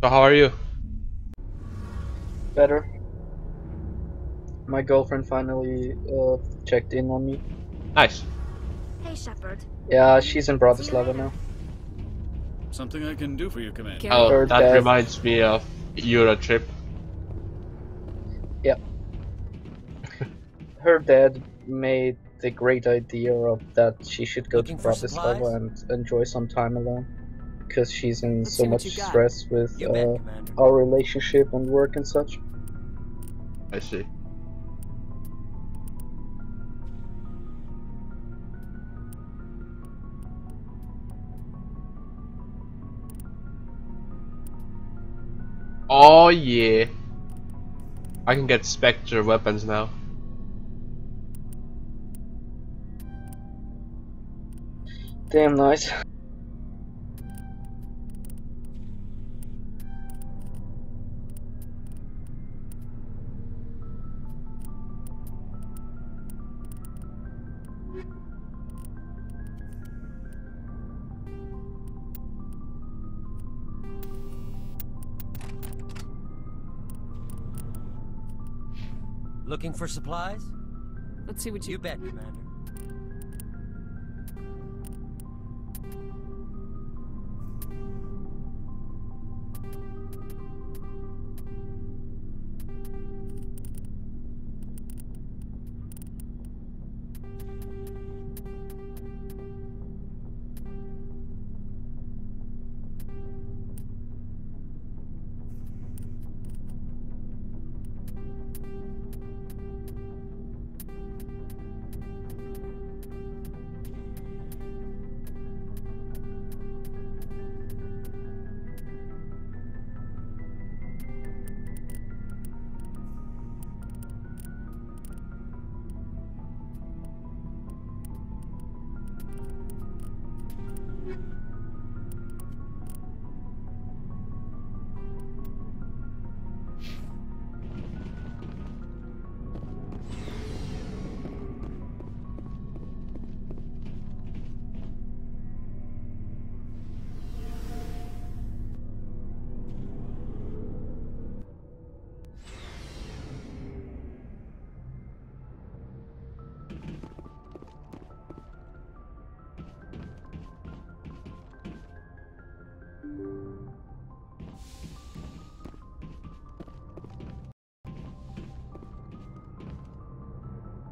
So how are you? Better. My girlfriend finally checked in on me. Nice. Hey, Shepard. Yeah, she's in See you Bratislava later. now. Something I can do for you, Commander. Oh, Her that dad. reminds me of Euro trip. Yeah, her dad made the great idea of that she should go to Looking for supplies? Bratislava and enjoy some time alone, because she's in Let's so see what much you got. stress with You bet, Commander. our relationship and work and such. I see. Oh yeah. I can get Spectre weapons now. Damn nice. Looking for supplies? Let's see what You bet, Commander.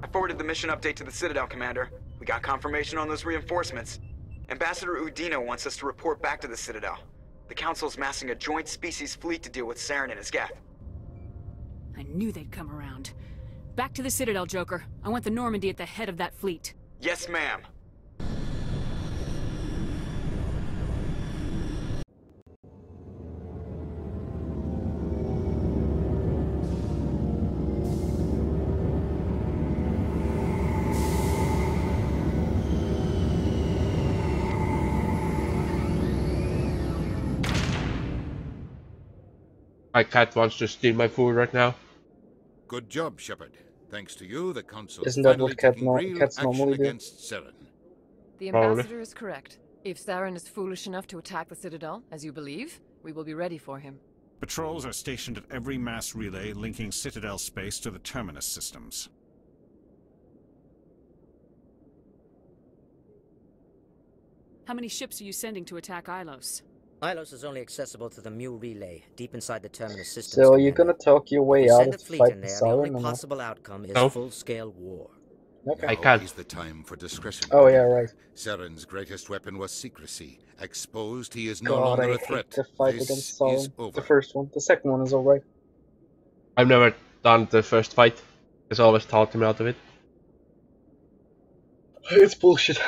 I forwarded the mission update to the Citadel, Commander. We got confirmation on those reinforcements. Ambassador Udino wants us to report back to the Citadel. The Council's massing a joint species fleet to deal with Saren and his Geth. I knew they'd come around. Back to the Citadel, Joker. I want the Normandy at the head of that fleet. Yes, ma'am. My cat wants to steal my food right now. Good job, Shepard. Thanks to you, the Council is Isn't that finally what taking real cats action normally do? against Saren. The Probably. ambassador is correct. If Saren is foolish enough to attack the Citadel, as you believe, we will be ready for him. Patrols are stationed at every mass relay linking Citadel space to the Terminus systems. How many ships are you sending to attack Ilos? Ilos is only accessible to the Mu relay, deep inside the Terminus systems. So you're Commander. gonna talk your If way we out send of a fleet fight in with there, the only Sauron or not? possible outcome is No. full-scale war. Okay. I Now can't. is the time for discretion. Oh yeah, Commander. right. Saren's greatest weapon was secrecy. Exposed, he is no God, longer I a threat. hate the fight This against is Sauron. over. The first one. The second one is alright. I've never done the first fight. It's always talked me out of it. It's bullshit.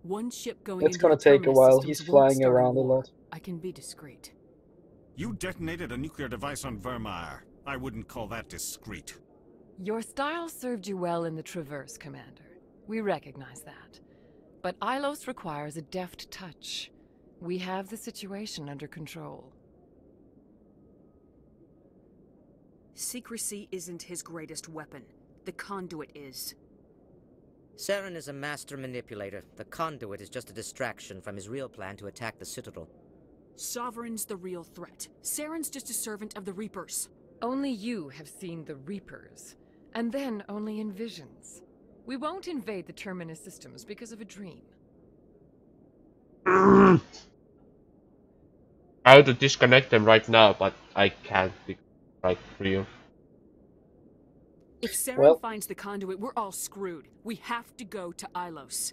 One ship going It's into gonna the take a Terminus while. systems He's won't flying start around a war. lot. I can be discreet. You detonated a nuclear device on Vermeer. I wouldn't call that discreet. Your style served you well in the Traverse, Commander. We recognize that. But Ilos requires a deft touch. We have the situation under control. Secrecy isn't his greatest weapon. The conduit is. Saren is a master manipulator. The conduit is just a distraction from his real plan to attack the Citadel. Sovereign's the real threat. Saren's just a servant of the Reapers. Only you have seen the Reapers, and then only in visions. We won't invade the Terminus systems because of a dream. I have to disconnect them right now, but I can't be right for you. If Saren Well- finds the conduit, we're all screwed. We have to go to Ilos.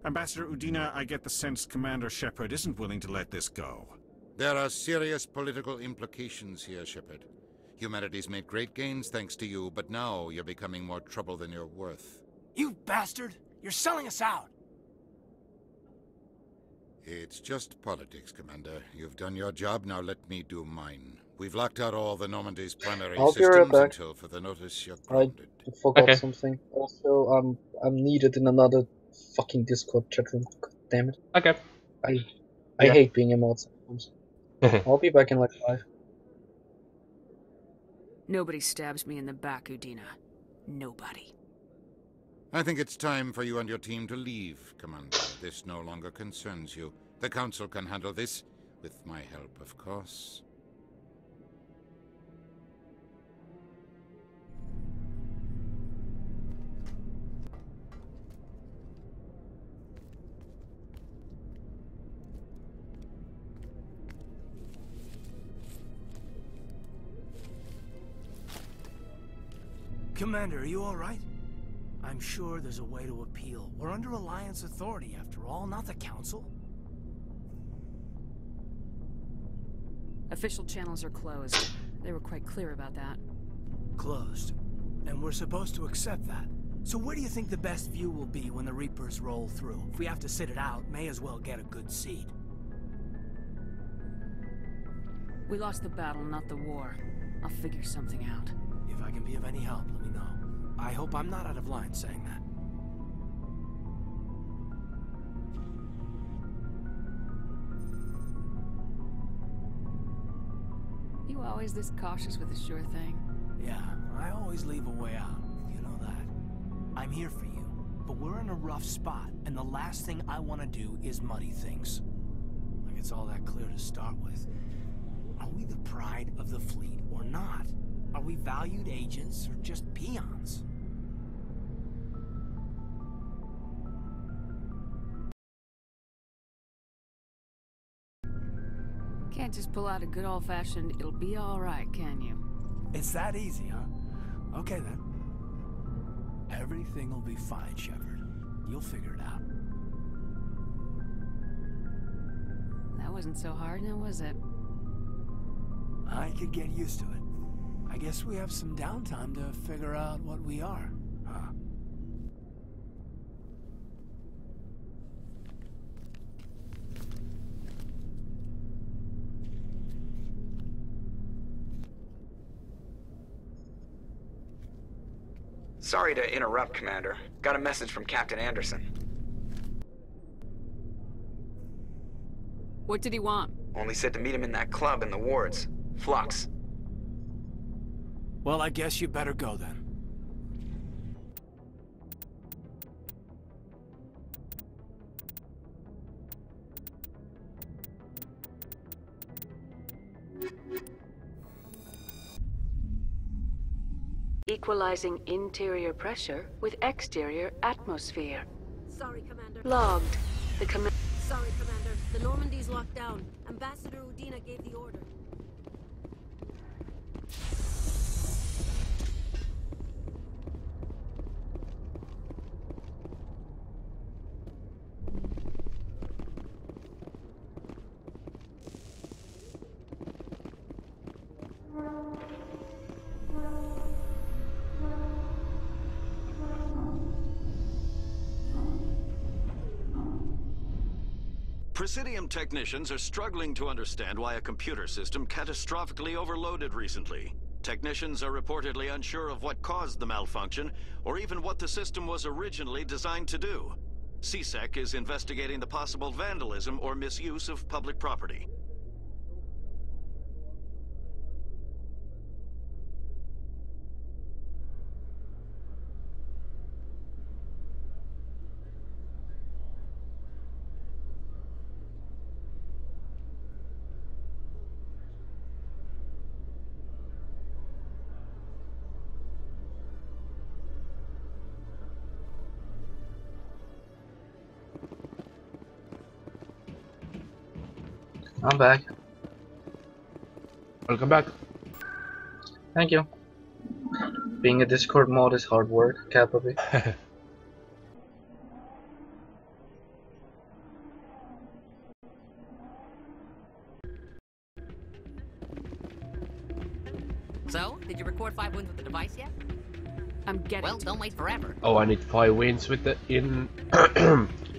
Ambassador Udina, I get the sense Commander Shepard isn't willing to let this go. There are serious political implications here, Shepard. Humanity's made great gains thanks to you, but now you're becoming more trouble than you're worth. You bastard! You're selling us out! It's just politics, Commander. You've done your job, now let me do mine. We've locked out all the Normandy's primary I'll be right systems back. until further notice you're I grounded. forgot Okay. something. Also, I'm needed in another fucking Discord chat room. God damn it. Okay. I Yeah. hate being a mod sometimes. I'll be back in like 5. Nobody stabs me in the back, Udina. Nobody. I think it's time for you and your team to leave, Commander. This no longer concerns you. The Council can handle this, with my help, of course. Commander, are you alright? I'm sure there's a way to appeal. We're under Alliance authority, after all, not the Council. Official channels are closed. They were quite clear about that. Closed. And we're supposed to accept that. So where do you think the best view will be when the Reapers roll through? If we have to sit it out, may as well get a good seat. We lost the battle, not the war. I'll figure something out. If I can be of any help, let me know. I hope I'm not out of line saying that. You always this cautious with a sure thing? Yeah, I always leave a way out. You know that. I'm here for you, but we're in a rough spot, and the last thing I want to do is muddy things. Like it's all that clear to start with. Are we the pride of the fleet or not? Are we valued agents or just peons? Can't just pull out a good old-fashioned, it'll be alright, can you? It's that easy, huh? Okay then. Everything will be fine, Shepard. You'll figure it out. That wasn't so hard, now was it? I could get used to it. I guess we have some downtime to figure out what we are, huh? Sorry to interrupt, Commander. Got a message from Captain Anderson. What did he want? Only said to meet him in that club in the wards. Flux. Well, I guess you better go then. Equalizing interior pressure with exterior atmosphere. Sorry, Commander. Logged. The Sorry, Commander. The Normandy's locked down. Ambassador Udina gave the order. Presidium technicians are struggling to understand why a computer system catastrophically overloaded recently. Technicians are reportedly unsure of what caused the malfunction, or even what the system was originally designed to do. CSEC is investigating the possible vandalism or misuse of public property. I'm back. Welcome back. Thank you. Being a Discord mod is hard work, capably. So, did you record 5 wins with the device yet? I'm getting. Well, don't wait forever. Oh, I need 5 wins with the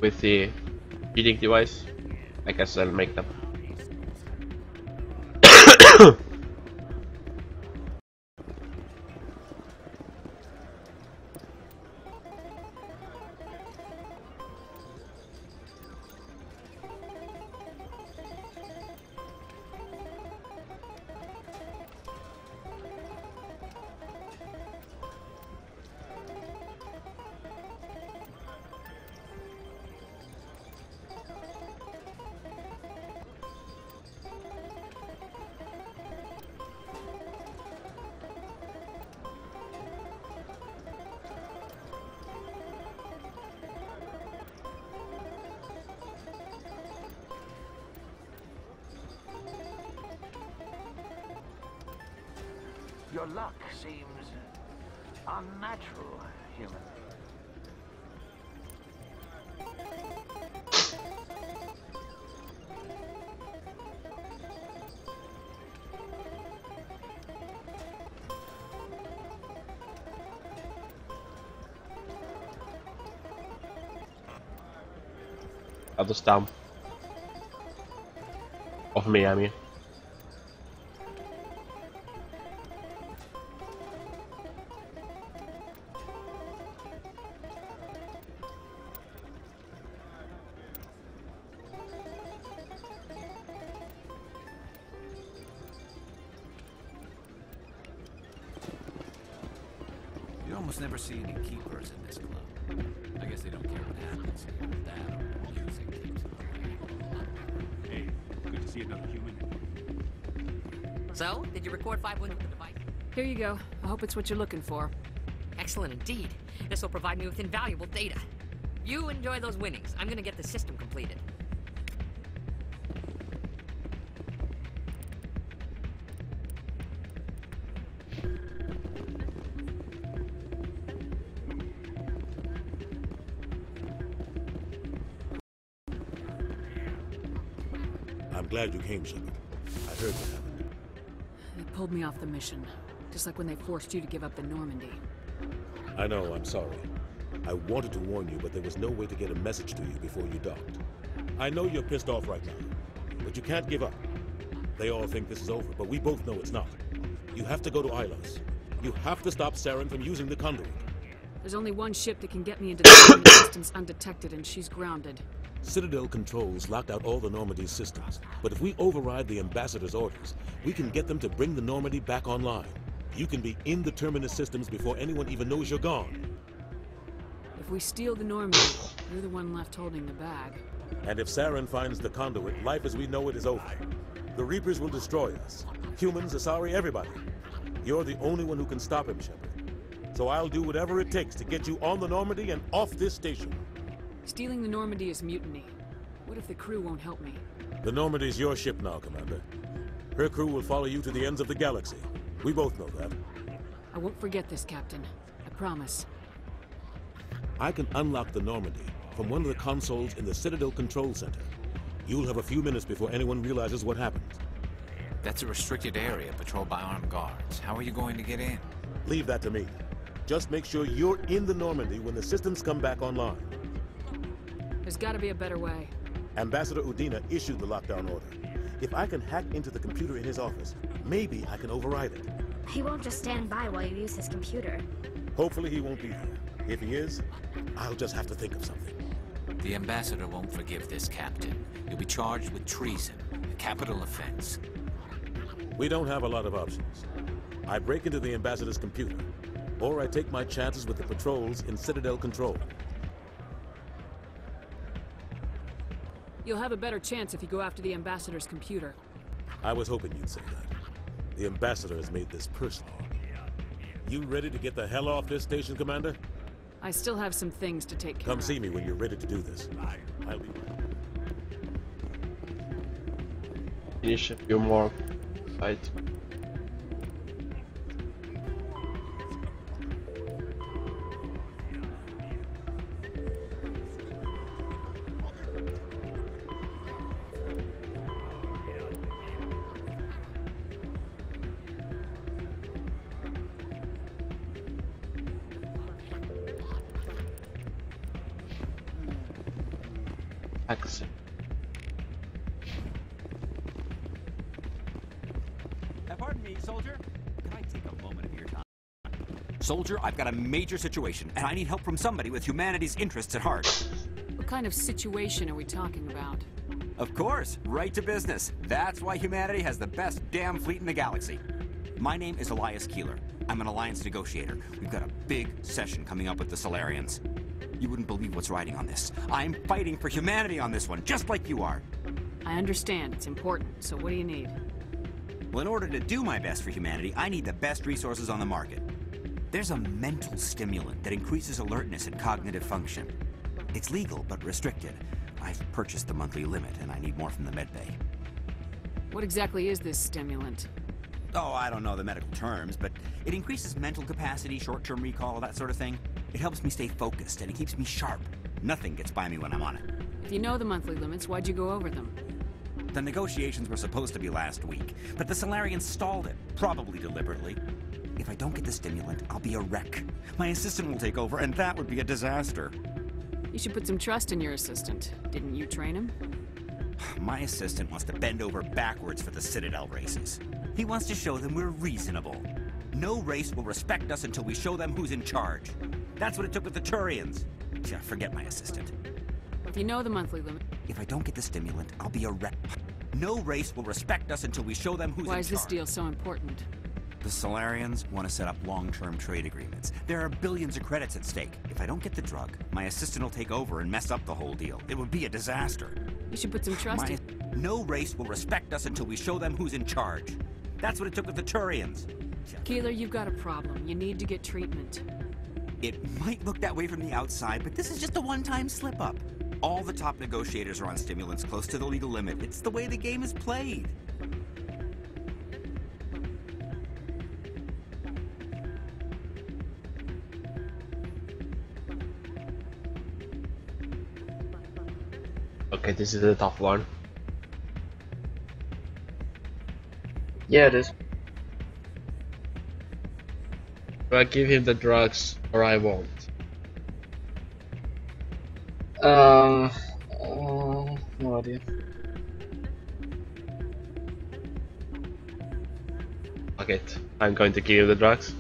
with the heating device. I guess I'll make them. Your luck seems unnatural, human. At the stamp of me, I mean. You almost never see any keepers in this club. I guess they don't care what happens here. That or music keeps them away. Hey, good to see another human. So, did you record 5 wins with the device? Here you go. I hope it's what you're looking for. Excellent indeed. This will provide me with invaluable data. You enjoy those winnings. I'm gonna get the system completed. I'm glad you came, Shepard. I heard what happened. They pulled me off the mission, just like when they forced you to give up the Normandy. I know, I'm sorry. I wanted to warn you, but there was no way to get a message to you before you docked. I know you're pissed off right now, but you can't give up. They all think this is over, but we both know it's not. You have to go to Ilos. You have to stop Saren from using the conduit. There's only one ship that can get me into the Normandy systems undetected, and she's grounded. Citadel controls locked out all the Normandy's systems, but if we override the Ambassador's orders, we can get them to bring the Normandy back online. You can be in the Terminus systems before anyone even knows you're gone. If we steal the Normandy, you're the one left holding the bag. And if Saren finds the conduit, life as we know it is over. The Reapers will destroy us. Humans, Asari, everybody. You're the only one who can stop him, Shepard. So I'll do whatever it takes to get you on the Normandy and off this station. Stealing the Normandy is mutiny. What if the crew won't help me? The Normandy's your ship now, Commander. Her crew will follow you to the ends of the galaxy. We both know that. I won't forget this, Captain. I promise. I can unlock the Normandy from one of the consoles in the Citadel Control Center. You'll have a few minutes before anyone realizes what happened. That's a restricted area patrolled by armed guards. How are you going to get in? Leave that to me. Just make sure you're in the Normandy when the systems come back online. There's gotta be a better way. Ambassador Udina issued the lockdown order. If I can hack into the computer in his office, maybe I can override it. He won't just stand by while you use his computer. Hopefully he won't be there. If he is, I'll just have to think of something. The Ambassador won't forgive this, Captain. You'll be charged with treason, a capital offense. We don't have a lot of options. I break into the Ambassador's computer, or I take my chances with the patrols in Citadel Control. You'll have a better chance if you go after the Ambassador's computer. I was hoping you'd say that. The Ambassador has made this personal. You ready to get the hell off this station, Commander? I still have some things to take care Come of. see me when you're ready to do this. I'll be back. finish a few more fights. Access. Pardon me, soldier. Can I take a moment of your time? Soldier, I've got a major situation, and I need help from somebody with humanity's interests at heart. What kind of situation are we talking about? Of course, right to business. That's why humanity has the best damn fleet in the galaxy. My name is Elias Keeler. I'm an alliance negotiator. We've got a big session coming up with the Solarians. You wouldn't believe what's riding on this. I'm fighting for humanity on this one, just like you are. I understand. It's important. So what do you need? Well, in order to do my best for humanity, I need the best resources on the market. There's a mental stimulant that increases alertness and cognitive function. It's legal, but restricted. I've purchased the monthly limit, and I need more from the medbay. What exactly is this stimulant? Oh, I don't know the medical terms, but it increases mental capacity, short-term recall, that sort of thing. It helps me stay focused, and it keeps me sharp. Nothing gets by me when I'm on it. If you know the monthly limits, why'd you go over them? The negotiations were supposed to be last week, but the Solarians stalled it, probably deliberately. If I don't get the stimulant, I'll be a wreck. My assistant will take over, and that would be a disaster. You should put some trust in your assistant. Didn't you train him? My assistant wants to bend over backwards for the Citadel races. He wants to show them we're reasonable. No race will respect us until we show them who's in charge. That's what it took with the Turians. Yeah, forget my assistant. If you know the monthly limit... If I don't get the stimulant, I'll be a wreck. No race will respect us until we show them who's in charge. Why is this deal so important? The Solarians want to set up long-term trade agreements. There are billions of credits at stake. If I don't get the drug, my assistant will take over and mess up the whole deal. It would be a disaster. You should put some trust in... No race will respect us until we show them who's in charge. That's what it took with the Turians. Keeler, you've got a problem. You need to get treatment. It might look that way from the outside, but this is just a one-time slip-up. All the top negotiators are on stimulants close to the legal limit. It's the way the game is played. Okay, this is a tough one. Yeah, it is. Do I give him the drugs or I won't? No idea. Fuck it. I'm going to give him the drugs.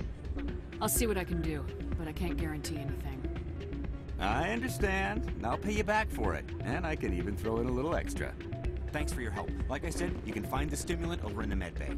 I'll see what I can do, but I can't guarantee anything. I understand. I'll pay you back for it. And I can even throw in a little extra. Thanks for your help. Like I said, you can find the stimulant over in the medbay.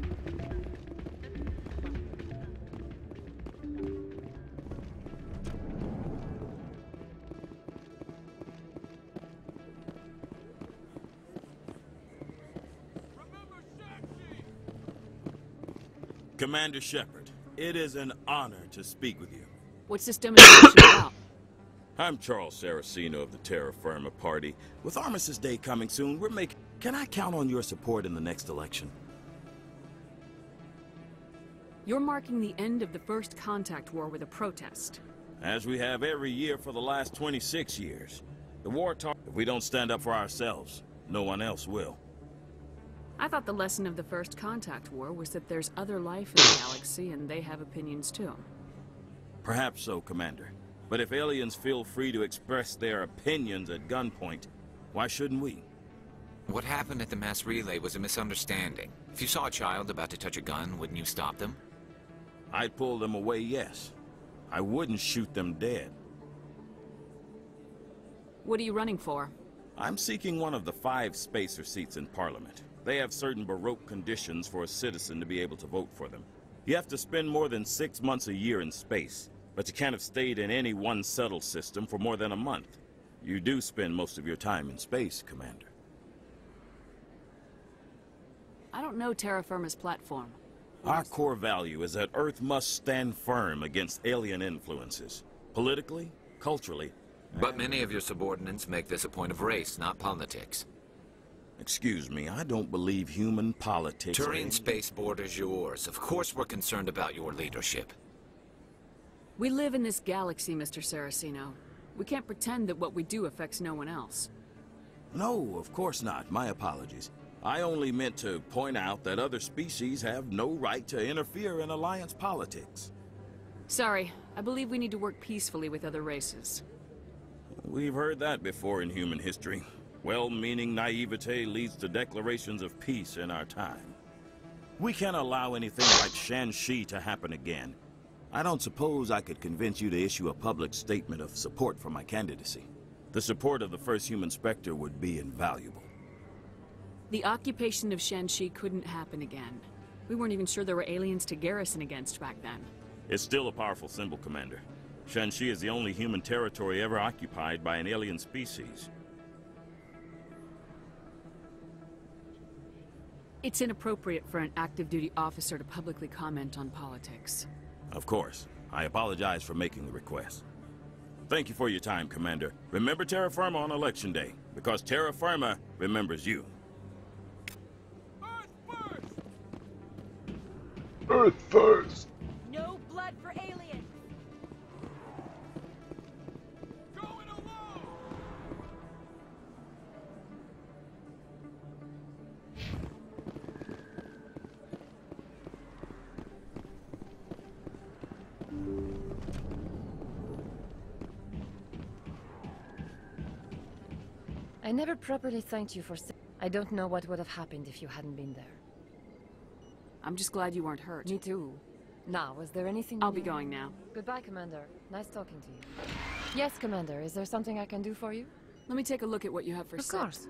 Commander Shepard, it is an honor to speak with you. What's this demonstration about? I'm Charles Saraceno of the Terra Firma Party. With Armistice Day coming soon, we're making... Can I count on your support in the next election? You're marking the end of the First Contact War with a protest. As we have every year for the last 26 years. The war if we don't stand up for ourselves, no one else will. I thought the lesson of the First Contact War was that there's other life in the galaxy and they have opinions too. Perhaps so, Commander. But if aliens feel free to express their opinions at gunpoint, why shouldn't we? What happened at the mass relay was a misunderstanding. If you saw a child about to touch a gun, wouldn't you stop them? I'd pull them away, yes. I wouldn't shoot them dead. What are you running for? I'm seeking one of the 5 spacer seats in Parliament. They have certain Baroque conditions for a citizen to be able to vote for them. You have to spend more than 6 months a year in space, but you can't have stayed in any one settled system for more than a month. You do spend most of your time in space, Commander. I don't know Terra Firma's platform. Our core value is that Earth must stand firm against alien influences. Politically, culturally. But many of your subordinates make this a point of race, not politics. Excuse me, I don't believe human politics... Turian spaceport is yours. Of course we're concerned about your leadership. We live in this galaxy, Mr. Saraceno. We can't pretend that what we do affects no one else. No, of course not. My apologies. I only meant to point out that other species have no right to interfere in Alliance politics. Sorry, I believe we need to work peacefully with other races. We've heard that before in human history. Well-meaning naivete leads to declarations of peace in our time. We can't allow anything like Shang-Chi to happen again. I don't suppose I could convince you to issue a public statement of support for my candidacy. The support of the first human Spectre would be invaluable. The occupation of Shang-Chi couldn't happen again. We weren't even sure there were aliens to garrison against back then. It's still a powerful symbol, Commander. Shang-Chi is the only human territory ever occupied by an alien species. It's inappropriate for an active duty officer to publicly comment on politics. Of course. I apologize for making the request. Thank you for your time, Commander. Remember Terra Firma on Election Day, because Terra Firma remembers you. Earth first! No blood for aliens! I never properly thanked you for... I don't know what would have happened if you hadn't been there. I'm just glad you weren't hurt. Me too. Now, is there anything... I'll be going now. Goodbye, Commander. Nice talking to you. Yes, Commander. Is there something I can do for you? Let me take a look at what you have for sale. Of course.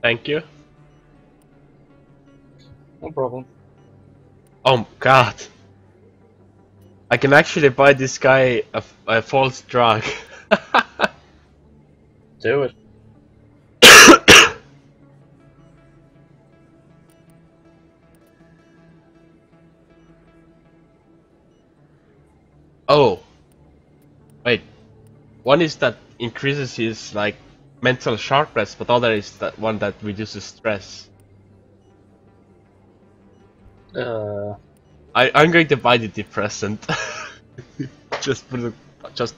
Thank you. No problem. Oh god. I can actually buy this guy a false drug. Do it. Oh. Wait. One is that increases his like mental sharpness, but other is that one that reduces stress. I'm going to buy the depressant. just for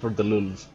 the lulz.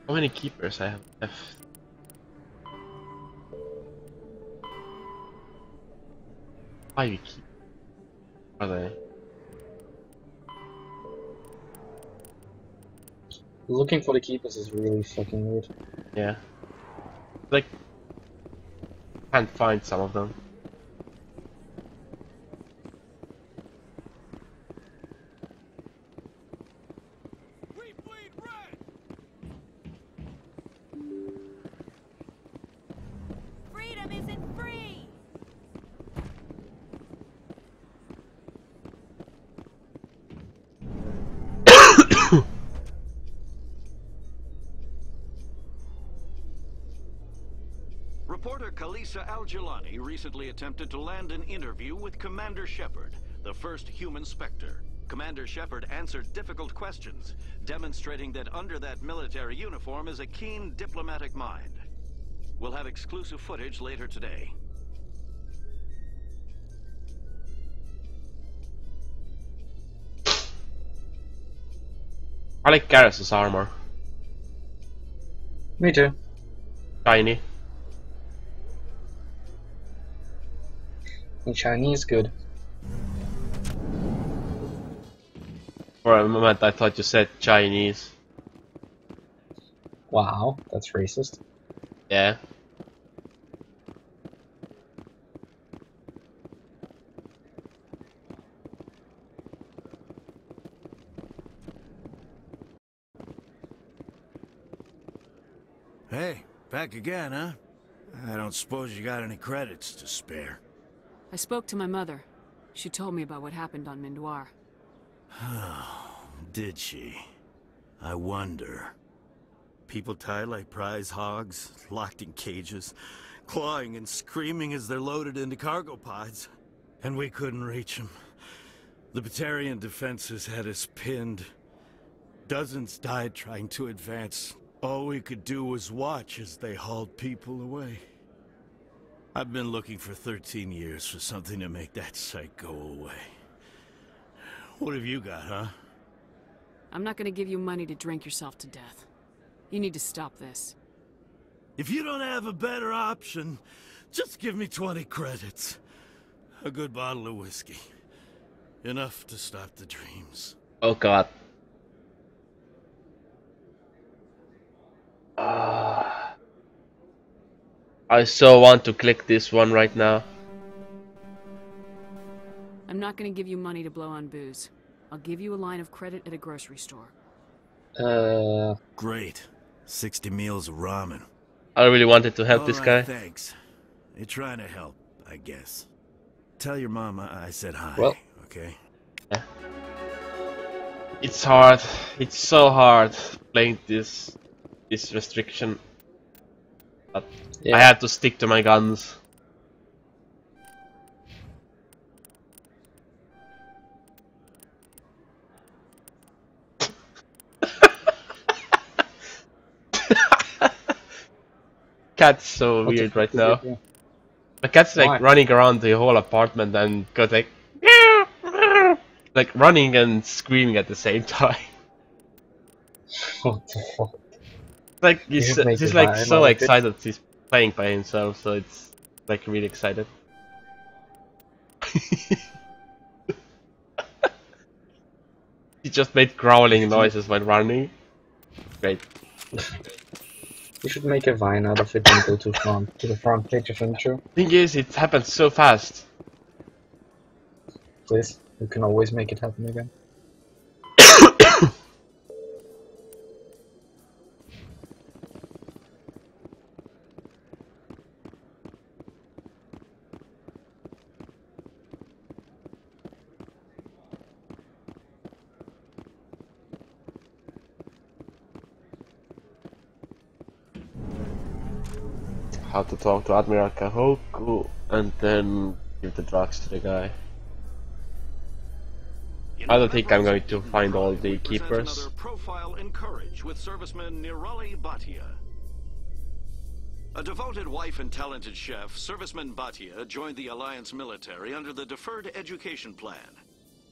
How many keepers I have left? Five keepers. Are they? Looking for the keepers is really fucking weird. Yeah. Like, can't find some of them. Freedom isn't free! Reporter Kalisa Al-Jilani recently attempted to land an interview with Commander Shepard, the first human Spectre. Commander Shepard answered difficult questions, demonstrating that under that military uniform is a keen diplomatic mind. We'll have exclusive footage later today. I like Garrus's armor. Me too. Shiny. And shiny is good. For a moment I thought you said Chinese. Wow, that's racist. Yeah. Hey, back again, huh? I don't suppose you got any credits to spare. I spoke to my mother. She told me about what happened on Mindoir. Did she? I wonder. People tied like prize hogs, locked in cages, clawing and screaming as they're loaded into cargo pods. And we couldn't reach them. The Batarian defenses had us pinned. Dozens died trying to advance. All we could do was watch as they hauled people away. I've been looking for 13 years for something to make that sight go away. What have you got, huh? I'm not gonna give you money to drink yourself to death. You need to stop this. If you don't have a better option, just give me 20 credits. A good bottle of whiskey. Enough to stop the dreams. Oh god. I so want to click this one right now. I'm not gonna give you money to blow on booze. I'll give you a line of credit at a grocery store. Great. 60 meals of ramen. I really wanted to help this guy. Thanks. You're trying to help, I guess. Tell your mama I said hi, Well, okay? Yeah. It's hard. It's so hard playing this restriction. But Yeah. I had to stick to my guns. Cat's so weird right now. The cat's like running around the whole apartment and goes like running and screaming at the same time. What the fuck? Like he's like so excited he's playing by himself, so it's like really excited. He just made growling noises while running. Great. You should make a vine out of it and go to the front page of intro. Thing is, it happens so fast. Please, you can always make it happen again. How to talk to Admiral Kahoku and then give the drugs to the guy. I don't think I'm going to find all the keepers. Another profile in courage with serviceman Nirali Bhatia. A devoted wife and talented chef, serviceman Bhatia joined the Alliance military under the Deferred Education Plan.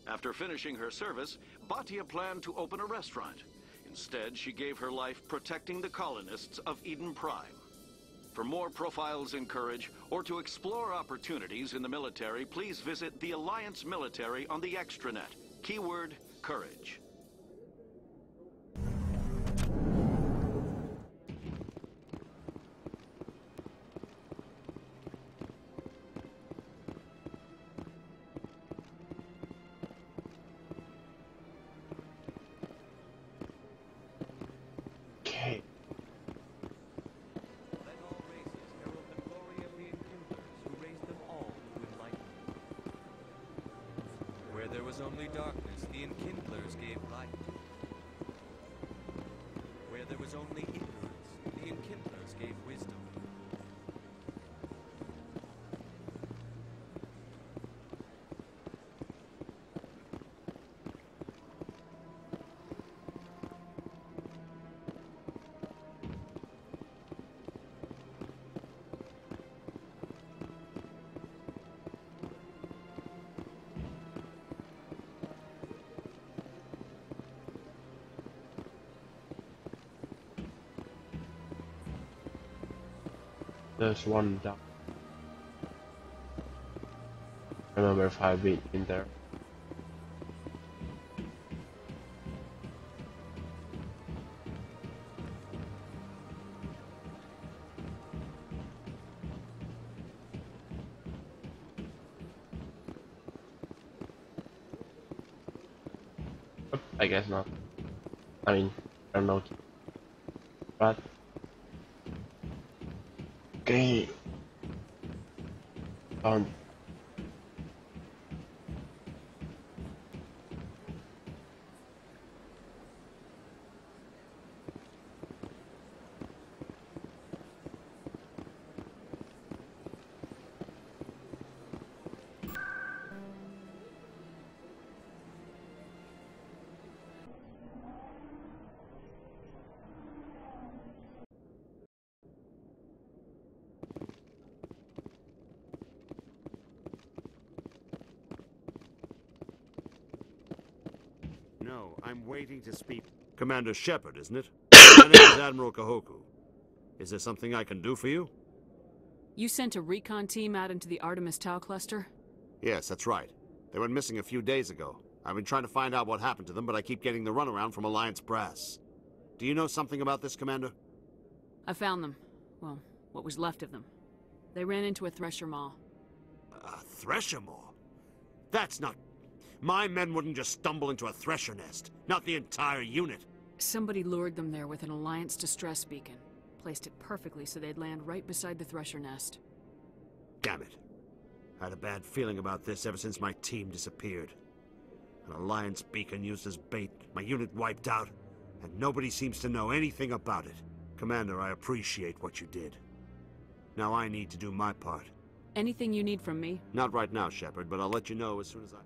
After finishing her service, Bhatia planned to open a restaurant. Instead, she gave her life protecting the colonists of Eden Prime. For more profiles in courage, or to explore opportunities in the military, please visit the Alliance Military on the extranet. Keyword, courage. Okay. Where there was only darkness, the enkindlers gave light. Where there was only ignorance, the enkindlers gave wisdom. There's one down. I remember if I've been in there. I guess not. I mean, I don't know. But okay. No, I'm waiting to speak. Commander Shepard, isn't it? My name is Admiral Kahoku. Is there something I can do for you? You sent a recon team out into the Artemis Tau cluster? Yes, that's right. They went missing a few days ago. I've been trying to find out what happened to them, but I keep getting the runaround from Alliance brass. Do you know something about this, Commander? I found them. Well, what was left of them. They ran into a thresher maw. A thresher maw? That's not... My men wouldn't just stumble into a thresher nest. Not the entire unit. Somebody lured them there with an Alliance distress beacon. Placed it perfectly so they'd land right beside the thresher nest. Damn it. I had a bad feeling about this ever since my team disappeared. An Alliance beacon used as bait, my unit wiped out, and nobody seems to know anything about it. Commander, I appreciate what you did. Now I need to do my part. Anything you need from me? Not right now, Shepard, but I'll let you know as soon as I...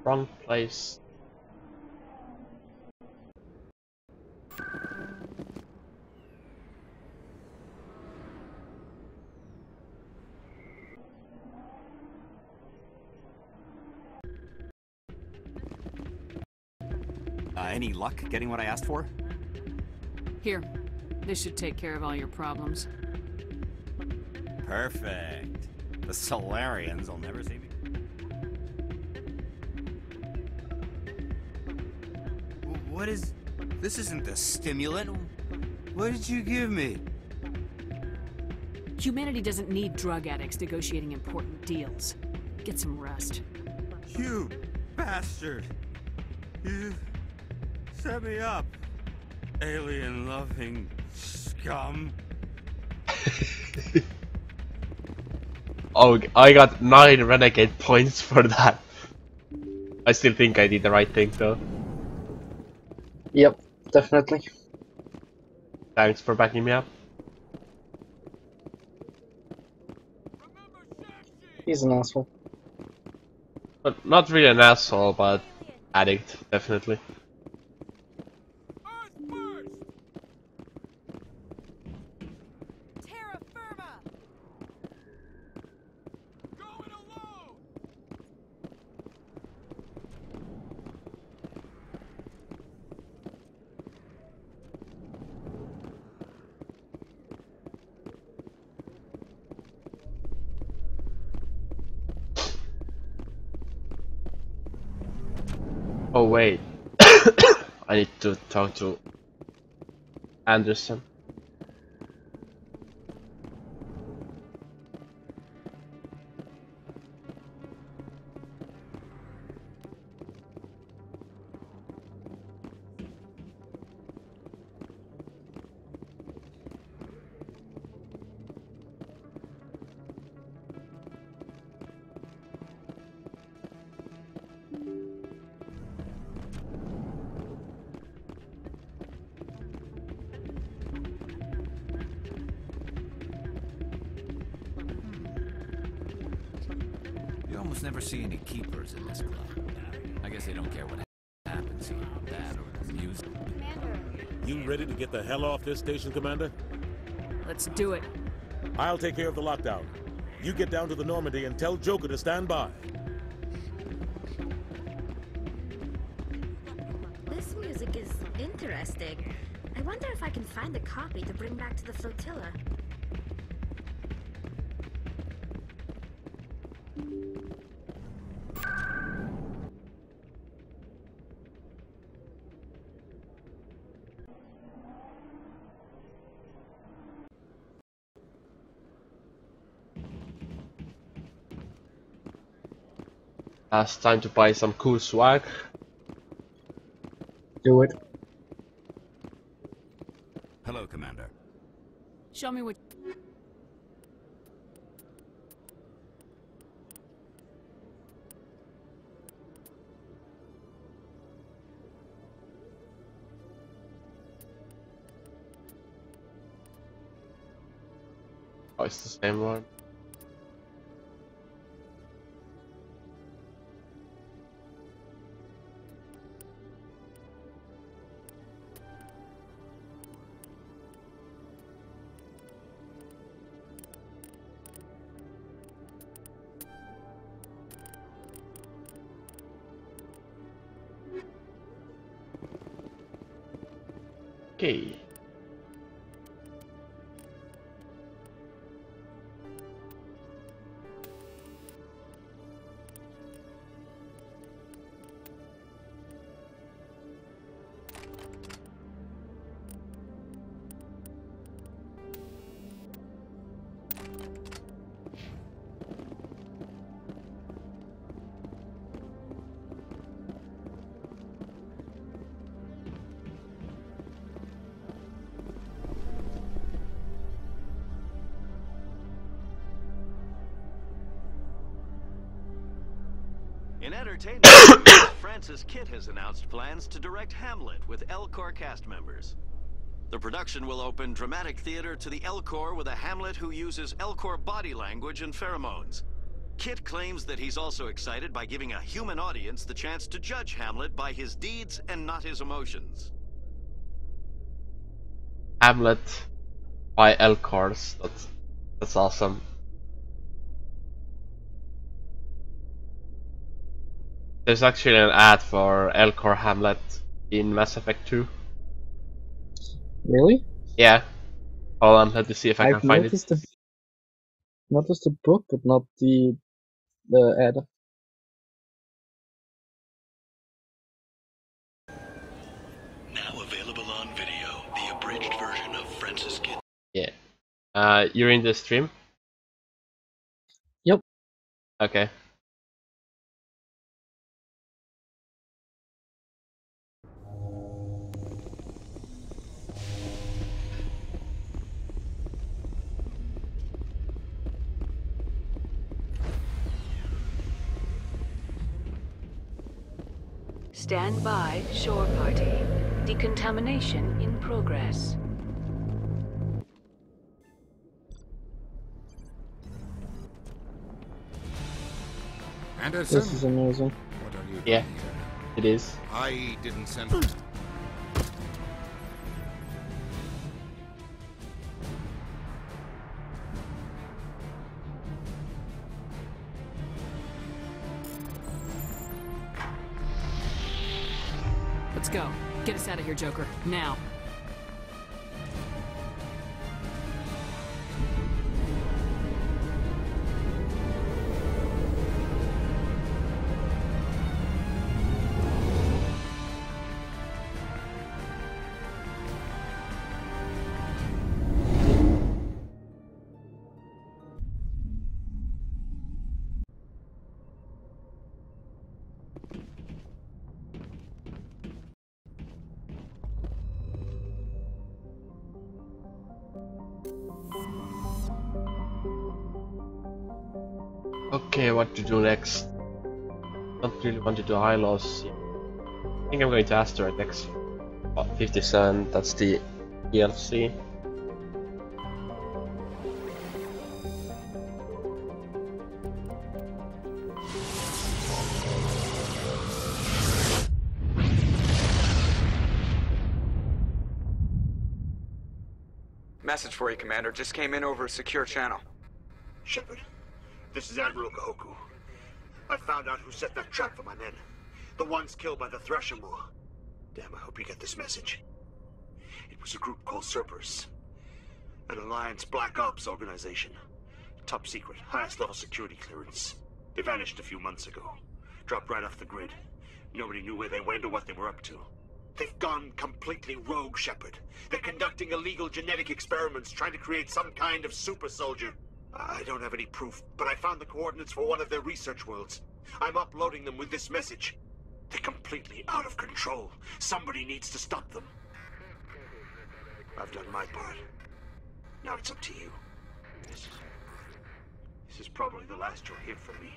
Wrong place. Any luck getting what I asked for? Here. This should take care of all your problems. Perfect. The Solarians will never see me. What is... This isn't the stimulant. What did you give me? Humanity doesn't need drug addicts negotiating important deals. Get some rest. You bastard! You set me up, alien-loving scum. Oh, I got 9 renegade points for that. I still think I did the right thing though. Yep, definitely. Thanks for backing me up. He's an asshole. But not really an asshole, but addict, definitely. Oh wait, I need to talk to Anderson. almost never see any keepers in this club. I guess they don't care what happens here. That or music. You ready to get the hell off this station, Commander? Let's do it. I'll take care of the lockdown. You get down to the Normandy and tell Joker to stand by. This music is interesting. I wonder if I can find a copy to bring back to the flotilla. It's time to buy some cool swag. Do it. Hello, Commander. Show me what... Oh, it's the same one. Okay. In entertainment, Francis Kitt has announced plans to direct Hamlet with L-Corps cast members. The production will open dramatic theater to the L-Corps with a Hamlet who uses L-Corps body language and pheromones. Kitt claims that he's also excited by giving a human audience the chance to judge Hamlet by his deeds and not his emotions. Hamlet by L-Corps. That's awesome. There's actually an ad for L-Corps Hamlet in Mass Effect 2. Really? Yeah. Hold on, let me see if I can find it. Noticed the book, but not the ad. Now available on video, the abridged version of Francis Kitt. Yeah. You're in the stream? Yep. Okay. Stand by, shore party. Decontamination in progress. Anderson? This is amazing. What are you doing Yeah, here? it is. I didn't send... Let's go. Get us out of here, Joker. Now. Okay, what to do next? Don't really want to do Hylos. I think I'm going to Asteroid next. 57, that's the DLC. Message for you, Commander. Just came in over a secure channel. Shepard, this is Admiral Kahoku. I found out who set that trap for my men. The ones killed by the Thresher Maw. Damn, I hope you get this message. It was a group called Cerberus. An Alliance Black Ops organization. Top secret, highest level security clearance. They vanished a few months ago. Dropped right off the grid. Nobody knew where they went or what they were up to. They've gone completely rogue, Shepard. They're conducting illegal genetic experiments, trying to create some kind of super soldier. I don't have any proof, but I found the coordinates for one of their research worlds. I'm uploading them with this message. They're completely out of control. Somebody needs to stop them. I've done my part. Now it's up to you. This is probably the last you'll hear from me.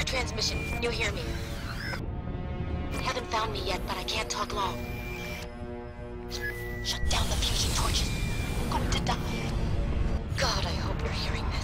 Transmission. Can you hear me? They haven't found me yet, but I can't talk long. Shut down the fusion torches. I'm going to die. God, I hope you're hearing this.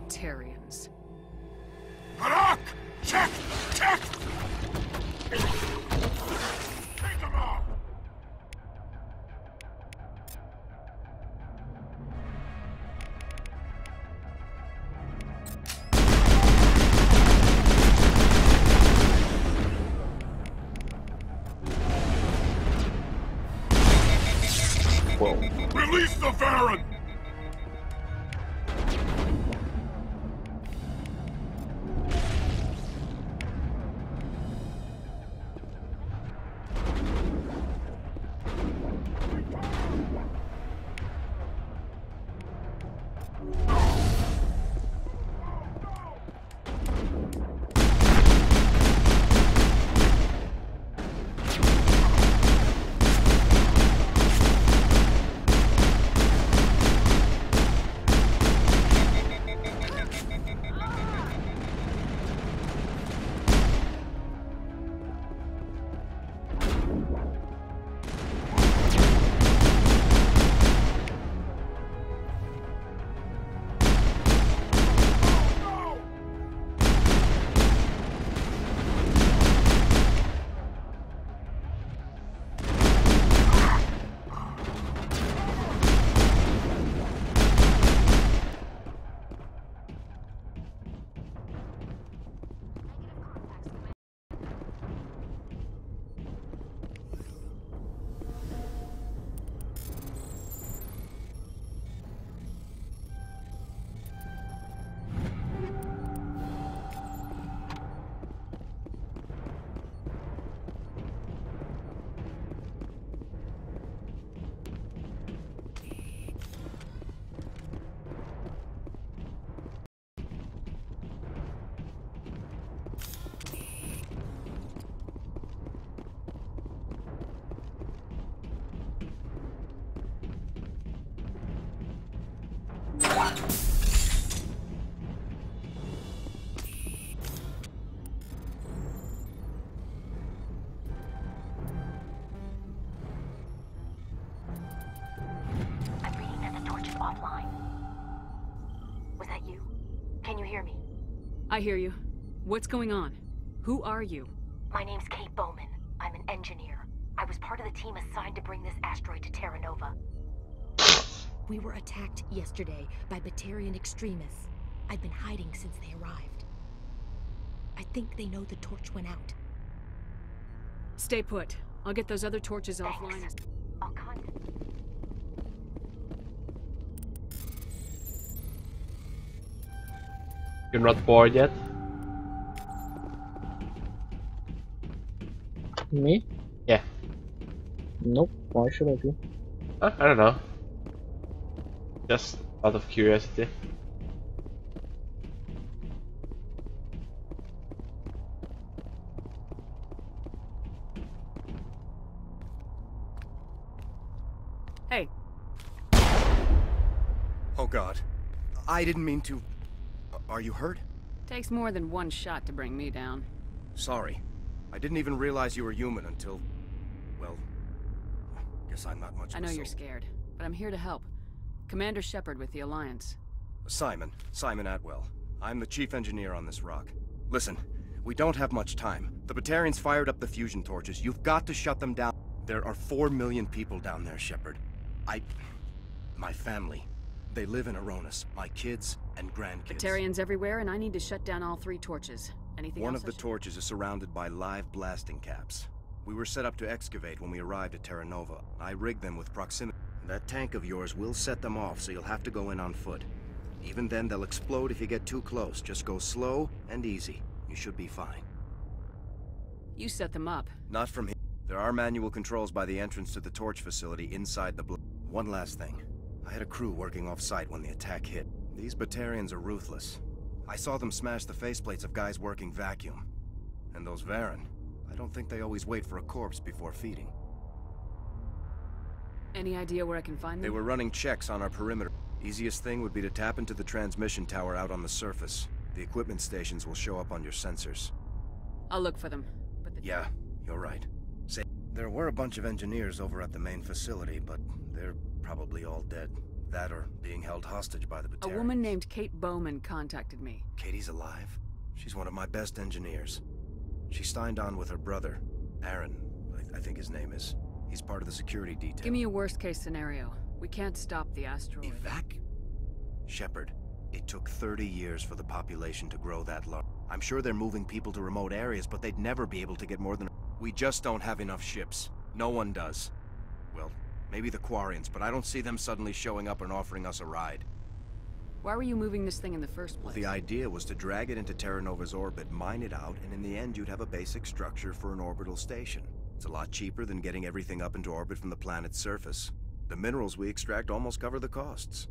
Batarians. Harak! Check! Check! Take them all! Whoa. Release the Baron! I hear you. What's going on? Who are you? My name's Kate Bowman. I'm an engineer. I was part of the team assigned to bring this asteroid to Terra Nova. We were attacked yesterday by Batarian extremists. I've been hiding since they arrived. I think they know the torch went out. Stay put. I'll get those other torches offline. I'll contact you. You're not bored yet? Me? Yeah. Nope. Why should I be? I don't know. Just out of curiosity. Hey. Oh God. I didn't mean to... Are you hurt? Takes more than one shot to bring me down. Sorry. I didn't even realize you were human until... Well... Guess I'm not much of a I know you're soldier. scared, but I'm here to help. Commander Shepard with the Alliance. Simon Atwell. I'm the chief engineer on this rock. Listen, we don't have much time. The Batarians fired up the fusion torches. You've got to shut them down. There are 4 million people down there, Shepard. My family. They live in Aronis. My kids and grandkids. Batarians everywhere, and I need to shut down all 3 torches. Anything One else? of the torches is surrounded by live blasting caps. We were set up to excavate when we arrived at Terra Nova. I rigged them with proximity. That tank of yours will set them off, so you'll have to go in on foot. Even then, they'll explode if you get too close. Just go slow and easy. You should be fine. You set them up. Not from here. There are manual controls by the entrance to the torch facility inside the One last thing. I had a crew working off-site when the attack hit. These Batarians are ruthless. I saw them smash the faceplates of guys working vacuum. And those Varen, I don't think they always wait for a corpse before feeding. Any idea where I can find them? They were running checks on our perimeter. Easiest thing would be to tap into the transmission tower out on the surface. The equipment stations will show up on your sensors. I'll look for them. But Yeah, you're right. There were a bunch of engineers over at the main facility, but they're probably all dead. That or being held hostage by the A Batarians. woman named Kate Bowman contacted me. Katie's alive? She's one of my best engineers. She signed on with her brother, Aaron, I think his name is. He's part of the security detail. Give me a worst-case scenario. We can't stop the asteroid. Shepard, it took 30 years for the population to grow that large. I'm sure they're moving people to remote areas, but they'd never be able to get more than... We just don't have enough ships. No one does. Well, maybe the Quarians, but I don't see them suddenly showing up and offering us a ride. Why were you moving this thing in the first place? Well, the idea was to drag it into Terra Nova's orbit, mine it out, and in the end you'd have a basic structure for an orbital station. It's a lot cheaper than getting everything up into orbit from the planet's surface. The minerals we extract almost cover the costs.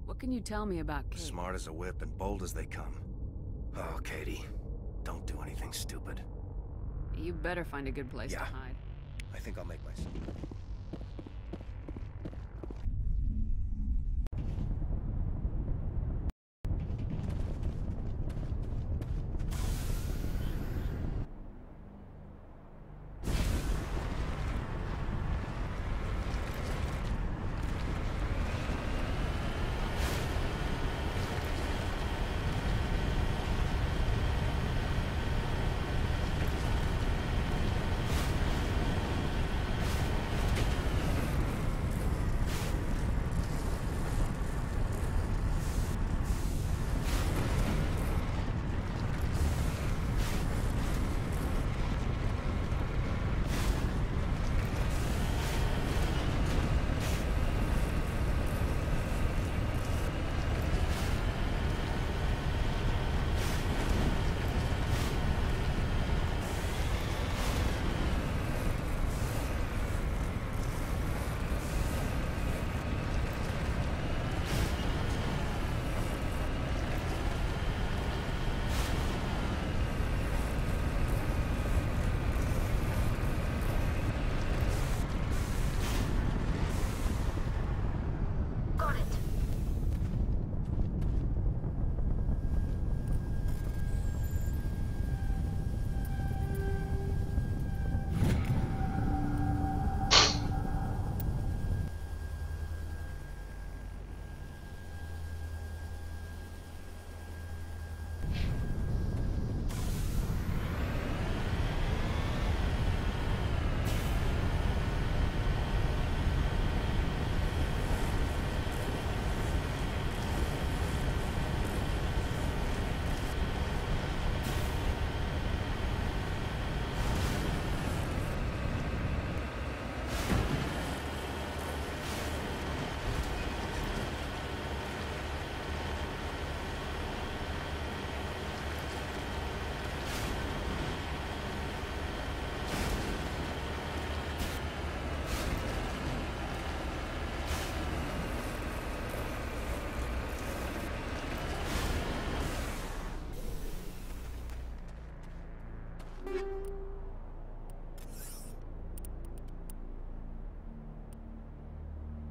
What can you tell me about Kate? Smart as a whip and bold as they come. Oh, Katie, don't do anything stupid. You better find a good place to hide. I think I'll make myself.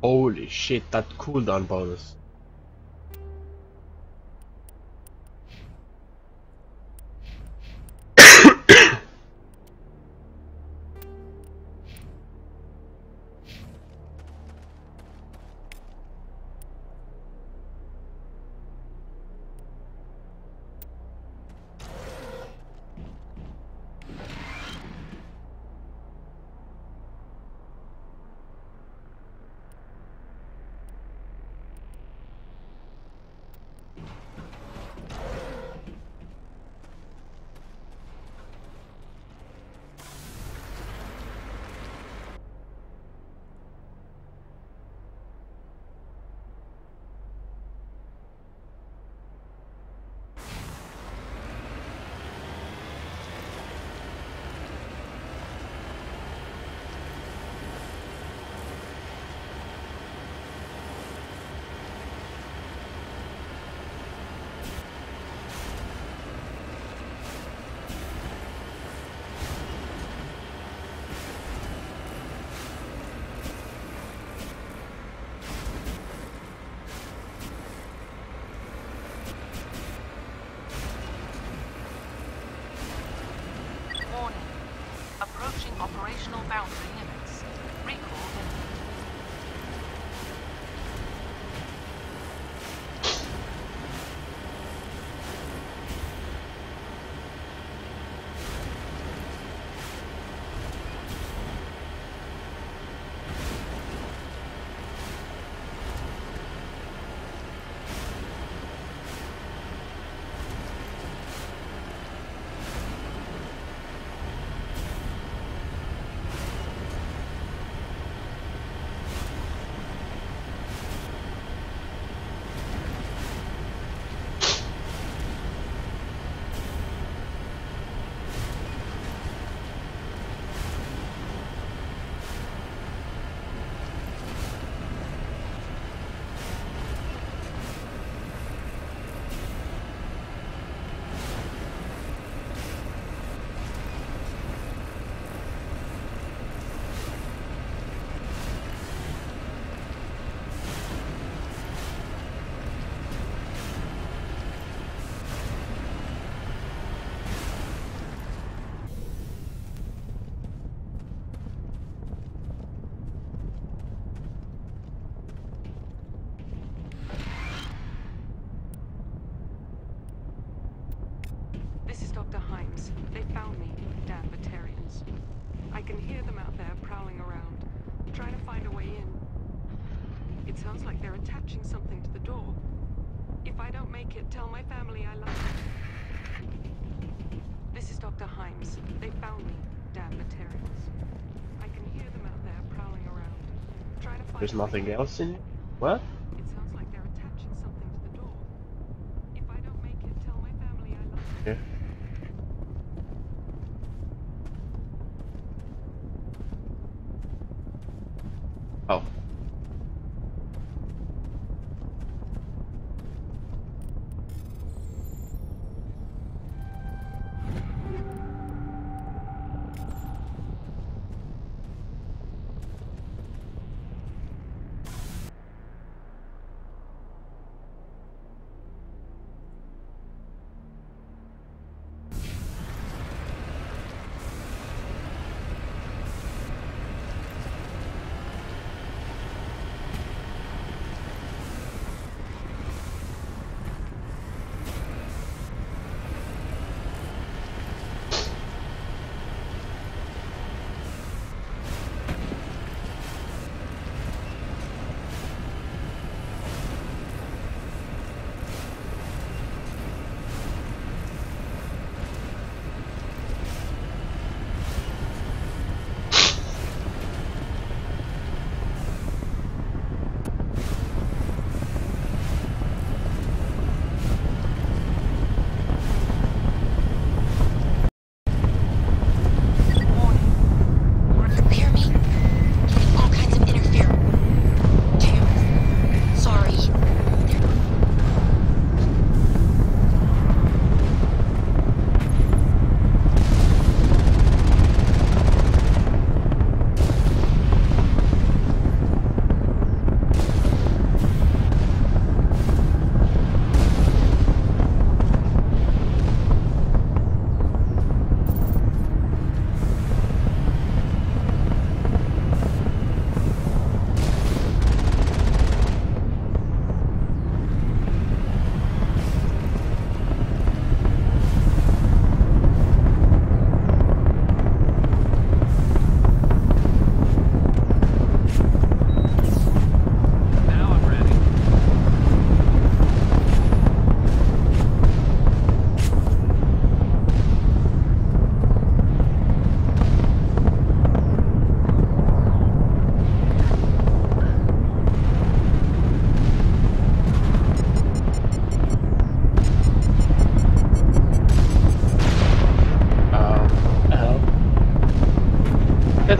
Holy shit, that cooldown bonus. Dr. Himes. They found me, damn Batarians. I can hear them out there prowling around, trying to find a way in. It sounds like they're attaching something to the door. If I don't make it, tell my family I love them. This is Dr. Himes. They found me, damn Batarians. I can hear them out there prowling around, trying to find There's nothing else in it? What? It sounds like they're attaching something to the door. If I don't make it, tell my family I love them. Yeah. Oh.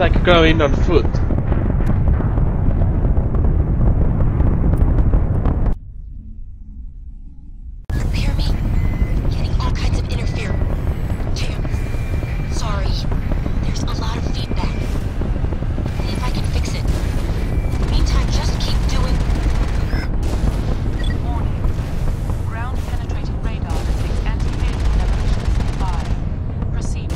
I could go in on foot. Hear me? Getting all kinds of interference. Jim, sorry. There's a lot of feedback. See if I can fix it. In the meantime, just keep doing... Warning. Ground-penetrating radar detects anti-alien evolutions nearby. Proceed.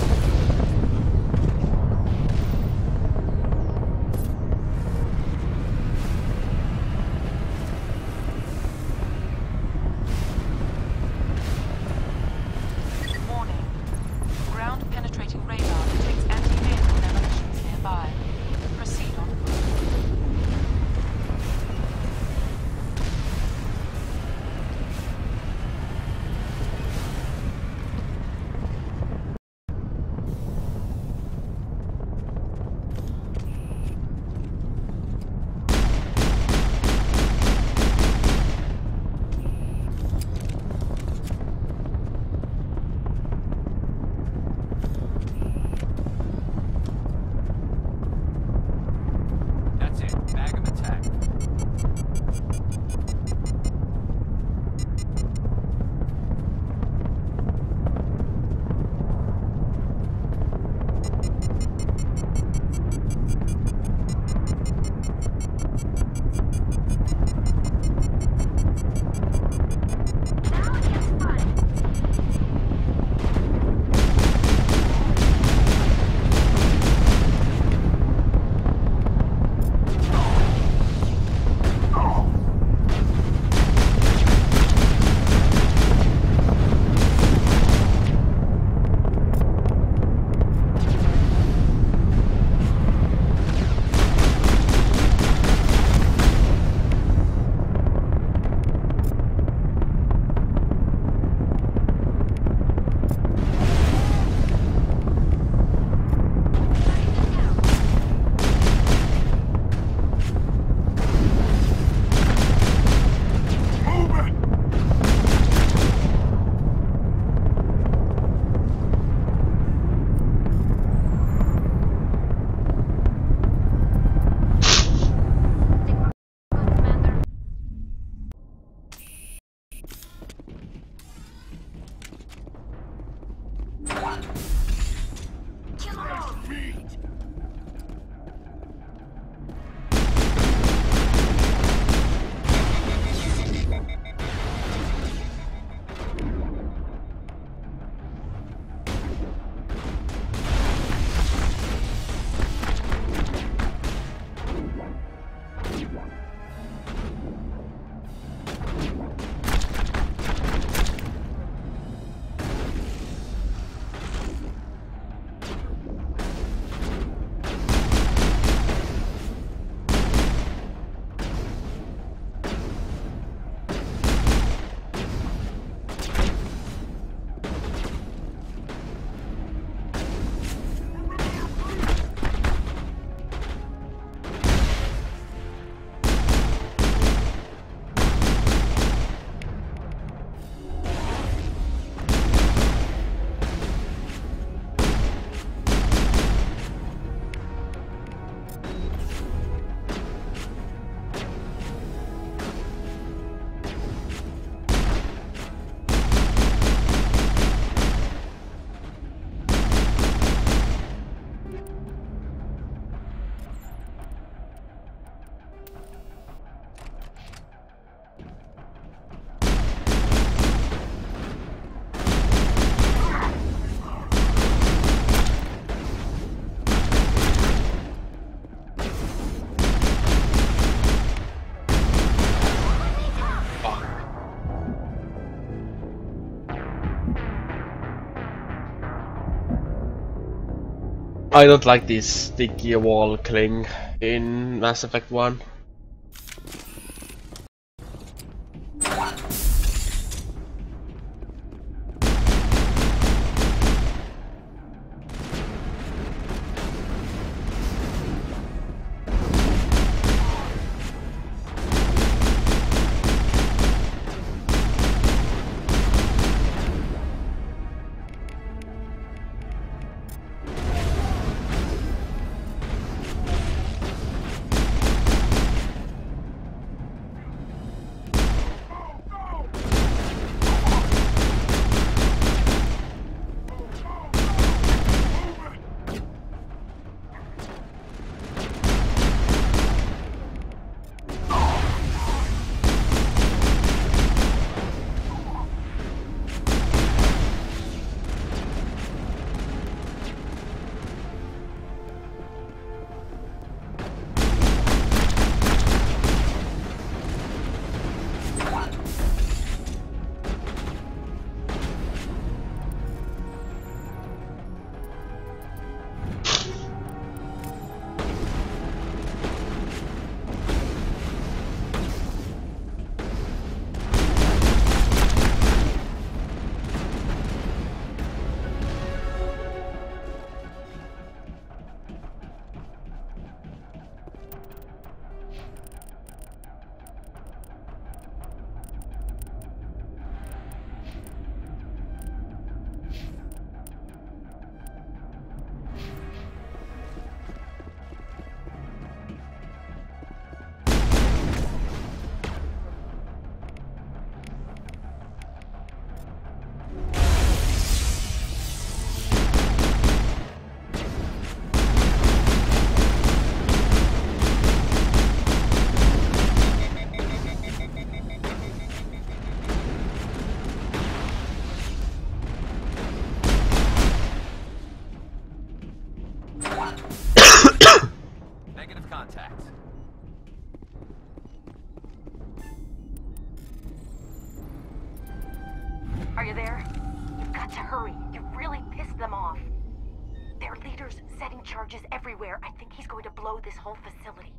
I don't like this sticky wall cling in Mass Effect 1. Negative contact. Are you there? You've got to hurry. You really pissed them off. Their leader's setting charges everywhere. I think he's going to blow this whole facility.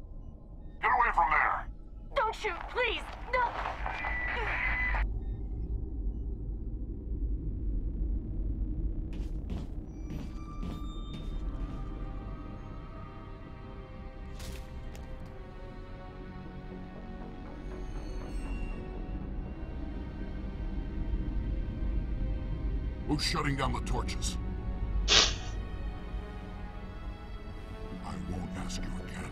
Get away from there! Don't shoot, please! No! Who's shutting down the torches? I won't ask you again.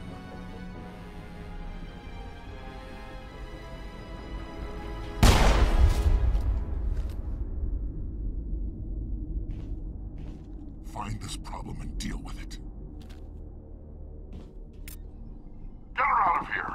Find this problem and deal with it. Get her out of here!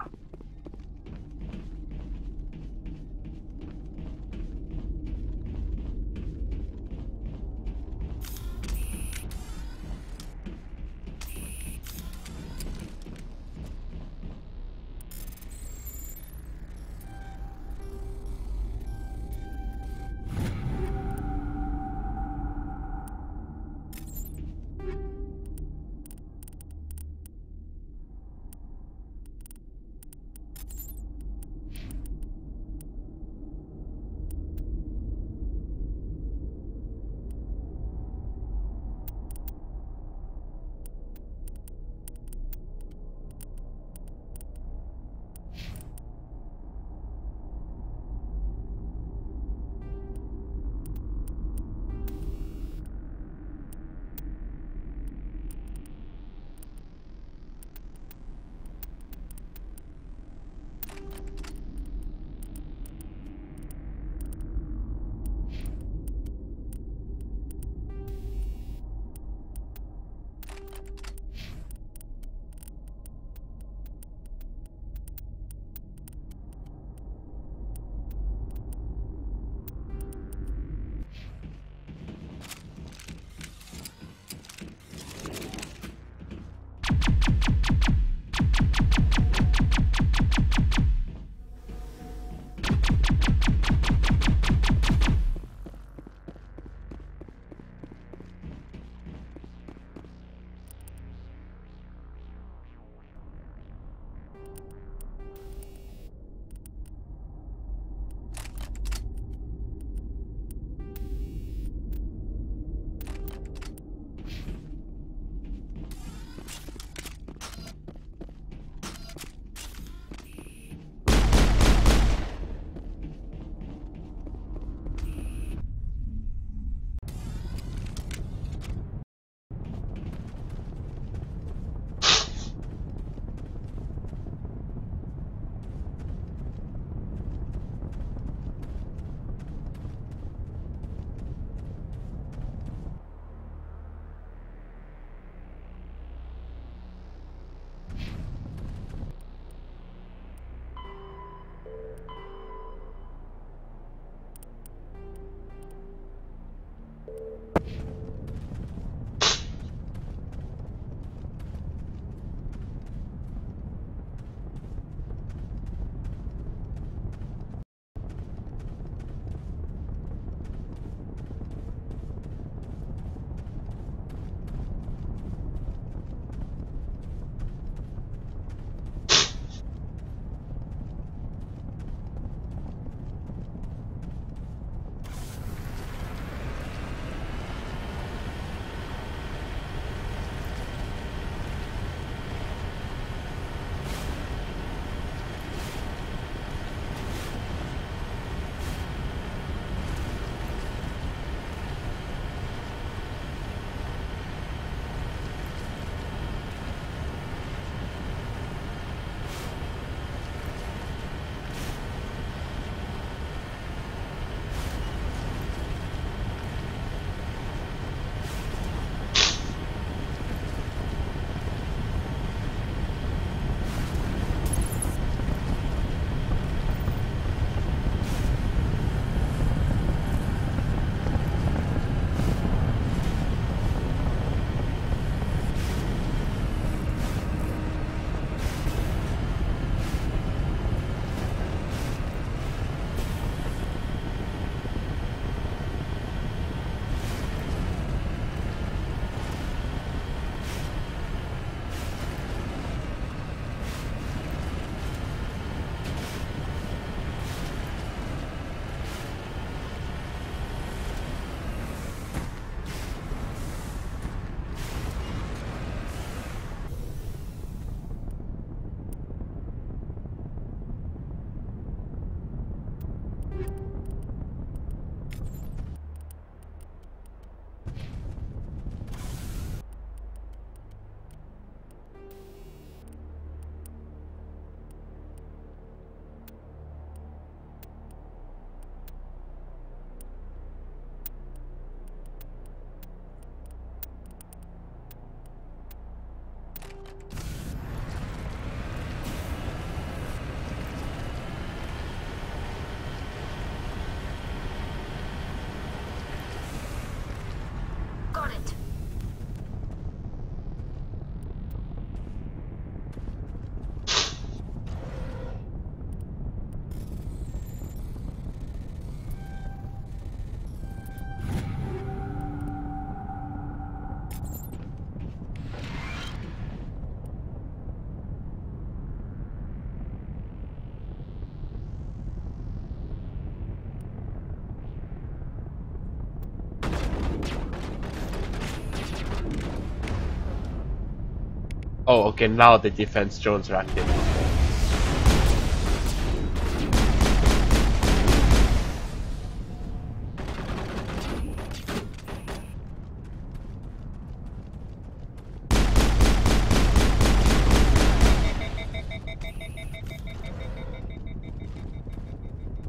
Oh, okay, now the defense drones are active.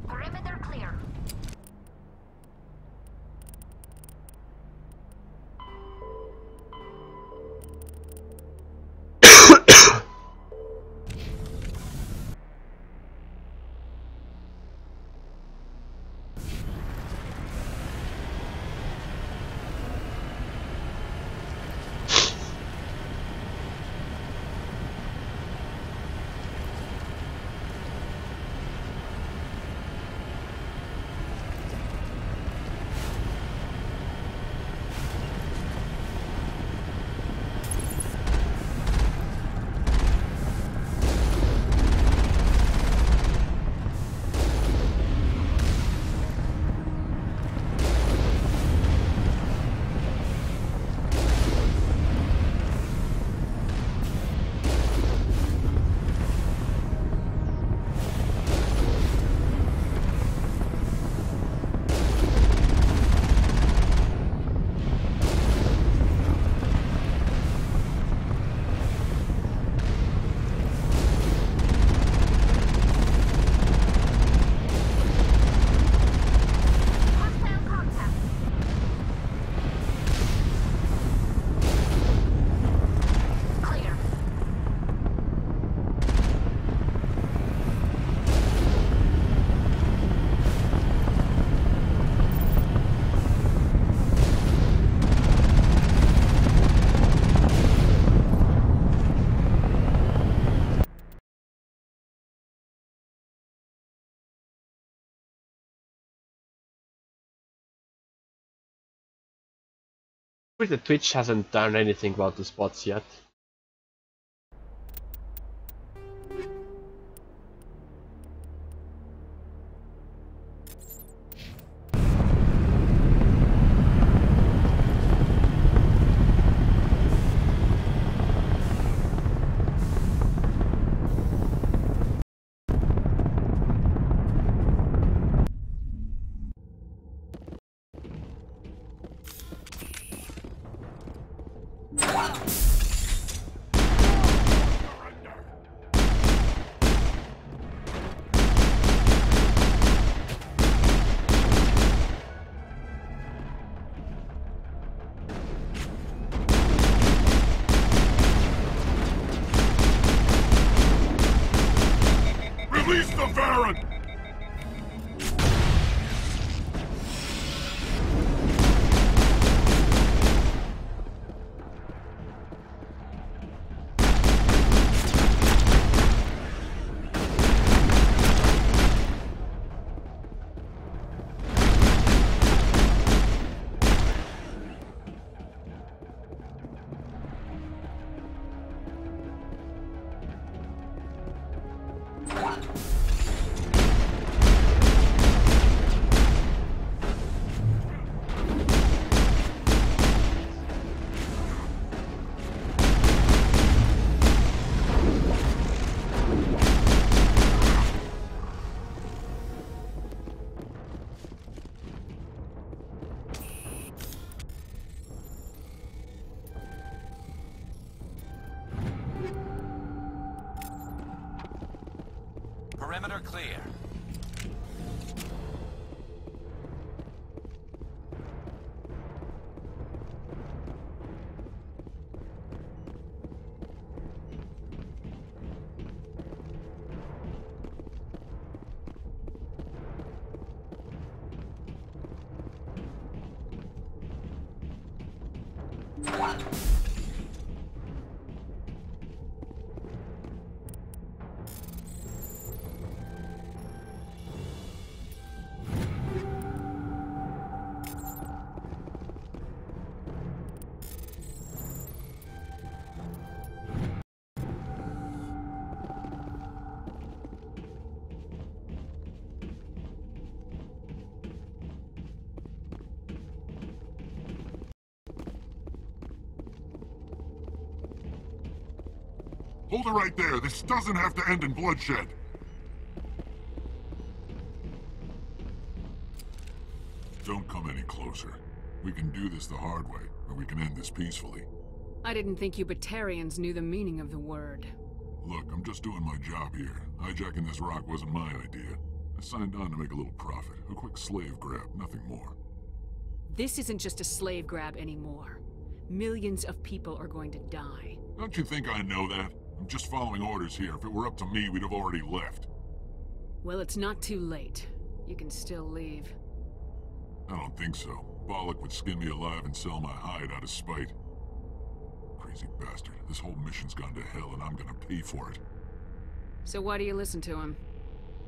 Perimeter clear. The Twitch hasn't done anything about the spots yet. Release the Baron! Perimeter clear. Hold it right there. This doesn't have to end in bloodshed. Don't come any closer. We can do this the hard way, or we can end this peacefully. I didn't think you Batarians knew the meaning of the word. Look, I'm just doing my job here. Hijacking this rock wasn't my idea. I signed on to make a little profit. A quick slave grab, nothing more. This isn't just a slave grab anymore. Millions of people are going to die. Don't you think I know that? I'm just following orders here. If it were up to me, we'd have already left. Well, it's not too late. You can still leave. I don't think so. Bollock would skin me alive and sell my hide out of spite. Crazy bastard. This whole mission's gone to hell and I'm gonna pay for it. So why do you listen to him?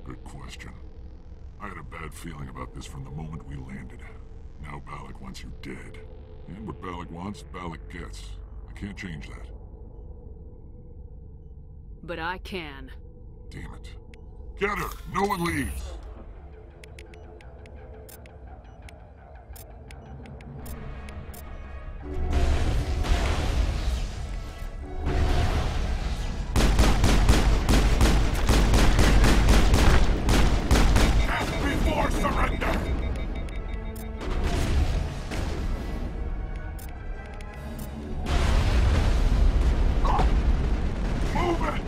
Good question. I had a bad feeling about this from the moment we landed. Now Bollock wants you dead. And what Bollock wants, Bollock gets. I can't change that. But I can. Damn it. Get her! No one leaves! Before surrender! Move it!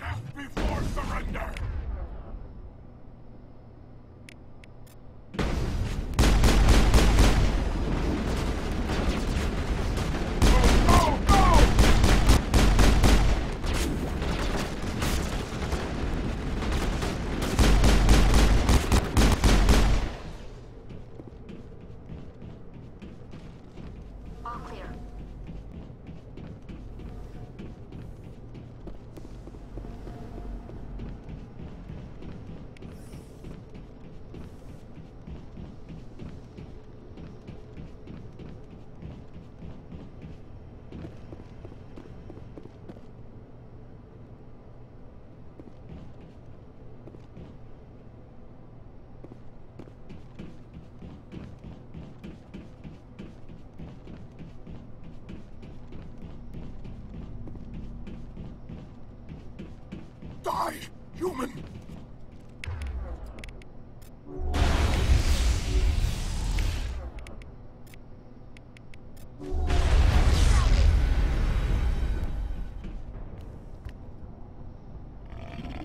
Death before surrender! All clear. Die, human!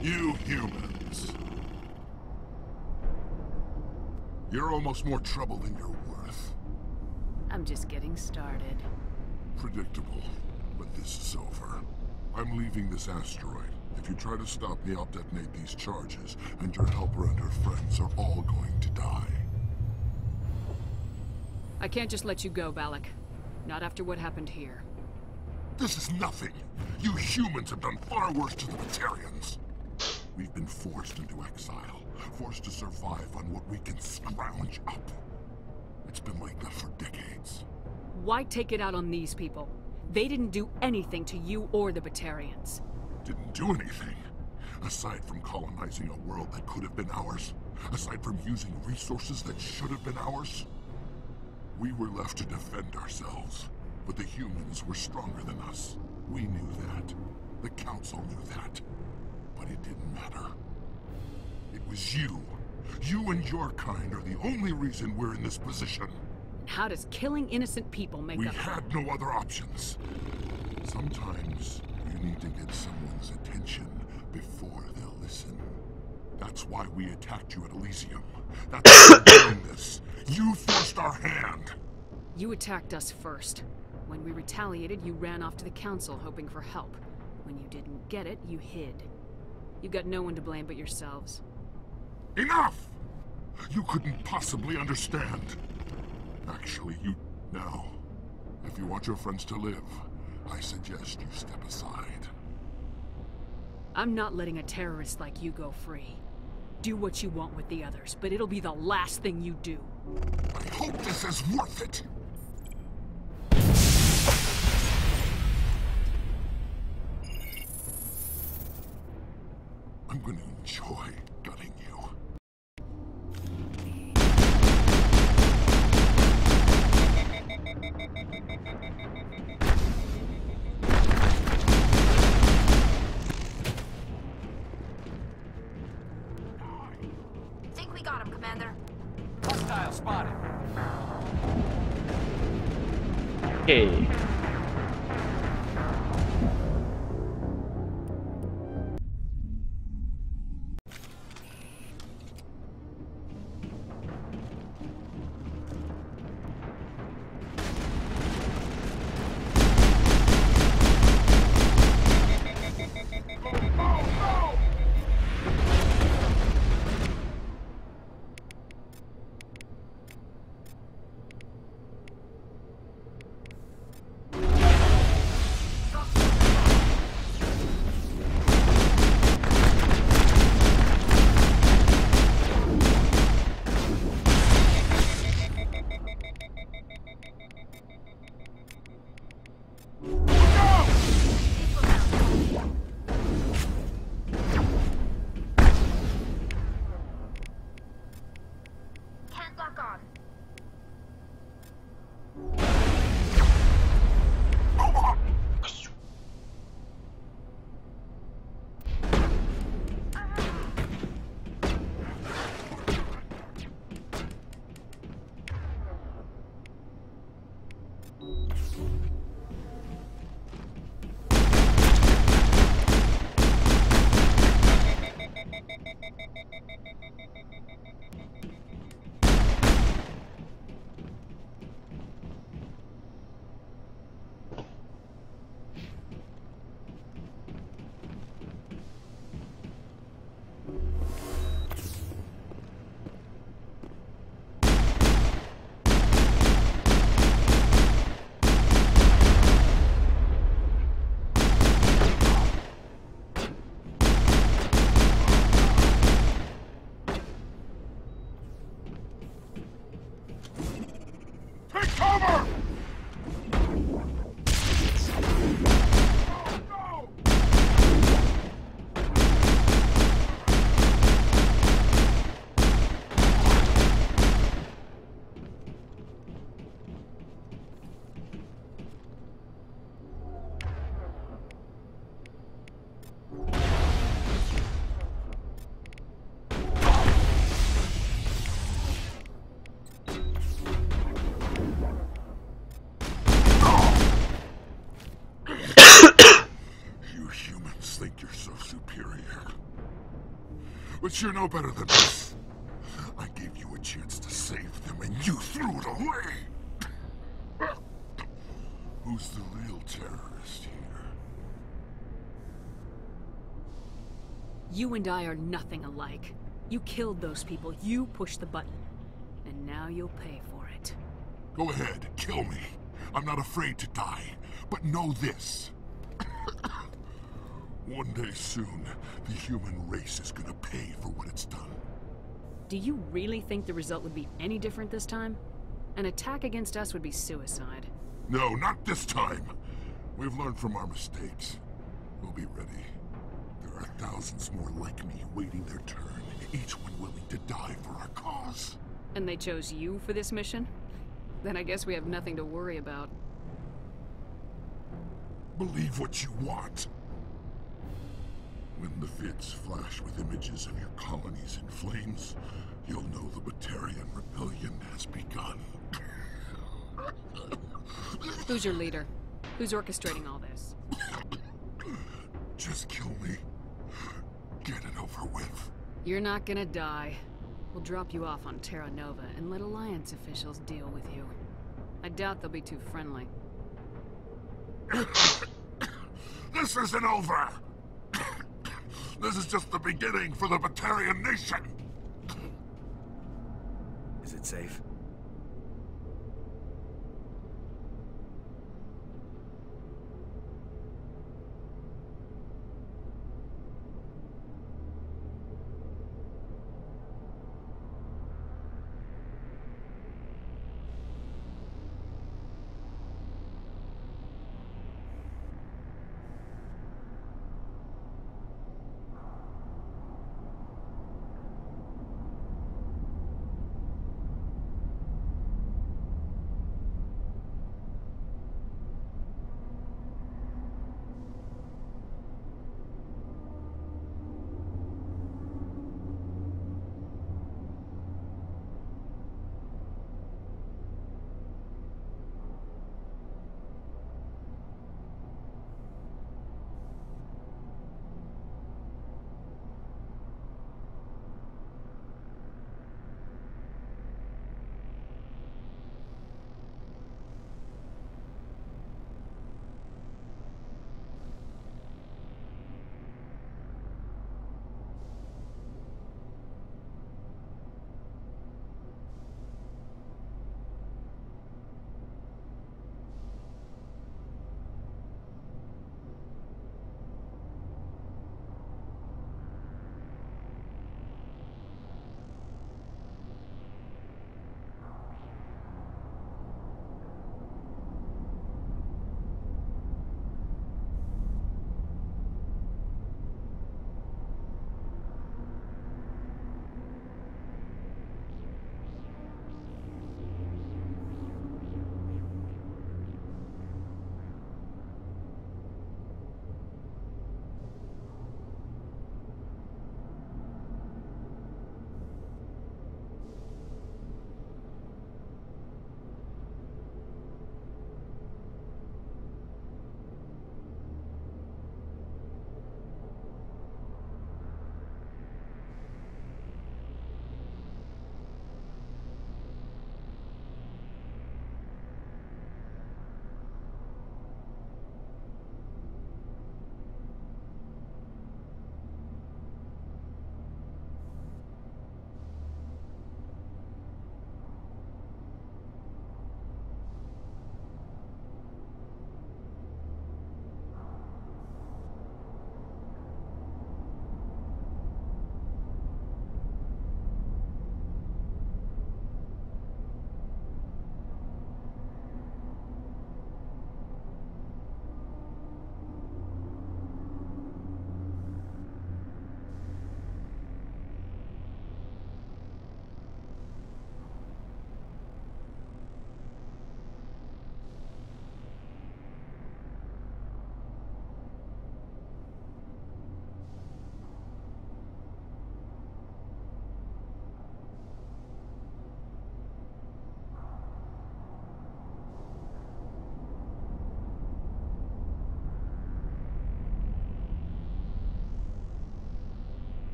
You humans. You're almost more trouble than you're worth. I'm just getting started. Predictable, but this is over. I'm leaving this asteroid. If you try to stop me, I'll detonate these charges, and your helper and her friends are all going to die. I can't just let you go, Balak. Not after what happened here. This is nothing. You humans have done far worse to the Batarians. We've been forced into exile, forced to survive on what we can scrounge up. It's been like that for decades. Why take it out on these people? They didn't do anything to you or the Batarians. Didn't do anything. Aside from colonizing a world that could have been ours, aside from using resources that should have been ours, we were left to defend ourselves. But the humans were stronger than us. We knew that. The Council knew that. But it didn't matter. It was you. You and your kind are the only reason we're in this position. How does killing innocent people make We up? had no other options. Sometimes you need to get someone's attention before they'll listen. That's why we attacked you at Elysium. That's why we're doing this. You forced our hand. You attacked us first. When we retaliated, you ran off to the Council hoping for help. When you didn't get it, you hid. You've got no one to blame but yourselves. Enough! You couldn't possibly understand. Actually, you... Now, if you want your friends to live, I suggest you step aside. I'm not letting a terrorist like you go free. Do what you want with the others, but it'll be the last thing you do. I hope this is worth it! I'm gonna enjoy gutting you. Think we got him, Commander. Hostile spotted. Okay. But you're no better than this. I gave you a chance to save them, and you threw it away! Who's the real terrorist here? You and I are nothing alike. You killed those people, you pushed the button. And now you'll pay for it. Go ahead, kill me. I'm not afraid to die. But know this. One day soon, the human race is gonna pay for what it's done. Do you really think the result would be any different this time? An attack against us would be suicide. No, not this time. We've learned from our mistakes. We'll be ready. There are thousands more like me waiting their turn, each one willing to die for our cause. And they chose you for this mission? Then I guess we have nothing to worry about. Believe what you want. When the vids flash with images of your colonies in flames, you'll know the Batarian rebellion has begun. Who's your leader? Who's orchestrating all this? Just kill me. Get it over with. You're not gonna die. We'll drop you off on Terra Nova and let Alliance officials deal with you. I doubt they'll be too friendly. This isn't over! This is just the beginning for the Batarian nation! Is it safe?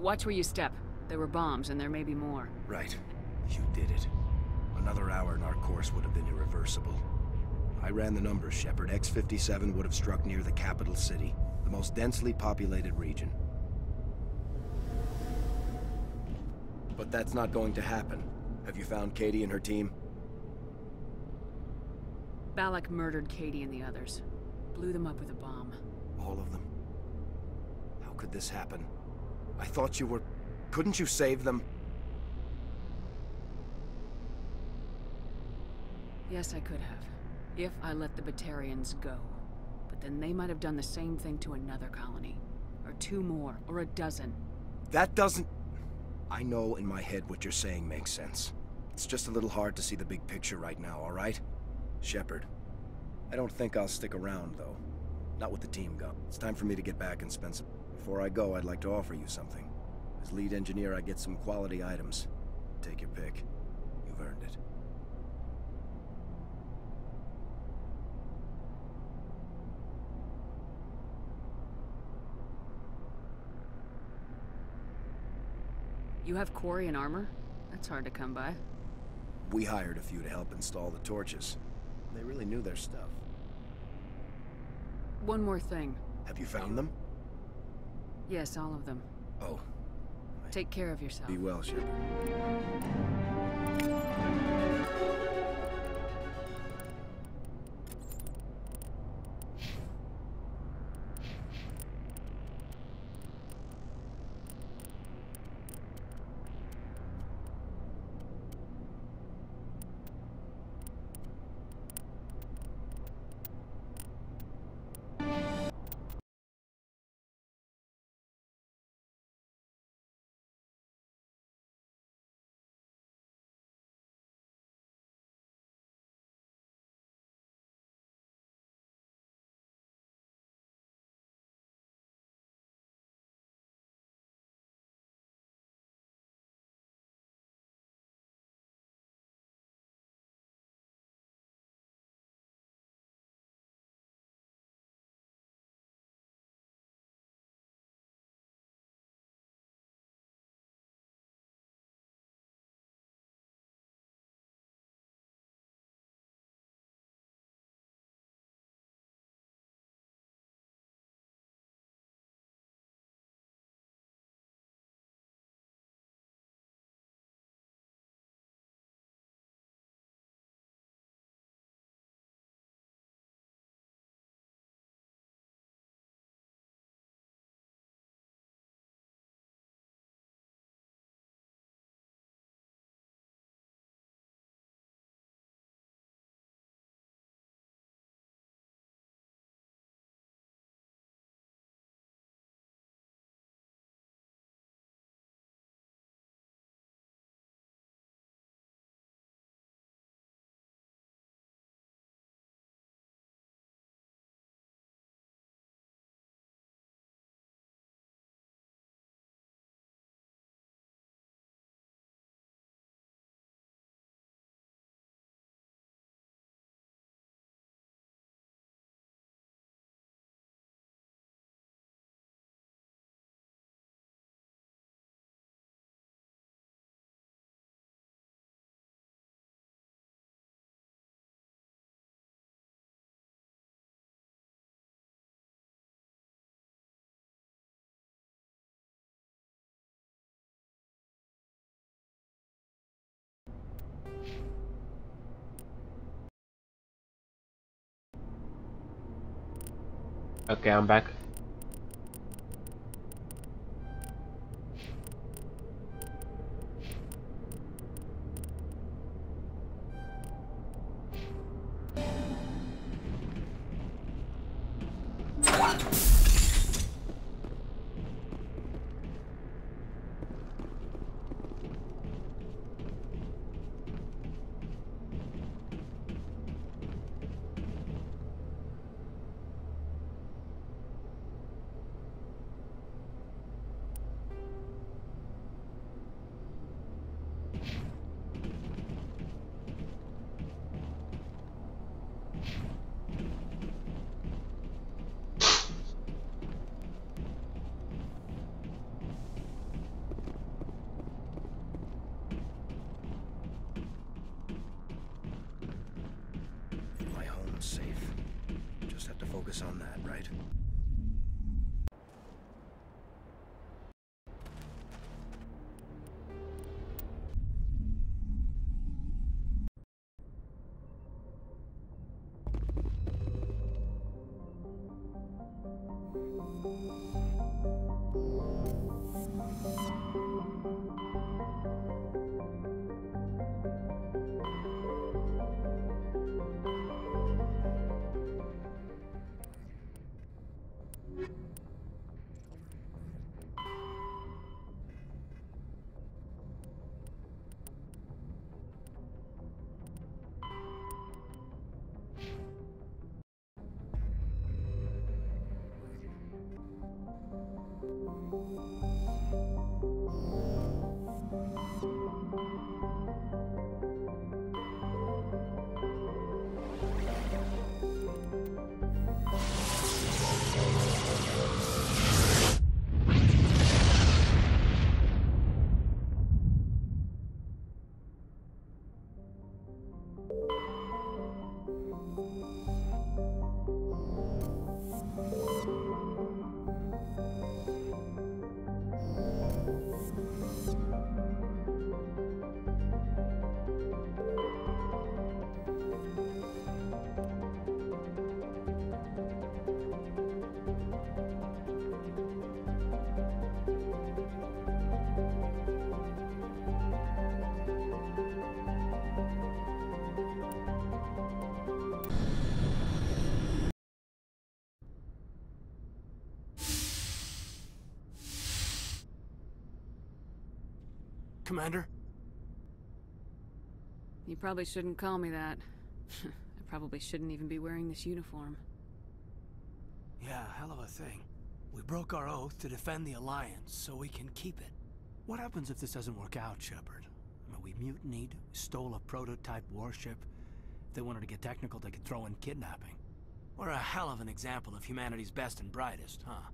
Watch where you step. There were bombs, and there may be more. Right. You did it. Another hour and our course would have been irreversible. I ran the numbers, Shepard. X-57 would have struck near the capital city, the most densely populated region. But that's not going to happen. Have you found Katie and her team? Balak murdered Katie and the others. Blew them up with a bomb. All of them? How could this happen? I thought you were... Couldn't you save them? Yes, I could have. If I let the Batarians go. But then they might have done the same thing to another colony. Or 2 more, or a dozen. That doesn't... I know in my head what you're saying makes sense. It's just a little hard to see the big picture right now, all right? Shepard, I don't think I'll stick around, though. Not with the team gone. It's time for me to get back and spend some... Before I go, I'd like to offer you something. As lead engineer, I get some quality items. Take your pick. You've earned it. You have quarry and armor? That's hard to come by. We hired a few to help install the torches. They really knew their stuff. One more thing. Have you found them? Yes, all of them. Oh. Take care of yourself. Be well, Shepard. Okay, I'm back. just have to focus on that, right? Commander? You probably shouldn't call me that. I probably shouldn't even be wearing this uniform. Yeah, hell of a thing. We broke our oath to defend the Alliance, so we can keep it. What happens if this doesn't work out, Shepard? I mean, we mutinied, stole a prototype warship. If they wanted to get technical, they could throw in kidnapping. We're a hell of an example of humanity's best and brightest, huh?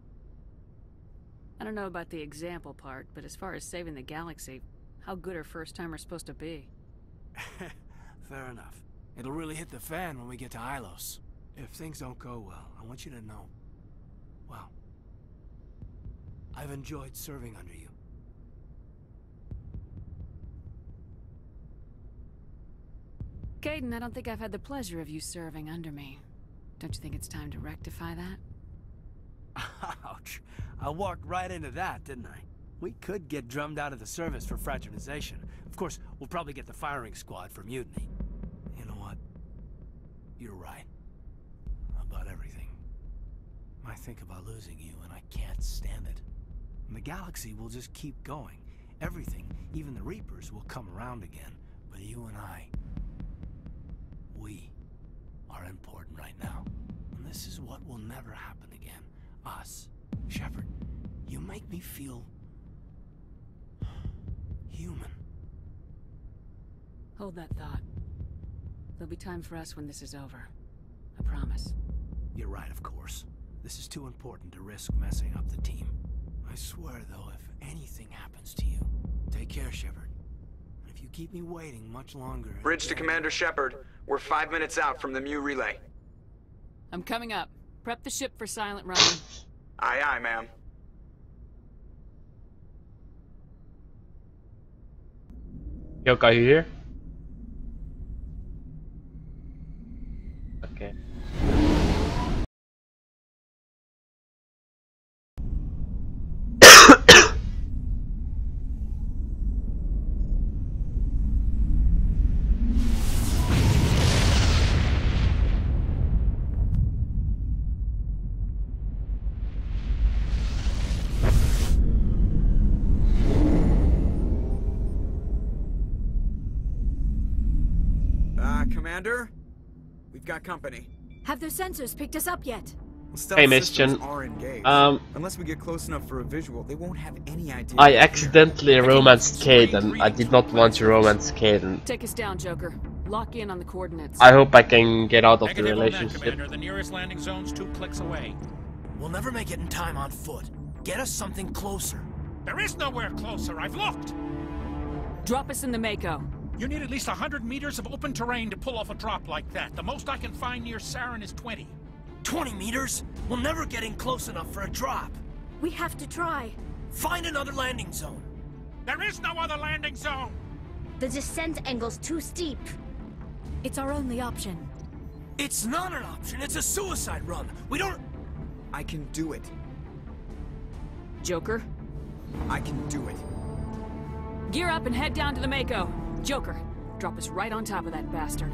I don't know about the example part, but as far as saving the galaxy, how good are first-timers supposed to be? Fair enough. It'll really hit the fan when we get to Ilos. If things don't go well, I want you to know, well, I've enjoyed serving under you. Caden, I don't think I've had the pleasure of you serving under me. Don't you think it's time to rectify that? Ouch. I walked right into that, didn't I? We could get drummed out of the service for fraternization. Of course, we'll probably get the firing squad for mutiny. You know what? You're right. About everything. I think about losing you, and I can't stand it. And the galaxy will just keep going. Everything, even the Reapers, will come around again. But you and I, we are important right now. And this is what will never happen again. Us. Shepard, you make me feel human. Hold that thought. There'll be time for us when this is over. I promise. You're right, of course. This is too important to risk messing up the team. I swear, though, if anything happens to you, take care, Shepard. And if you keep me waiting much longer... Bridge to Commander Shepard. We're 5 minutes out from the Mu relay. I'm coming up. Prep the ship for silent run. Aye, aye, ma'am. Yo, are you here? Okay. Commander? We've got company. Have their sensors picked us up yet? Hey, Miss Chen. Unless we get close enough for a visual, they won't have any idea. I accidentally romanced Caden. I did not want to romance Caden. Take us down, Joker. Lock in on the coordinates. I hope I can get out of the Negative on that, relationship. Commander. The nearest landing zone's 2 clicks away. We'll never make it in time on foot. Get us something closer. There is nowhere closer. I've looked. Drop us in the Mako. You need at least 100 meters of open terrain to pull off a drop like that. The most I can find near Saren is 20. 20 meters? We'll never get in close enough for a drop. We have to try. Find another landing zone. There is no other landing zone! The descent angle's too steep. It's our only option. It's not an option, it's a suicide run. We don't... I can do it. Joker, I can do it. gear up and head down to the Mako. Joker, drop us right on top of that bastard.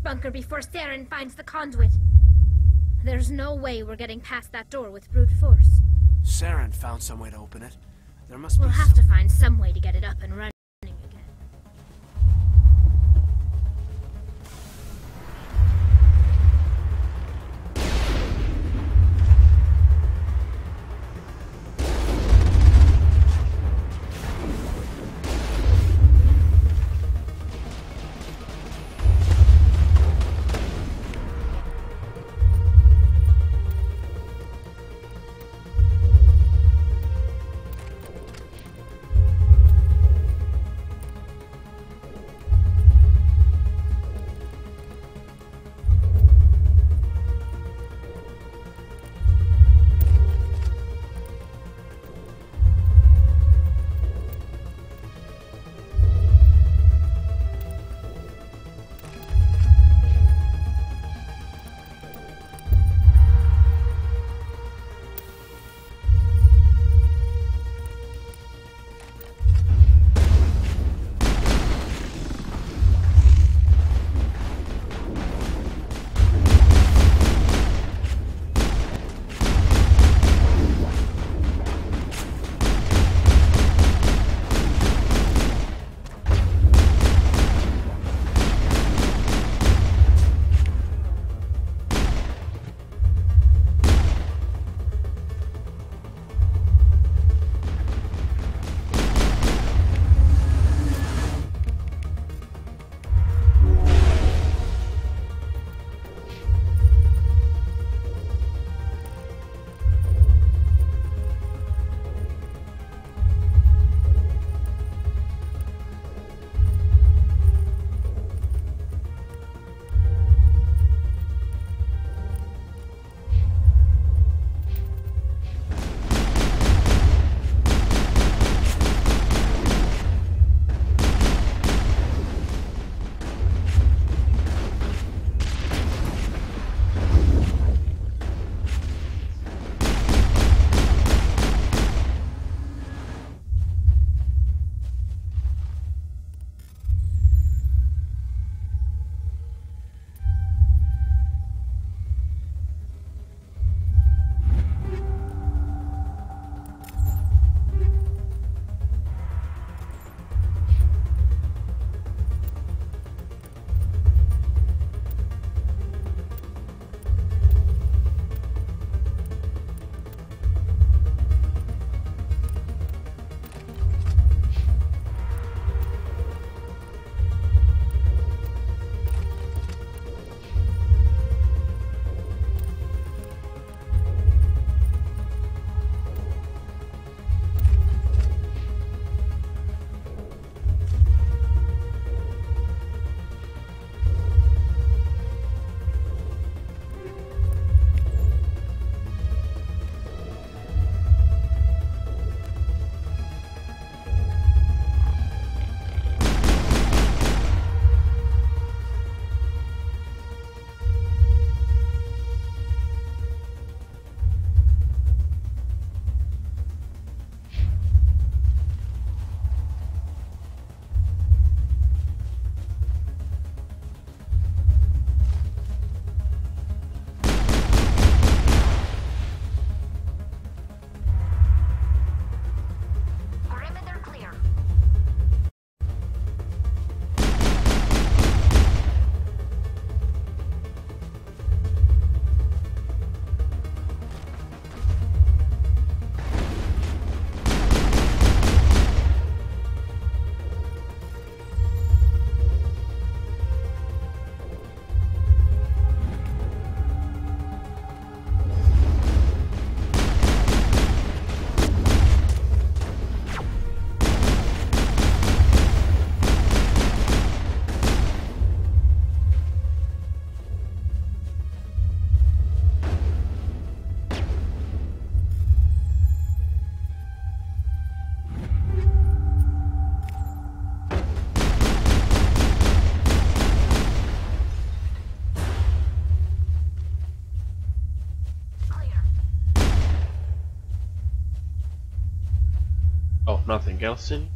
Bunker before Saren finds the conduit. There's no way we're getting past that door with brute force. Saren found some way to open it. There must be We'll have to find some way to get it up and running again. nothing else in.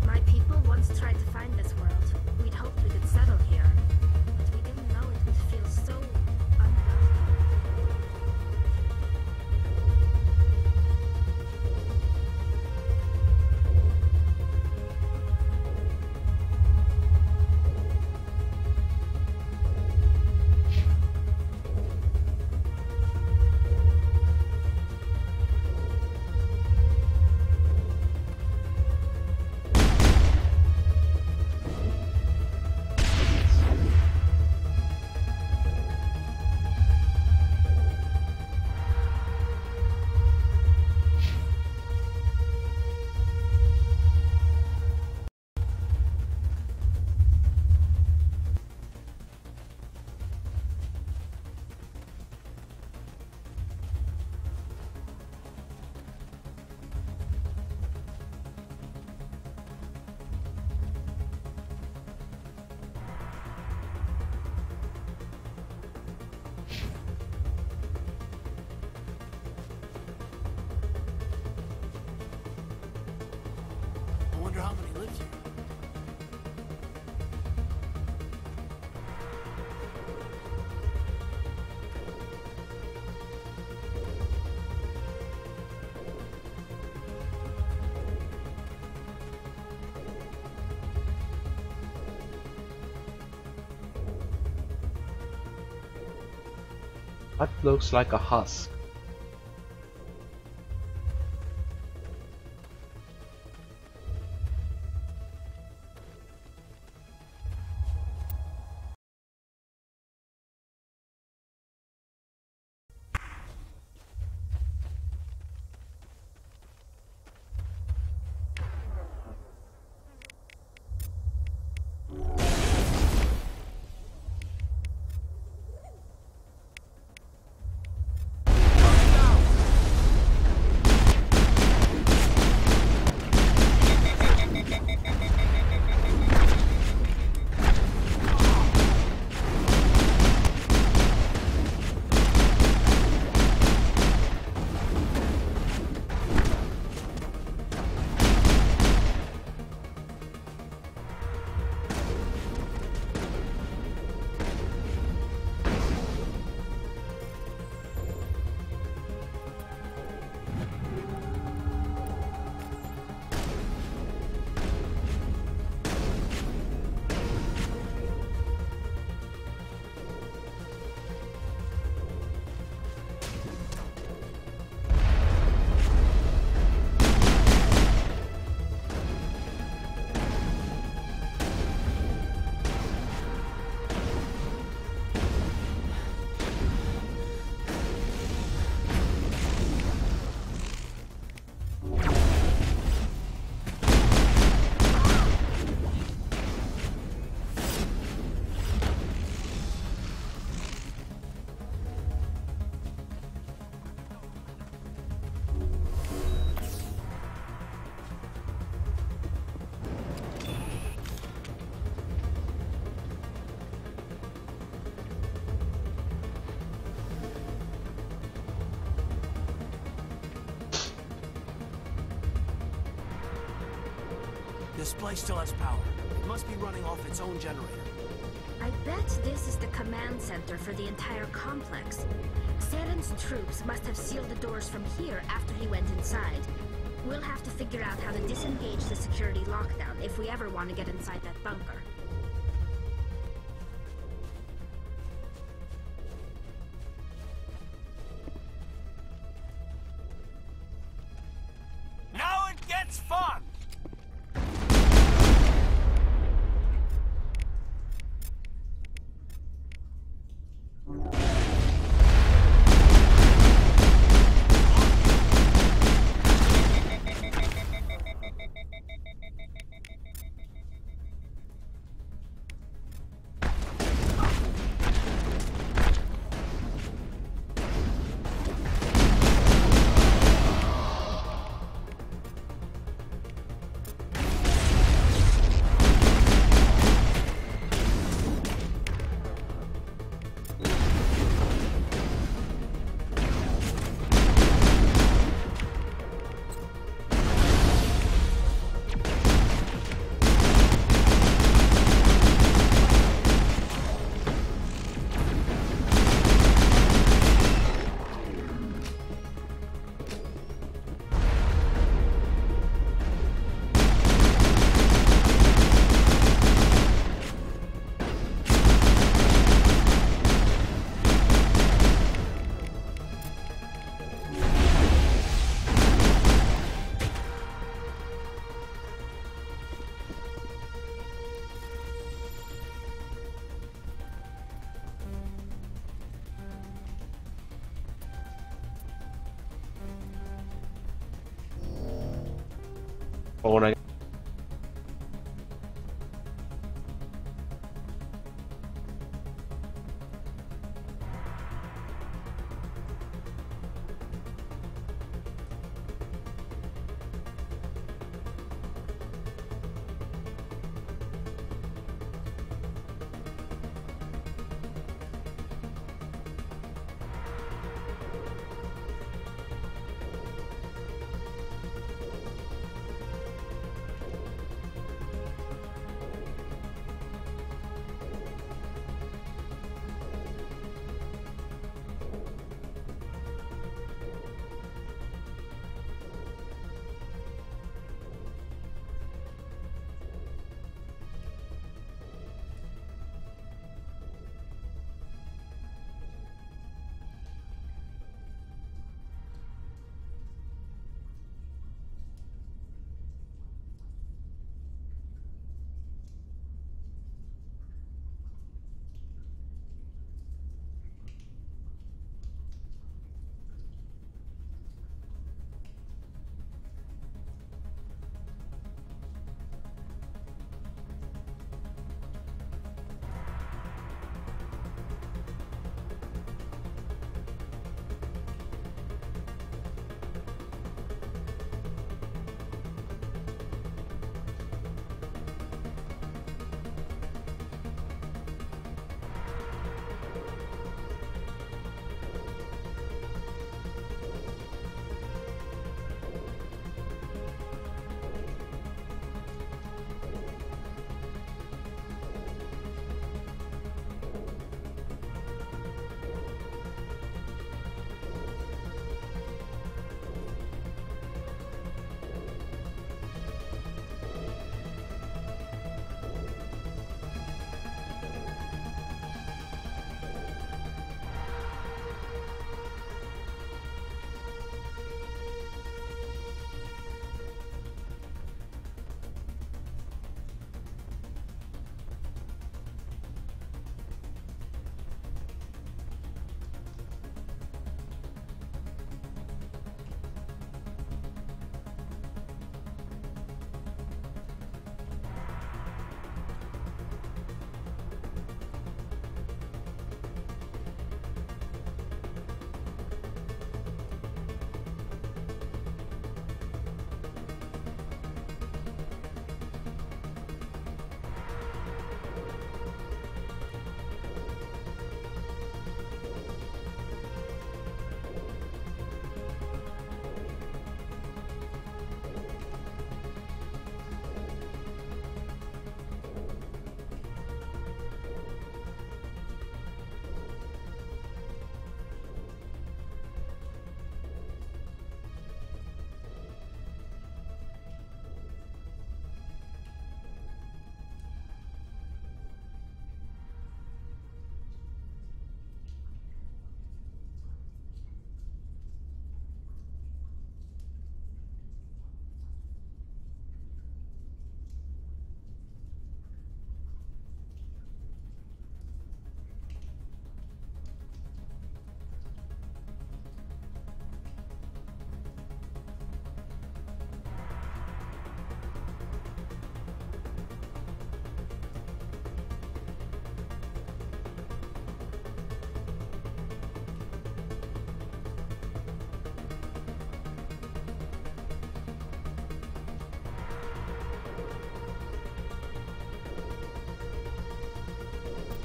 My people once tried to find this world. We'd hoped we could settle here, but we didn't know it would feel so unwelcome. I wonder how many live here. That looks like a husk. This place still has power. It must be running off its own generator. I bet this is the command center for the entire complex. Saren's troops must have sealed the doors from here after he went inside. We'll have to figure out how to disengage the security lockdown if we ever want to get inside that bunker. Now it gets fun! Or when I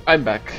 I'm back.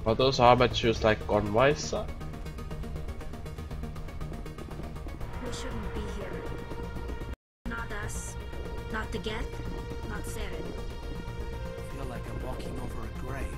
Are those armatures like on my side? We shouldn't be here. Not us. Not the Geth. Not Saren. I feel like I'm walking over a grave.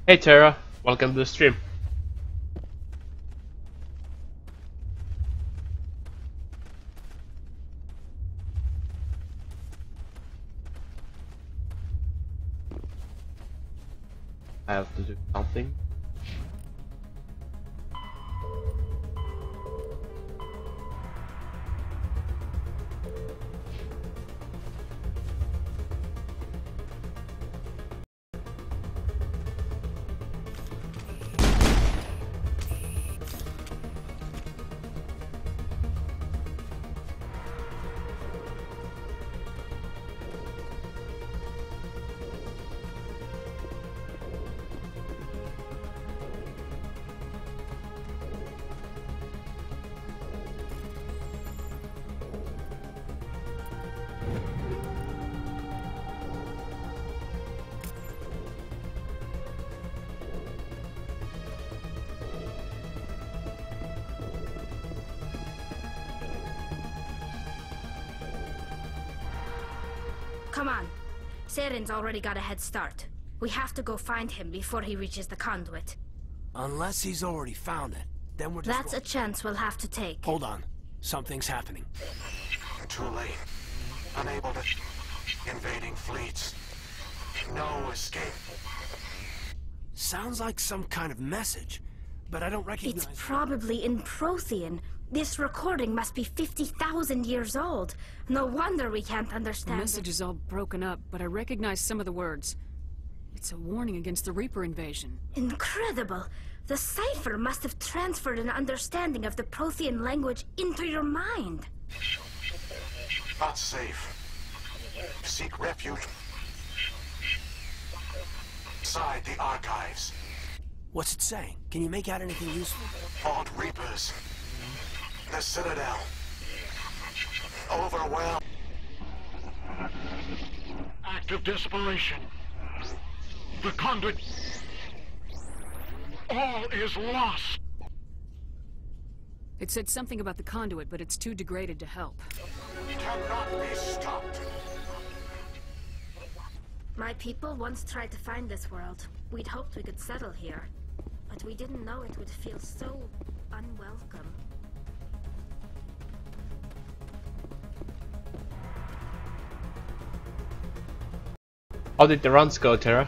Hey Tara, welcome to the stream. I have to do something. Come on. Saren's already got a head start. We have to go find him before he reaches the conduit. Unless he's already found it, then we're just... That's a chance we'll have to take. Hold on. Something's happening. Too late. Unable to... Invading fleets. No escape. Sounds like some kind of message, but I don't recognize... It's probably in Prothean. This recording must be 50,000 years old. No wonder we can't understand The message is all broken up, but I recognize some of the words. It's a warning against the Reaper invasion. Incredible! The cipher must have transferred an understanding of the Prothean language into your mind. Not safe. Seek refuge inside the archives. What's it saying? Can you make out anything useful? Vault Reapers. The Citadel. Overwhelmed. Act of desperation. The conduit. All is lost. It said something about the conduit, but it's too degraded to help. Cannot be stopped. My people once tried to find this world. We'd hoped we could settle here. But we didn't know it would feel so unwelcome. How did the runs go, Tara?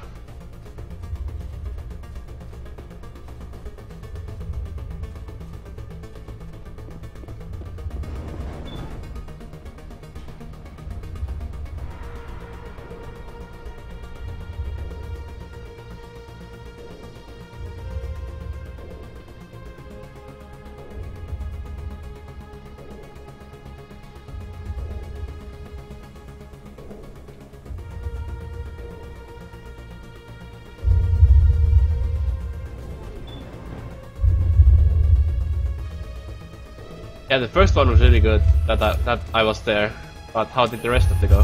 Yeah, the first one was really good, that I was there, but how did the rest of it go?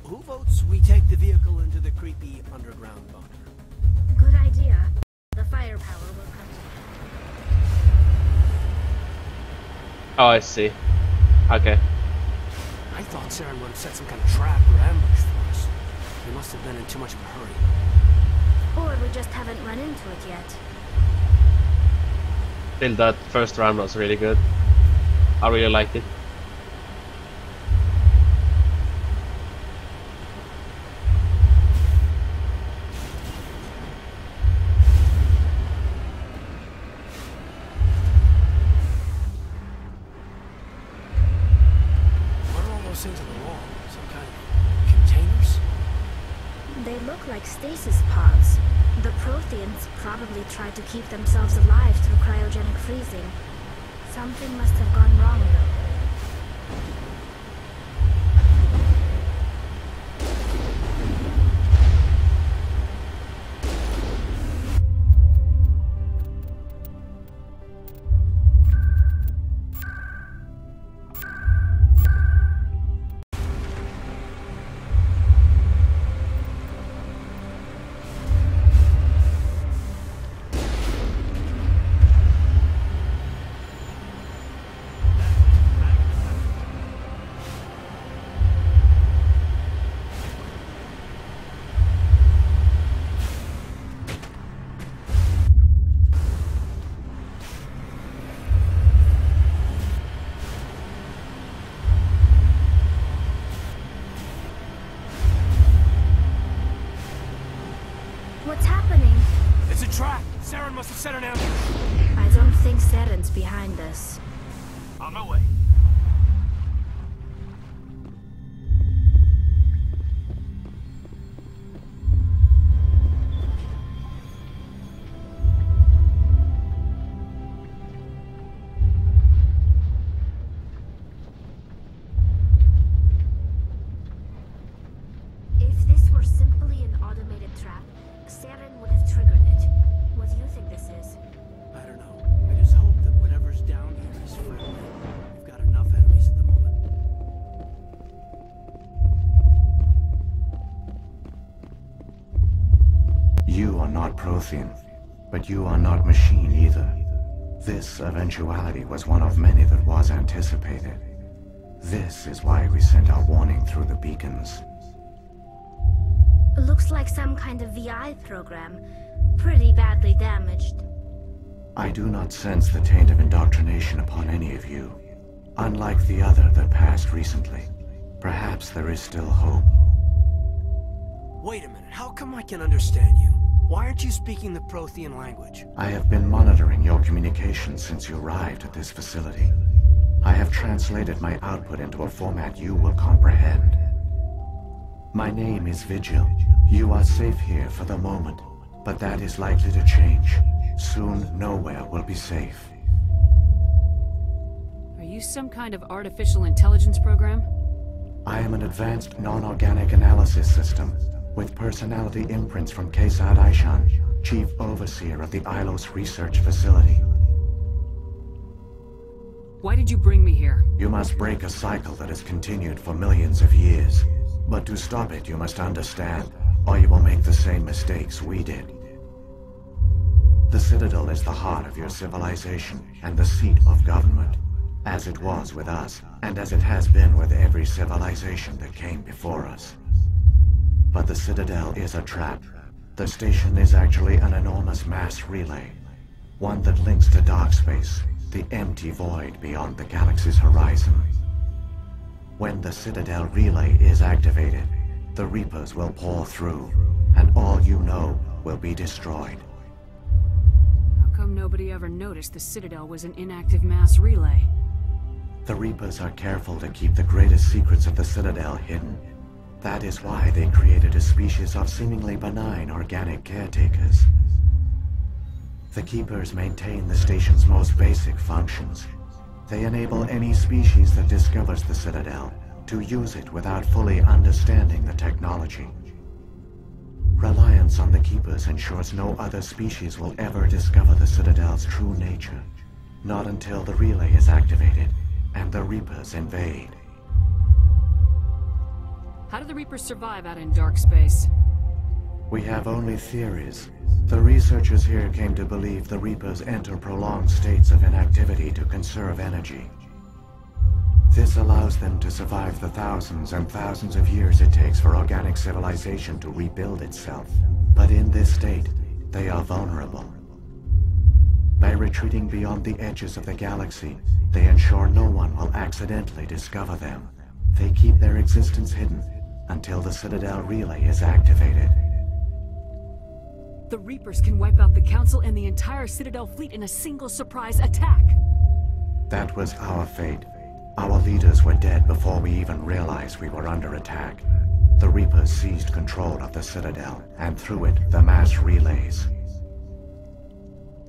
Who votes we take the vehicle into the creepy underground bunker? Good idea. The firepower will come. Oh, I see. Okay. I thought Saren would have set some kind of trap or ambush for us. We must have been in too much of a hurry. Or we just haven't run into it yet. Still, that first round was really good. I really liked it. They look like stasis pods. The Protheans probably tried to keep themselves alive through cryogenic freezing. Something must have gone wrong, though. What's happening? It's a trap! Saren must have set an ambush! I don't think Saren's behind this. On my way. If this were simply an automated trap, Saren would have triggered it. What do you think this is? I don't know. I just hope that whatever's down here is friendly. We've got enough enemies at the moment. You are not Prothean, but you are not machine either. This eventuality was one of many that was anticipated. This is why we sent our warning through the beacons. Looks like some kind of VI program. Pretty badly damaged. I do not sense the taint of indoctrination upon any of you. Unlike the other that passed recently. Perhaps there is still hope. Wait a minute, how come I can understand you? Why aren't you speaking the Prothean language? I have been monitoring your communications since you arrived at this facility. I have translated my output into a format you will comprehend. My name is Vigil. You are safe here for the moment, but that is likely to change. Soon, nowhere will be safe. Are you some kind of artificial intelligence program? I am an advanced non-organic analysis system, with personality imprints from Kesad Aishan, Chief Overseer of the Ilos Research Facility. Why did you bring me here? You must break a cycle that has continued for millions of years. But to stop it, you must understand, or you will make the same mistakes we did. The Citadel is the heart of your civilization and the seat of government, as it was with us, and as it has been with every civilization that came before us. But the Citadel is a trap. The station is actually an enormous mass relay, one that links to dark space, the empty void beyond the galaxy's horizon. When the Citadel relay is activated, the Reapers will pour through, and all you know will be destroyed. How come nobody ever noticed the Citadel was an inactive mass relay? The Reapers are careful to keep the greatest secrets of the Citadel hidden. That is why they created a species of seemingly benign organic caretakers. The Keepers maintain the station's most basic functions. They enable any species that discovers the Citadel to use it without fully understanding the technology. Reliance on the Keepers ensures no other species will ever discover the Citadel's true nature. Not until the relay is activated and the Reapers invade. How do the Reapers survive out in dark space? We have only theories. The researchers here came to believe the Reapers enter prolonged states of inactivity to conserve energy. This allows them to survive the thousands and thousands of years it takes for organic civilization to rebuild itself. But in this state, they are vulnerable. By retreating beyond the edges of the galaxy, they ensure no one will accidentally discover them. They keep their existence hidden until the Citadel relay is activated. The Reapers can wipe out the Council and the entire Citadel fleet in a single surprise attack. That was our fate. Our leaders were dead before we even realized we were under attack. the Reapers seized control of the Citadel, and through it, the mass relays.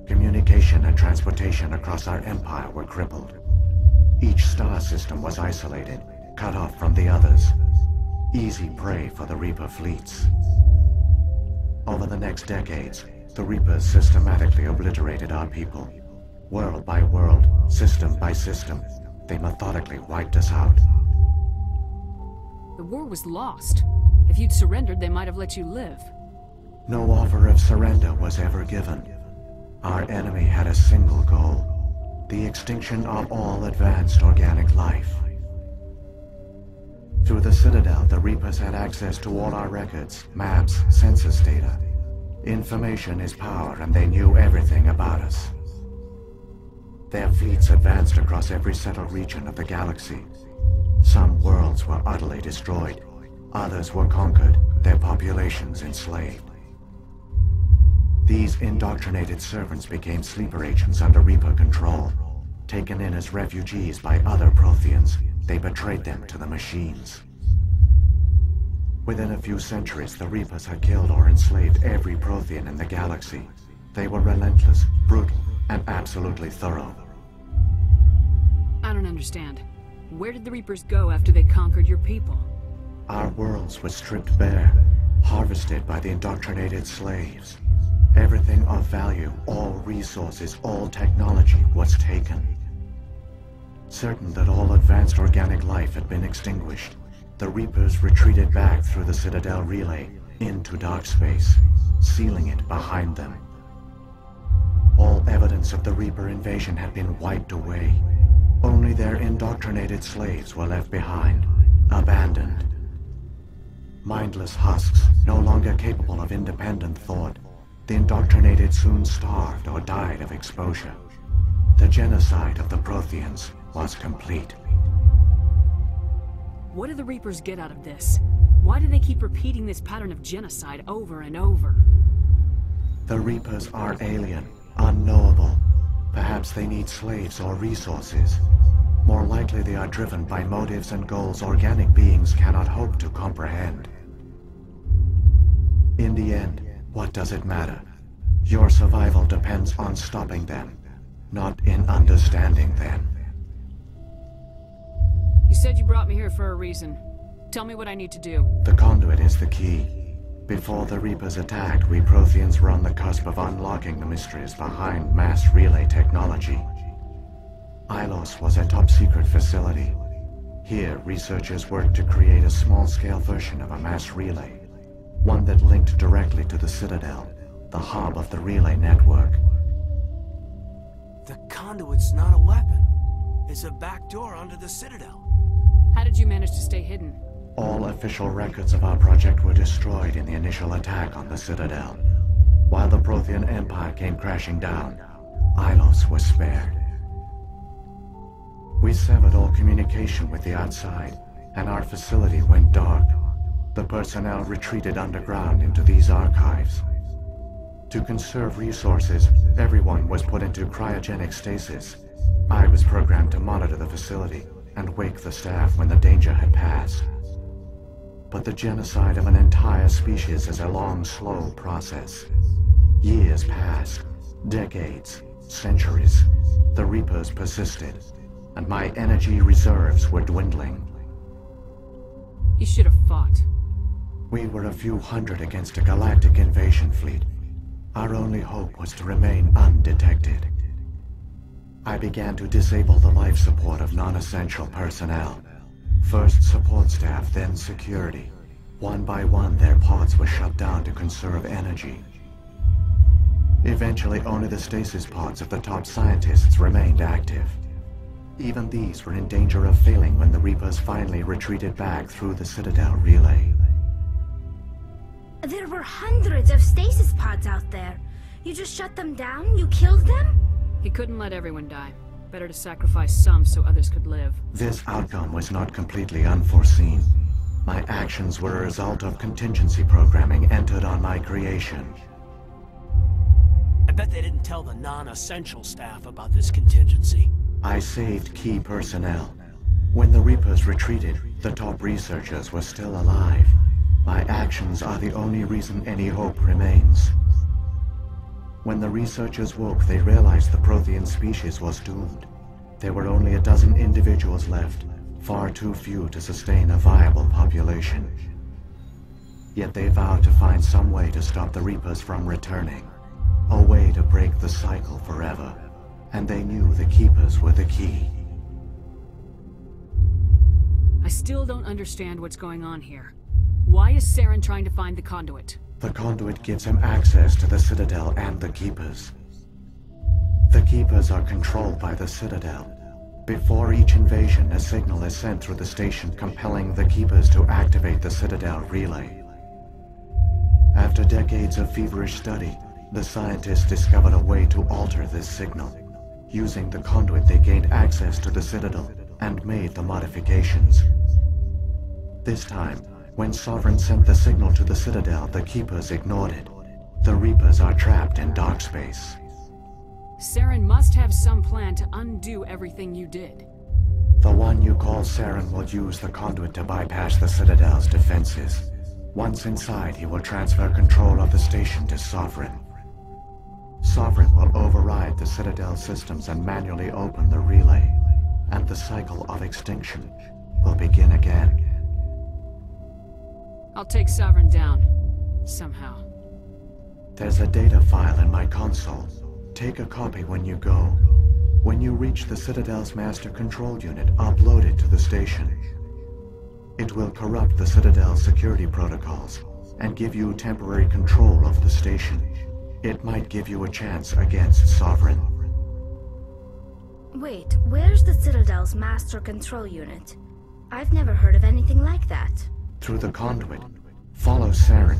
Communication and transportation across our empire were crippled. Each star system was isolated, cut off from the others. Easy prey for the Reaper fleets. Over the next decades, the Reapers systematically obliterated our people. World by world, system by system, they methodically wiped us out. The war was lost. If you'd surrendered, they might have let you live. No offer of surrender was ever given. Our enemy had a single goal: the extinction of all advanced organic life. Through the Citadel, the Reapers had access to all our records, maps, census data. Information is power, and they knew everything about us. Their fleets advanced across every settled region of the galaxy. Some worlds were utterly destroyed. Others were conquered, their populations enslaved. These indoctrinated servants became sleeper agents under Reaper control. Taken in as refugees by other Protheans, they betrayed them to the machines. Within a few centuries, the Reapers had killed or enslaved every Prothean in the galaxy. They were relentless, brutal, and absolutely thorough. I don't understand. Where did the Reapers go after they conquered your people? Our worlds were stripped bare, harvested by the indoctrinated slaves. Everything of value, all resources, all technology was taken. Certain that all advanced organic life had been extinguished, the Reapers retreated back through the Citadel relay into dark space, sealing it behind them. All evidence of the Reaper invasion had been wiped away. Only their indoctrinated slaves were left behind, abandoned. Mindless husks, no longer capable of independent thought, the indoctrinated soon starved or died of exposure. The genocide of the Protheans was complete. What do the Reapers get out of this? Why do they keep repeating this pattern of genocide over and over? The Reapers are alien, unknowable. Perhaps they need slaves or resources. More likely they are driven by motives and goals organic beings cannot hope to comprehend. In the end, what does it matter? Your survival depends on stopping them, not in understanding them. You said you brought me here for a reason. Tell me what I need to do. The conduit is the key. Before the Reapers attacked, we Protheans were on the cusp of unlocking the mysteries behind mass relay technology. Ilos was a top-secret facility. Here, researchers worked to create a small-scale version of a mass relay, one that linked directly to the Citadel, the hub of the relay network. The conduit's not a weapon. It's a back door onto the Citadel. How did you manage to stay hidden? All official records of our project were destroyed in the initial attack on the Citadel. While the Prothean Empire came crashing down, Ilos was spared. We severed all communication with the outside, and our facility went dark. The personnel retreated underground into these archives. To conserve resources, everyone was put into cryogenic stasis. I was programmed to monitor the facility and wake the staff when the danger had passed. But the genocide of an entire species is a long, slow process. Years passed, decades, centuries. The Reapers persisted, and my energy reserves were dwindling. You should have fought. We were a few hundred against a galactic invasion fleet. Our only hope was to remain undetected. I began to disable the life support of non-essential personnel. First support staff, then security. One by one, their pods were shut down to conserve energy. Eventually, only the stasis pods of the top scientists remained active. Even these were in danger of failing when the Reapers finally retreated back through the Citadel relay. There were hundreds of stasis pods out there. You just shut them down? You killed them? He couldn't let everyone die. Better to sacrifice some so others could live. This outcome was not completely unforeseen. My actions were a result of contingency programming entered on my creation. I bet they didn't tell the non-essential staff about this contingency. I saved key personnel. When the Reapers retreated, the top researchers were still alive. My actions are the only reason any hope remains. When the researchers woke, they realized the Prothean species was doomed. There were only a dozen individuals left, far too few to sustain a viable population. Yet they vowed to find some way to stop the Reapers from returning, a way to break the cycle forever. And they knew the Keepers were the key. I still don't understand what's going on here. Why is Saren trying to find the conduit? The conduit gives him access to the Citadel and the Keepers. The Keepers are controlled by the Citadel. Before each invasion, a signal is sent through the station compelling the Keepers to activate the Citadel relay. After decades of feverish study, the scientists discovered a way to alter this signal. Using the conduit, they gained access to the Citadel and made the modifications. This time, when Sovereign sent the signal to the Citadel, the Keepers ignored it. The Reapers are trapped in dark space. Saren must have some plan to undo everything you did. The one you call Saren will use the conduit to bypass the Citadel's defenses. Once inside, he will transfer control of the station to Sovereign. Sovereign will override the Citadel systems and manually open the relay, and the cycle of extinction will begin again. I'll take Sovereign down. Somehow. There's a data file in my console. Take a copy when you go. When you reach the Citadel's master control unit, upload it to the station. It will corrupt the Citadel's security protocols and give you temporary control of the station. It might give you a chance against Sovereign. Wait, where's the Citadel's master control unit? I've never heard of anything like that. Through the conduit. Follow Saren.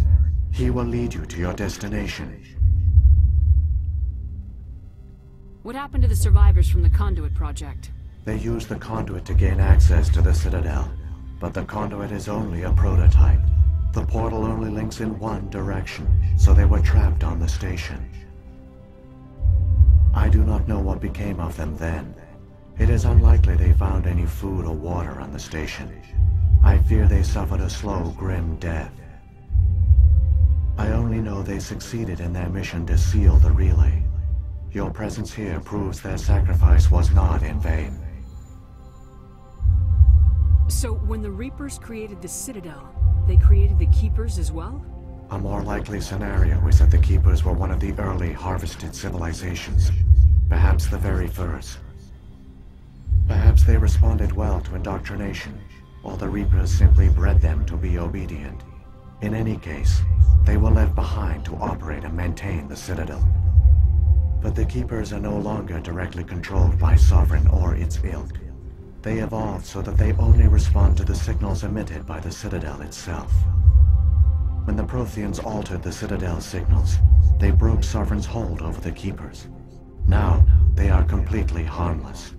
He will lead you to your destination. What happened to the survivors from the Conduit project? They used the conduit to gain access to the Citadel, but the conduit is only a prototype. The portal only links in one direction, so they were trapped on the station. I do not know what became of them then. It is unlikely they found any food or water on the station. I fear they suffered a slow, grim death. I only know they succeeded in their mission to seal the relay. Your presence here proves their sacrifice was not in vain. So, when the Reapers created the Citadel, they created the Keepers as well? A more likely scenario is that the Keepers were one of the early harvested civilizations. Perhaps the very first. Perhaps they responded well to indoctrination, or the Reapers simply bred them to be obedient. In any case, they were left behind to operate and maintain the Citadel. But the Keepers are no longer directly controlled by Sovereign or its ilk. They evolved so that they only respond to the signals emitted by the Citadel itself. When the Protheans altered the Citadel's signals, they broke Sovereign's hold over the Keepers. Now, they are completely harmless.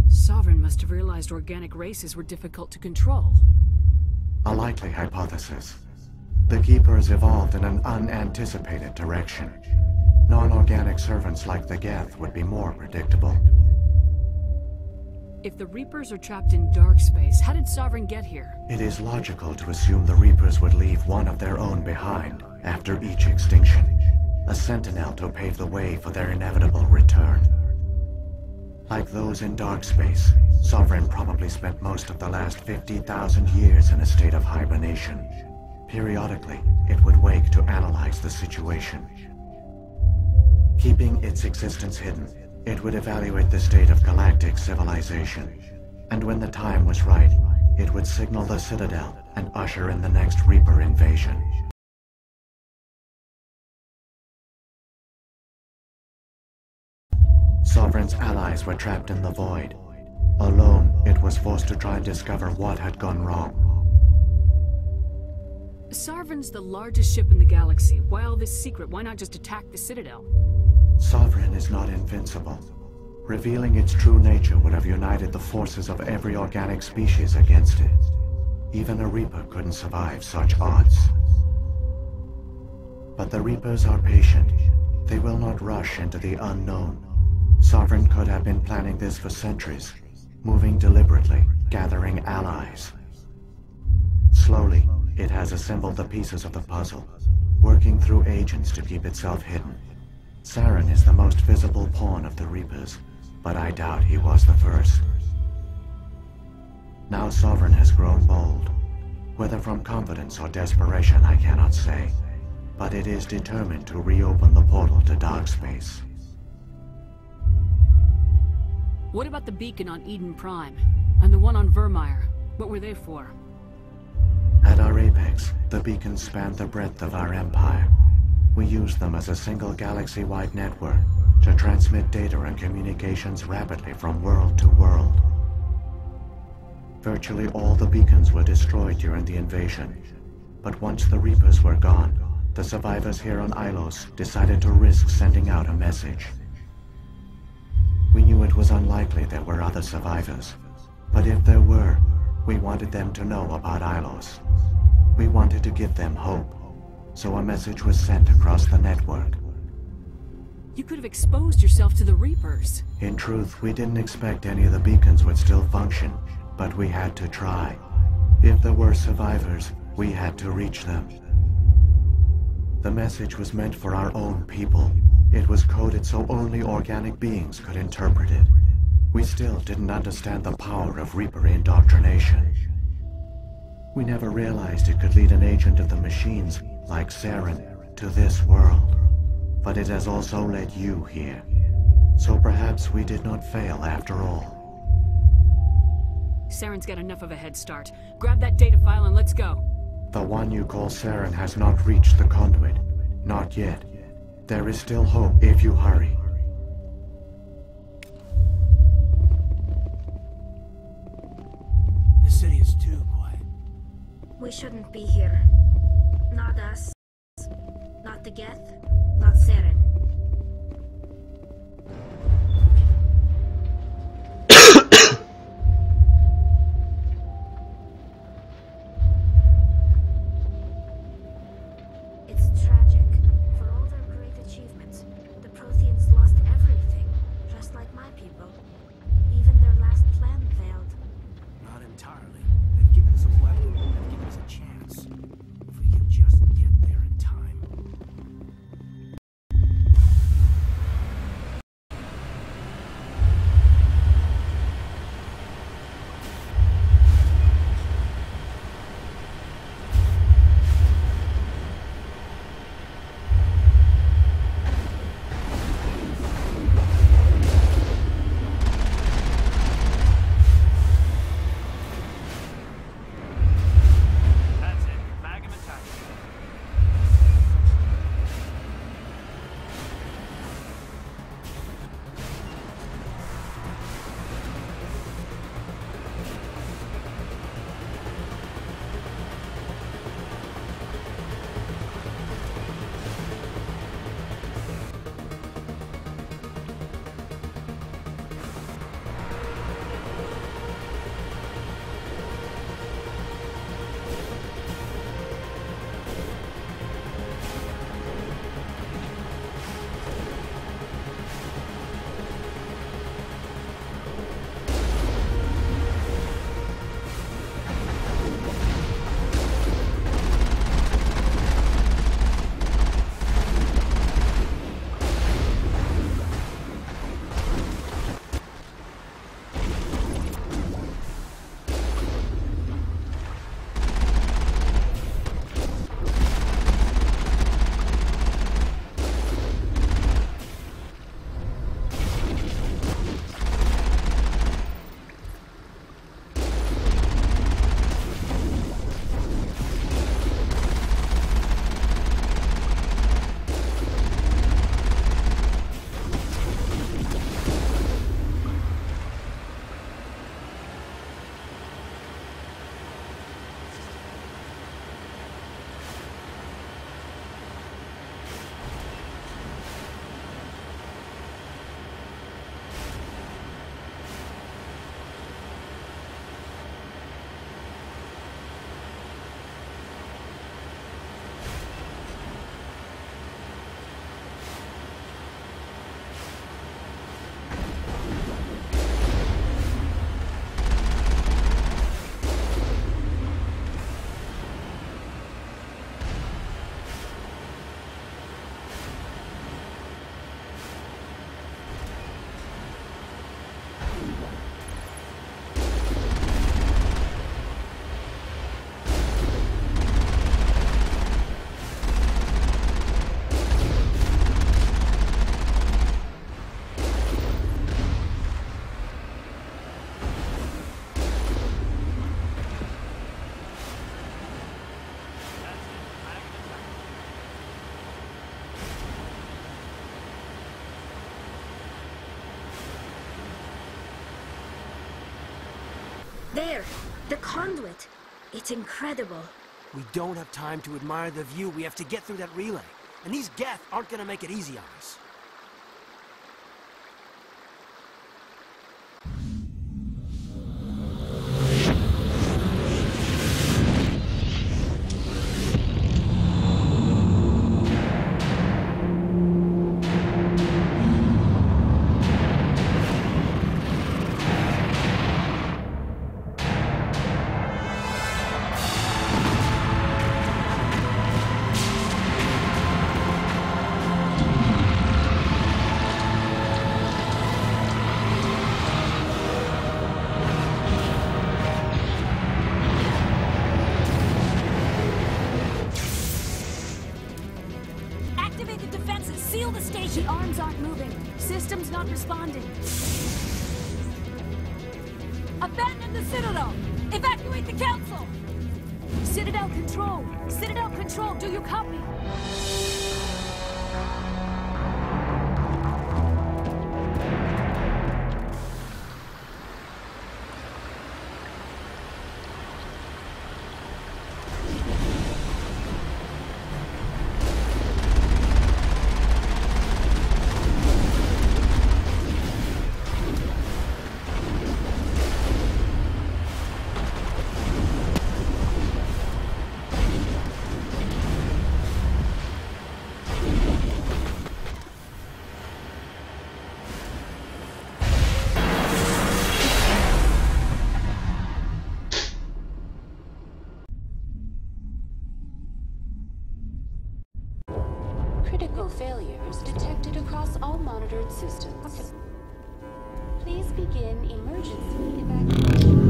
Sovereign must have realized organic races were difficult to control. A likely hypothesis. The Keepers evolved in an unanticipated direction. Non-organic servants like the Geth would be more predictable. If the Reapers are trapped in dark space, how did Sovereign get here? It is logical to assume the Reapers would leave one of their own behind after each extinction. A sentinel to pave the way for their inevitable return. Like those in dark space, Sovereign probably spent most of the last 50,000 years in a state of hibernation. Periodically, it would wake to analyze the situation. Keeping its existence hidden, it would evaluate the state of galactic civilization. And when the time was right, it would signal the Citadel and usher in the next Reaper invasion. Sovereign's allies were trapped in the void. Alone, it was forced to try and discover what had gone wrong. Sovereign's the largest ship in the galaxy. Why all this secret? Why not just attack the Citadel? Sovereign is not invincible. Revealing its true nature would have united the forces of every organic species against it. Even a Reaper couldn't survive such odds. But the Reapers are patient. They will not rush into the unknown. Sovereign could have been planning this for centuries, moving deliberately, gathering allies. Slowly, it has assembled the pieces of the puzzle, working through agents to keep itself hidden. Saren is the most visible pawn of the Reapers, but I doubt he was the first. Now Sovereign has grown bold. Whether from confidence or desperation, I cannot say. But it is determined to reopen the portal to dark space. What about the beacon on Eden Prime? And the one on Vermeer? What were they for? At our apex, the beacons spanned the breadth of our empire. We used them as a single galaxy-wide network to transmit data and communications rapidly from world to world. Virtually all the beacons were destroyed during the invasion, but once the Reapers were gone, the survivors here on Ilos decided to risk sending out a message. We knew it was unlikely there were other survivors, but if there were, we wanted them to know about Ilos. We wanted to give them hope, so a message was sent across the network. You could have exposed yourself to the Reapers. In truth, we didn't expect any of the beacons would still function, but we had to try. If there were survivors, we had to reach them. The message was meant for our own people. It was coded so only organic beings could interpret it. We still didn't understand the power of Reaper indoctrination. We never realized it could lead an agent of the machines, like Saren, to this world. But it has also led you here. So perhaps we did not fail after all. Saren's got enough of a head start. Grab that data file and let's go. The one you call Saren has not reached the conduit. Not yet. There is still hope if you hurry. The city is too quiet. We shouldn't be here. Not us. Not the Geth. Not Saren. It's tragic. For all their great achievements, the Protheans lost everything, just like my people. Even their last plan failed. Not entirely. They've given us a weapon. They've given us a chance. If we can just get there in time. There! The conduit! It's incredible. We don't have time to admire the view. We have to get through that relay. And these Geth aren't gonna make it easy on us. Activate the defenses! Seal the station! The arms aren't moving. Systems not responding. Abandon the Citadel! Evacuate the Council! Citadel Control! Citadel Control, do you copy? Critical failures detected across all monitored systems. Please begin emergency evacuation.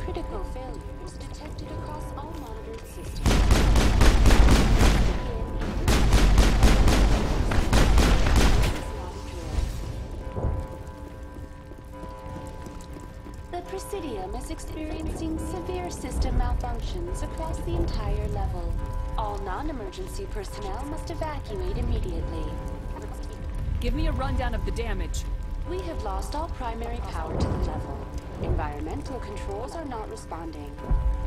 Critical failures detected across all monitored systems. The Presidium is experiencing severe system malfunctions across the entire level. All non-emergency personnel must evacuate immediately. Give me a rundown of the damage. We have lost all primary power to the level. Environmental controls are not responding.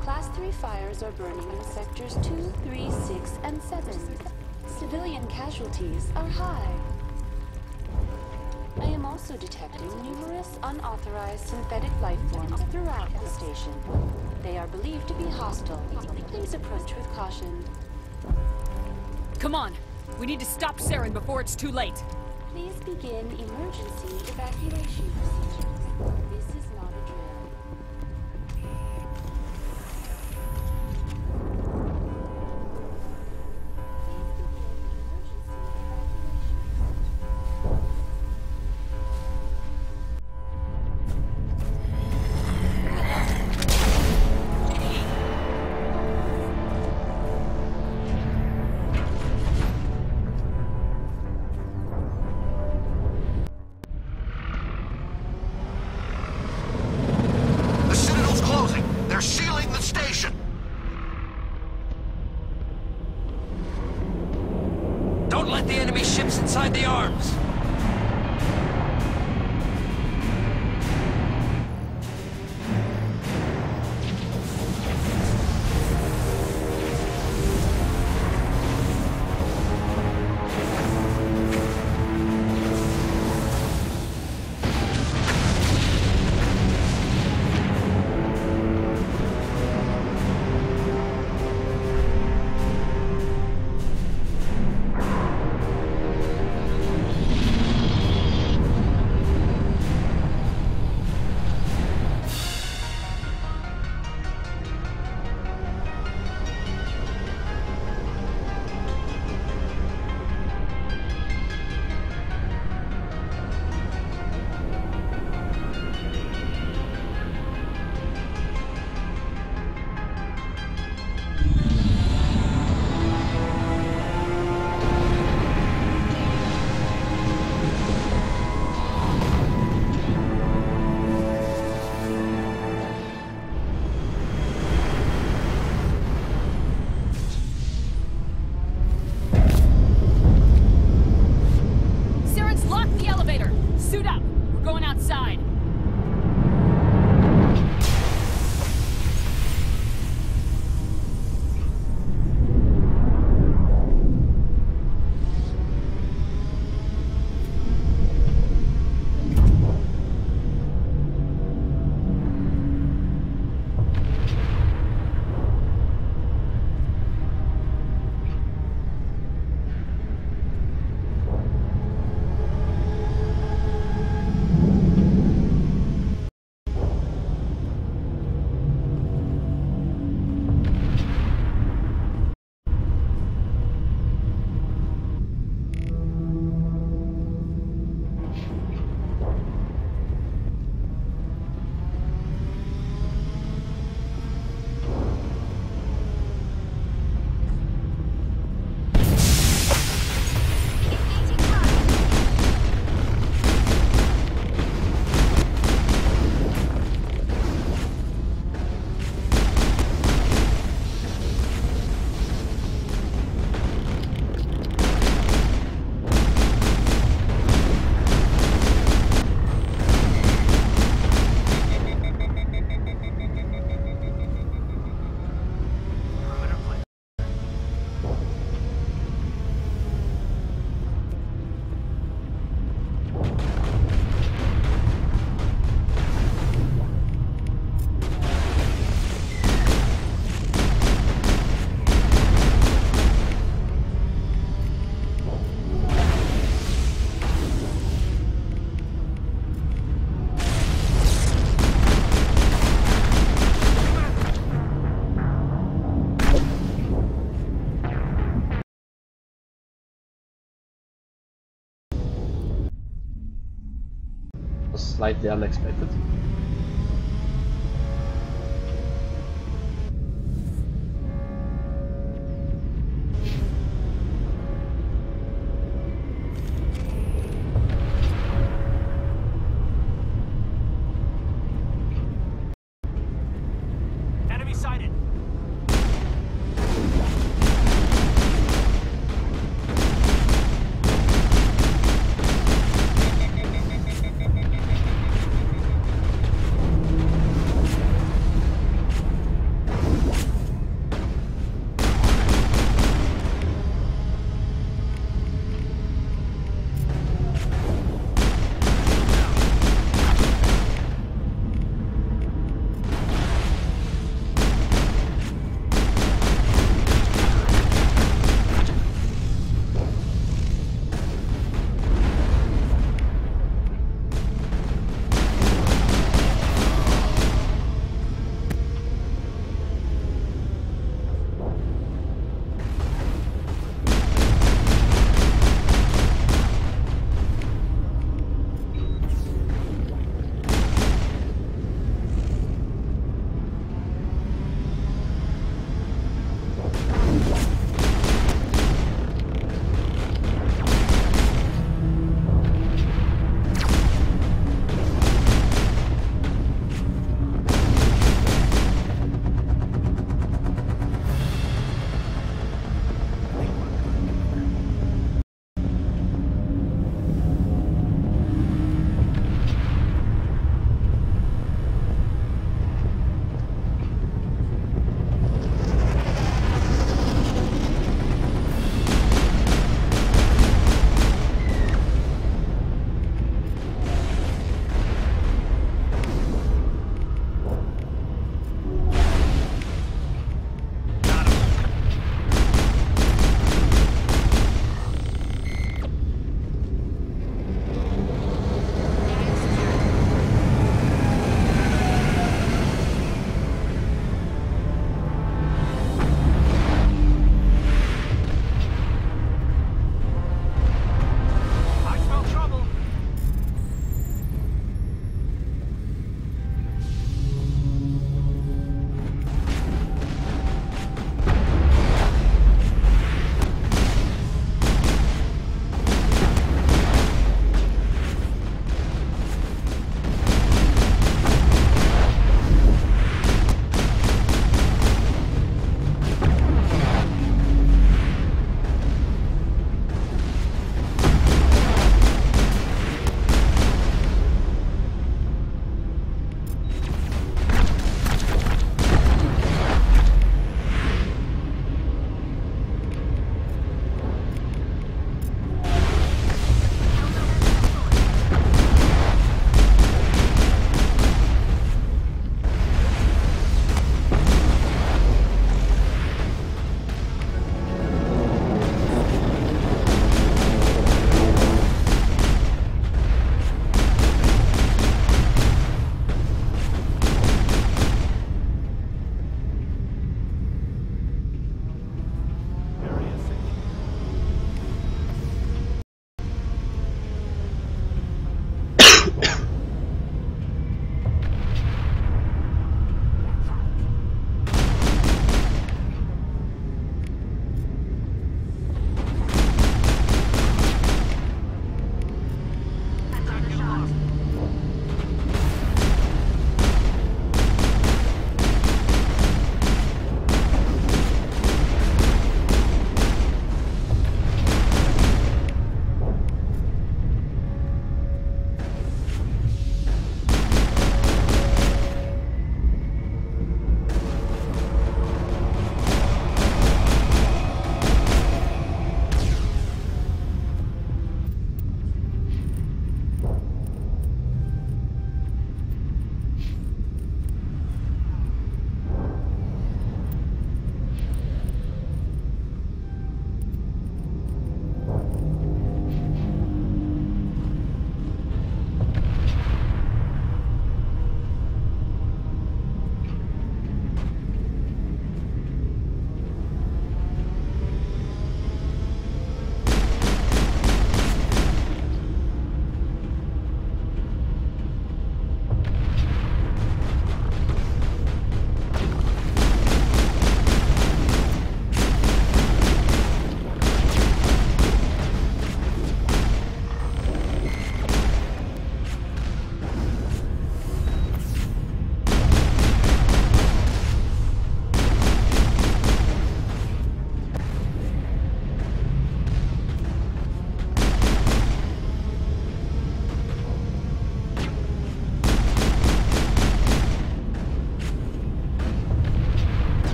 Class 3 fires are burning in sectors 2, 3, 6, and 7. Civilian casualties are high. I am also detecting numerous unauthorized synthetic life forms throughout the station. They are believed to be hostile. Please approach with caution. Come on! We need to stop Saren before it's too late! Please begin emergency evacuation procedures. This is not a drill. slightly unexpected. Enemy sighted.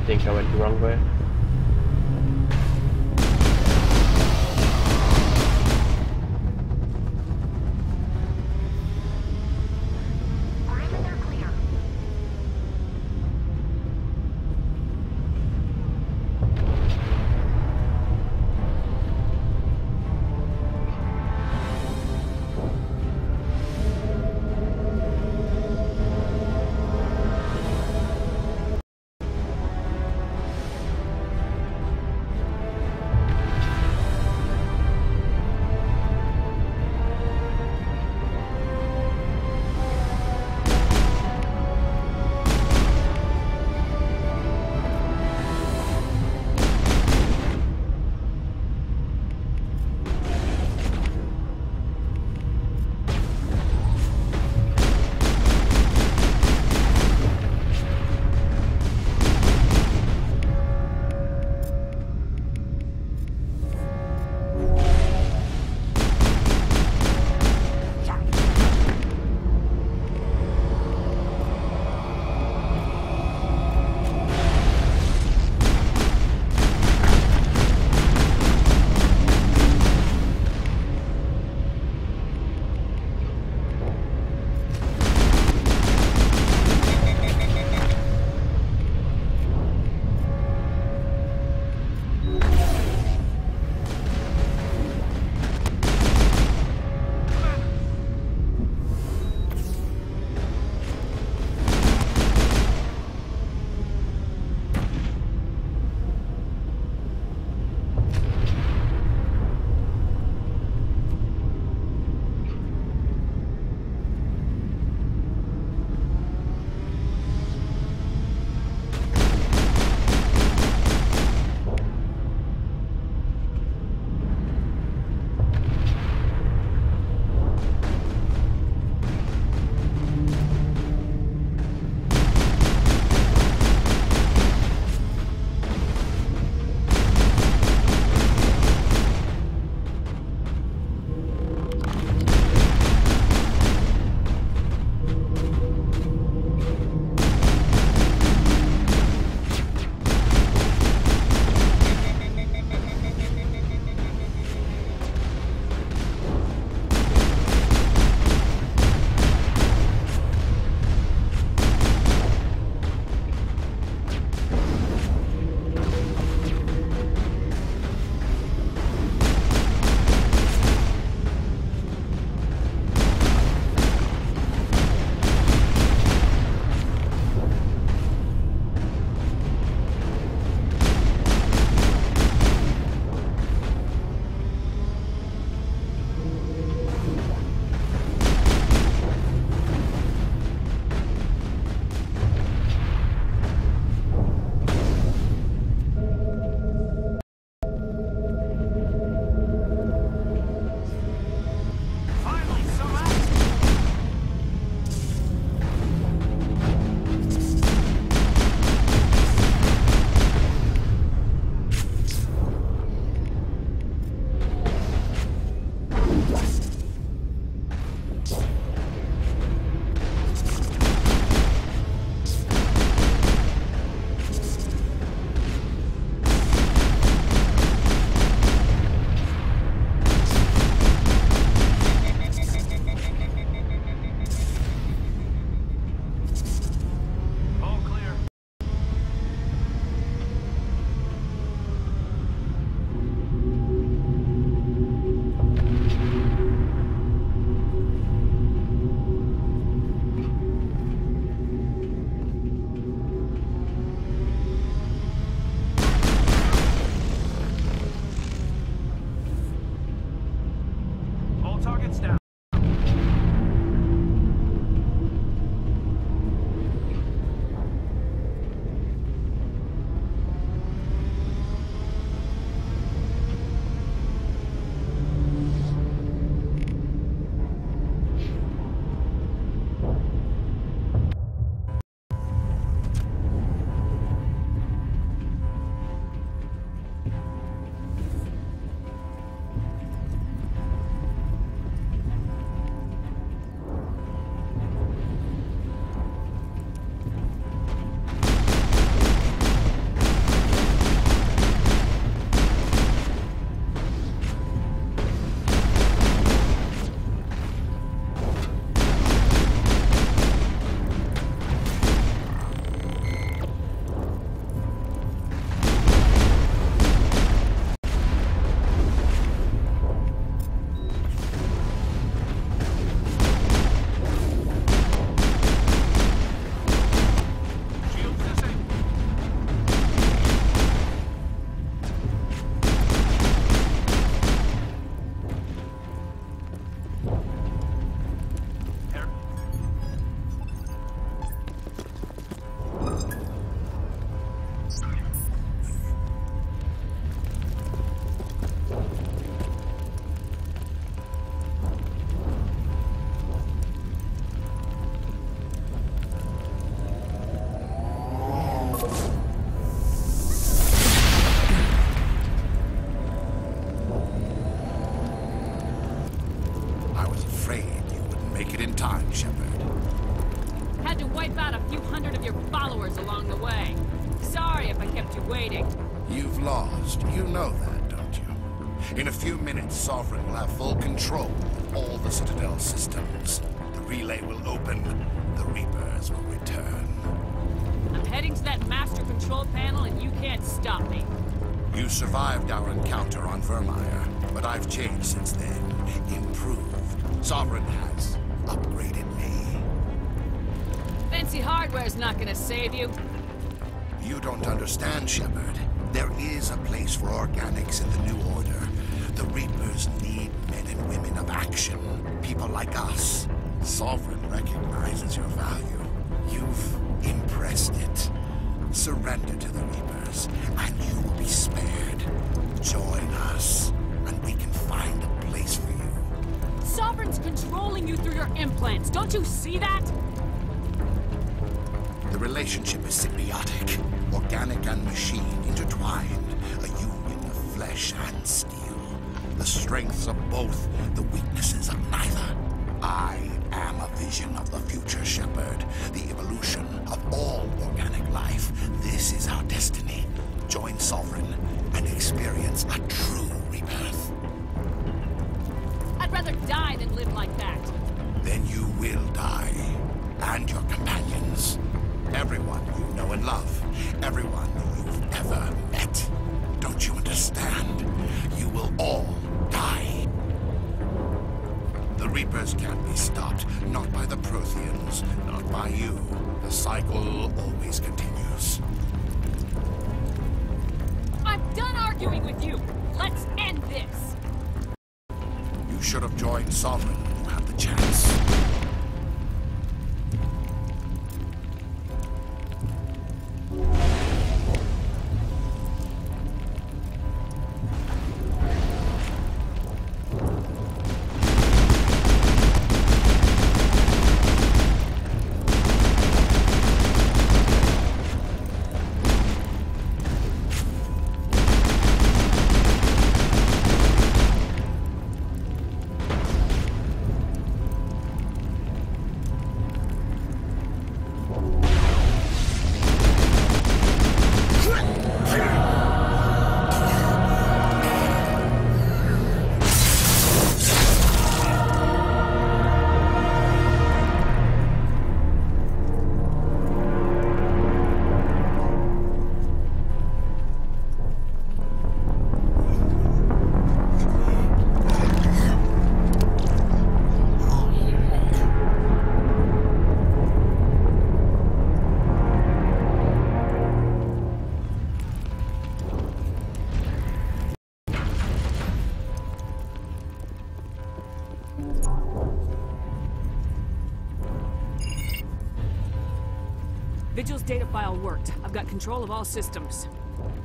think I went the wrong way. afraid you wouldn't make it in time, Shepard. Had to wipe out a few hundred of your followers along the way. Sorry if I kept you waiting. You've lost. You know that, don't you? In a few minutes, Sovereign will have full control of all the Citadel systems. The relay will open. The Reapers will return. I'm heading to that master control panel and you can't stop me. You survived our encounter on Vermeer, but I've changed since then. Improved. Sovereign has upgraded me. Fancy hardware's not gonna save you. You don't understand, Shepard. There is a place for organics in the New Order. The Reapers need men and women of action. People like us. Sovereign recognizes your value. You've impressed it. Surrender to the Reapers, and you will be spared. Join us, and we can find a place for you. Sovereign's controlling you through your implants. Don't you see that? The relationship is symbiotic. Organic and machine intertwined. A union of flesh and steel. The strengths of both, the weaknesses of neither. I am a vision of the future, Shepard. The evolution of all organic life. This is our destiny. Join Sovereign and experience a true rebirth. I'd rather die than live like that. Then you will die. And your companions. Everyone you know and love. Everyone you've ever met. Don't you understand? You will all die. The Reapers can't be stopped. Not by the Protheans. Not by you. The cycle always continues. I'm done arguing with you. Let's end this. You should have joined Sovereign when you had the chance. Vigil's data file worked. I've got control of all systems.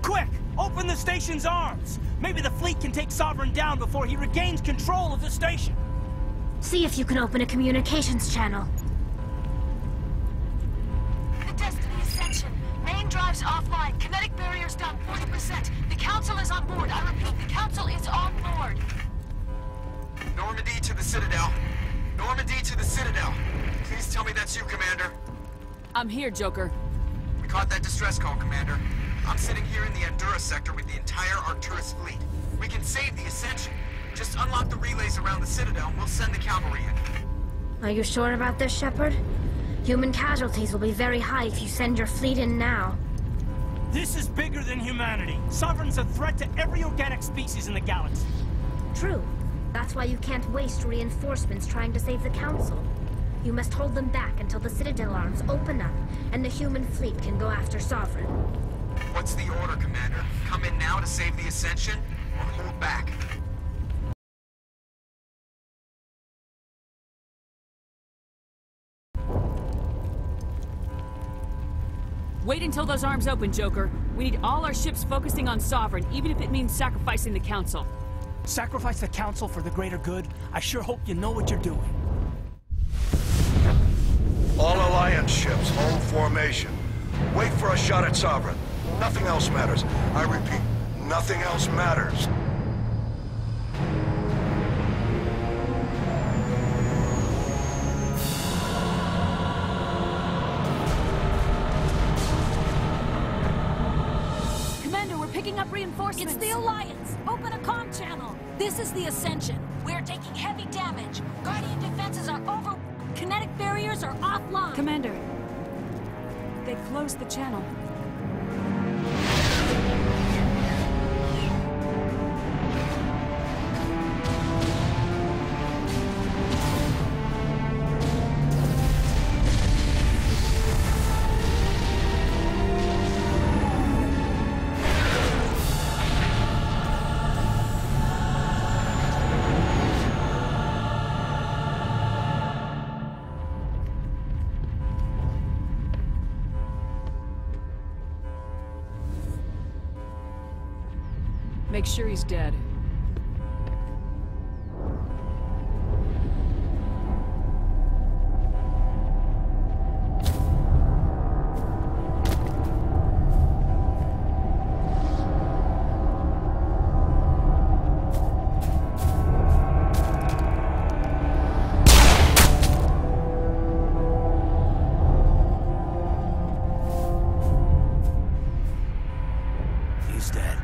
Quick! Open the station's arms! Maybe the fleet can take Sovereign down before he regains control of the station! See if you can open a communications channel. The Destiny Ascension. Main drives offline. Kinetic barriers down 40%. The Council is on board. I repeat, the Council is on board. Normandy to the Citadel. Normandy to the Citadel. Please tell me that's you, Commander. I'm here, Joker. We caught that distress call, Commander. I'm sitting here in the Endura sector with the entire Arcturus fleet. We can save the Ascension. Just unlock the relays around the Citadel and we'll send the cavalry in. Are you sure about this, Shepard? Human casualties will be very high if you send your fleet in now. This is bigger than humanity. Sovereign's a threat to every organic species in the galaxy. True. That's why you can't waste reinforcements trying to save the Council. You must hold them back until the Citadel arms open up and the human fleet can go after Sovereign. What's the order, Commander? Come in now to save the Ascension, or hold back? Wait until those arms open, Joker. We need all our ships focusing on Sovereign, even if it means sacrificing the Council. Sacrifice the Council for the greater good? I sure hope you know what you're doing. All Alliance ships, hold formation. Wait for a shot at Sovereign. Nothing else matters. I repeat, nothing else matters. up reinforcements. It's the Alliance. Open a comm channel. This is the Ascension. We're taking heavy damage. Guardian defenses are over. Kinetic barriers are offline. Commander, they've closed the channel. Make sure he's dead. He's dead.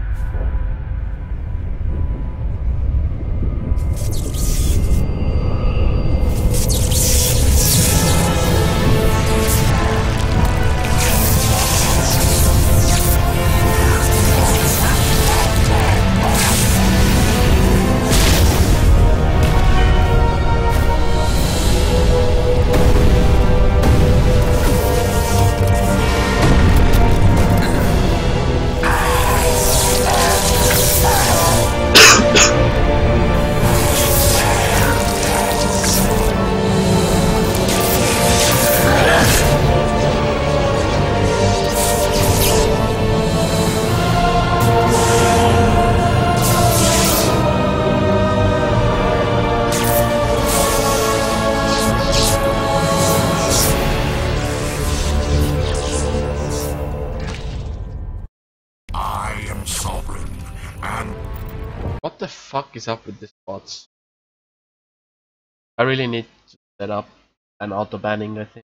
What the fuck is up with these bots? I really need to set up an auto banning, I think.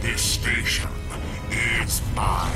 This station is mine.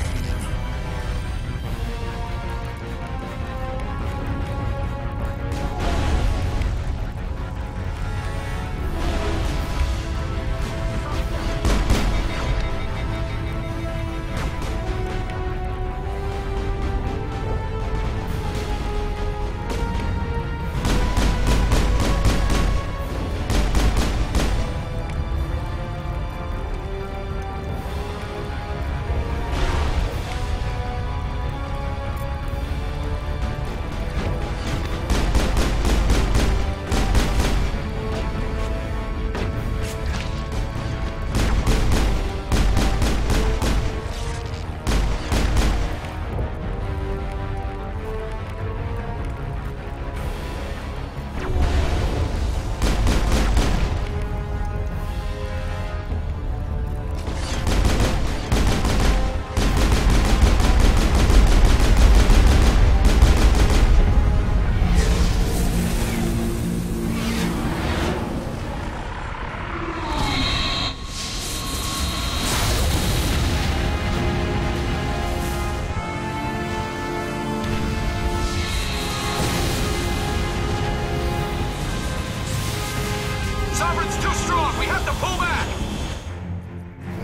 Sovereign's too strong. We have to pull back.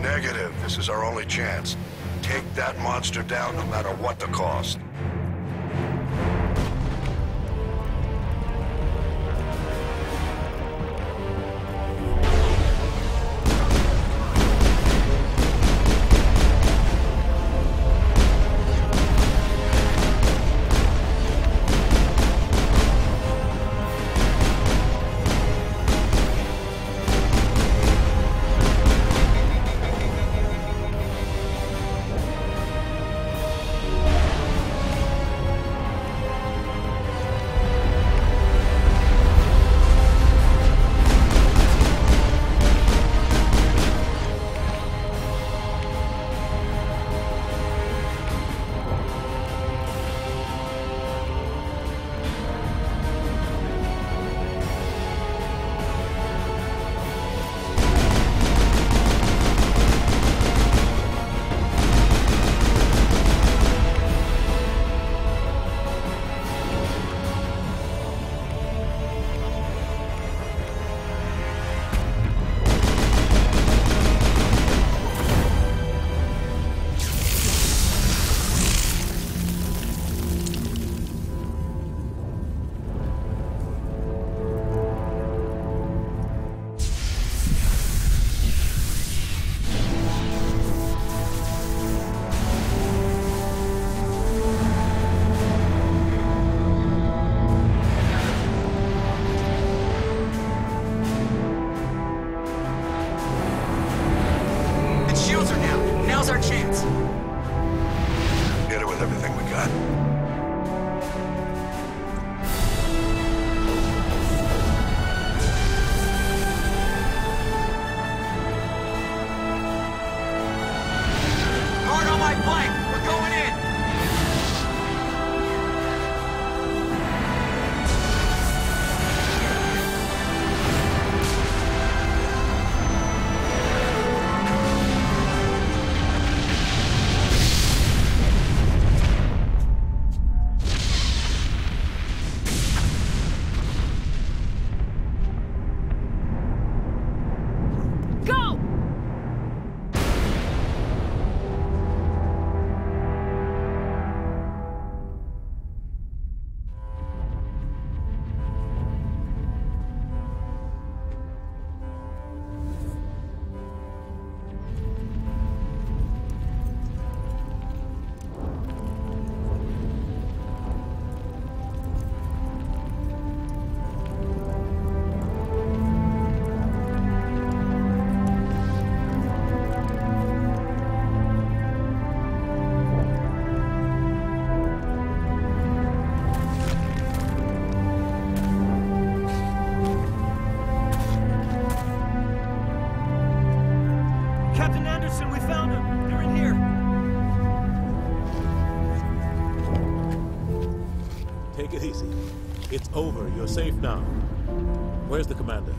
Negative. This is our only chance. Take that monster down no matter what the cost. Now's our chance. Hit it with everything we got. Hard on my flank. We're going in. Captain Anderson, we found him. They're in here. Take it easy. It's over. You're safe now. Where's the commander?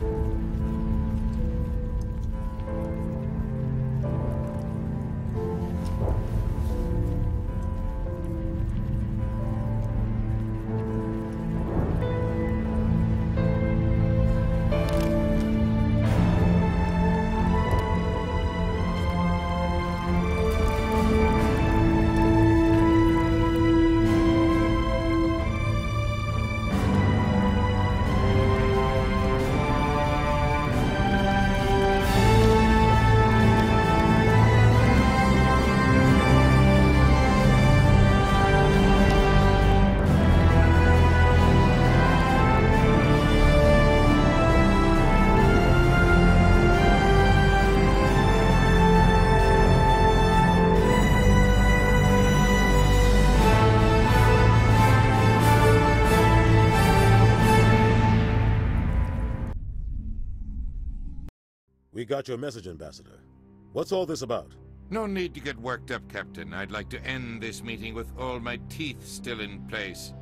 We got your message, Ambassador. What's all this about? No need to get worked up, Captain. I'd like to end this meeting with all my teeth still in place.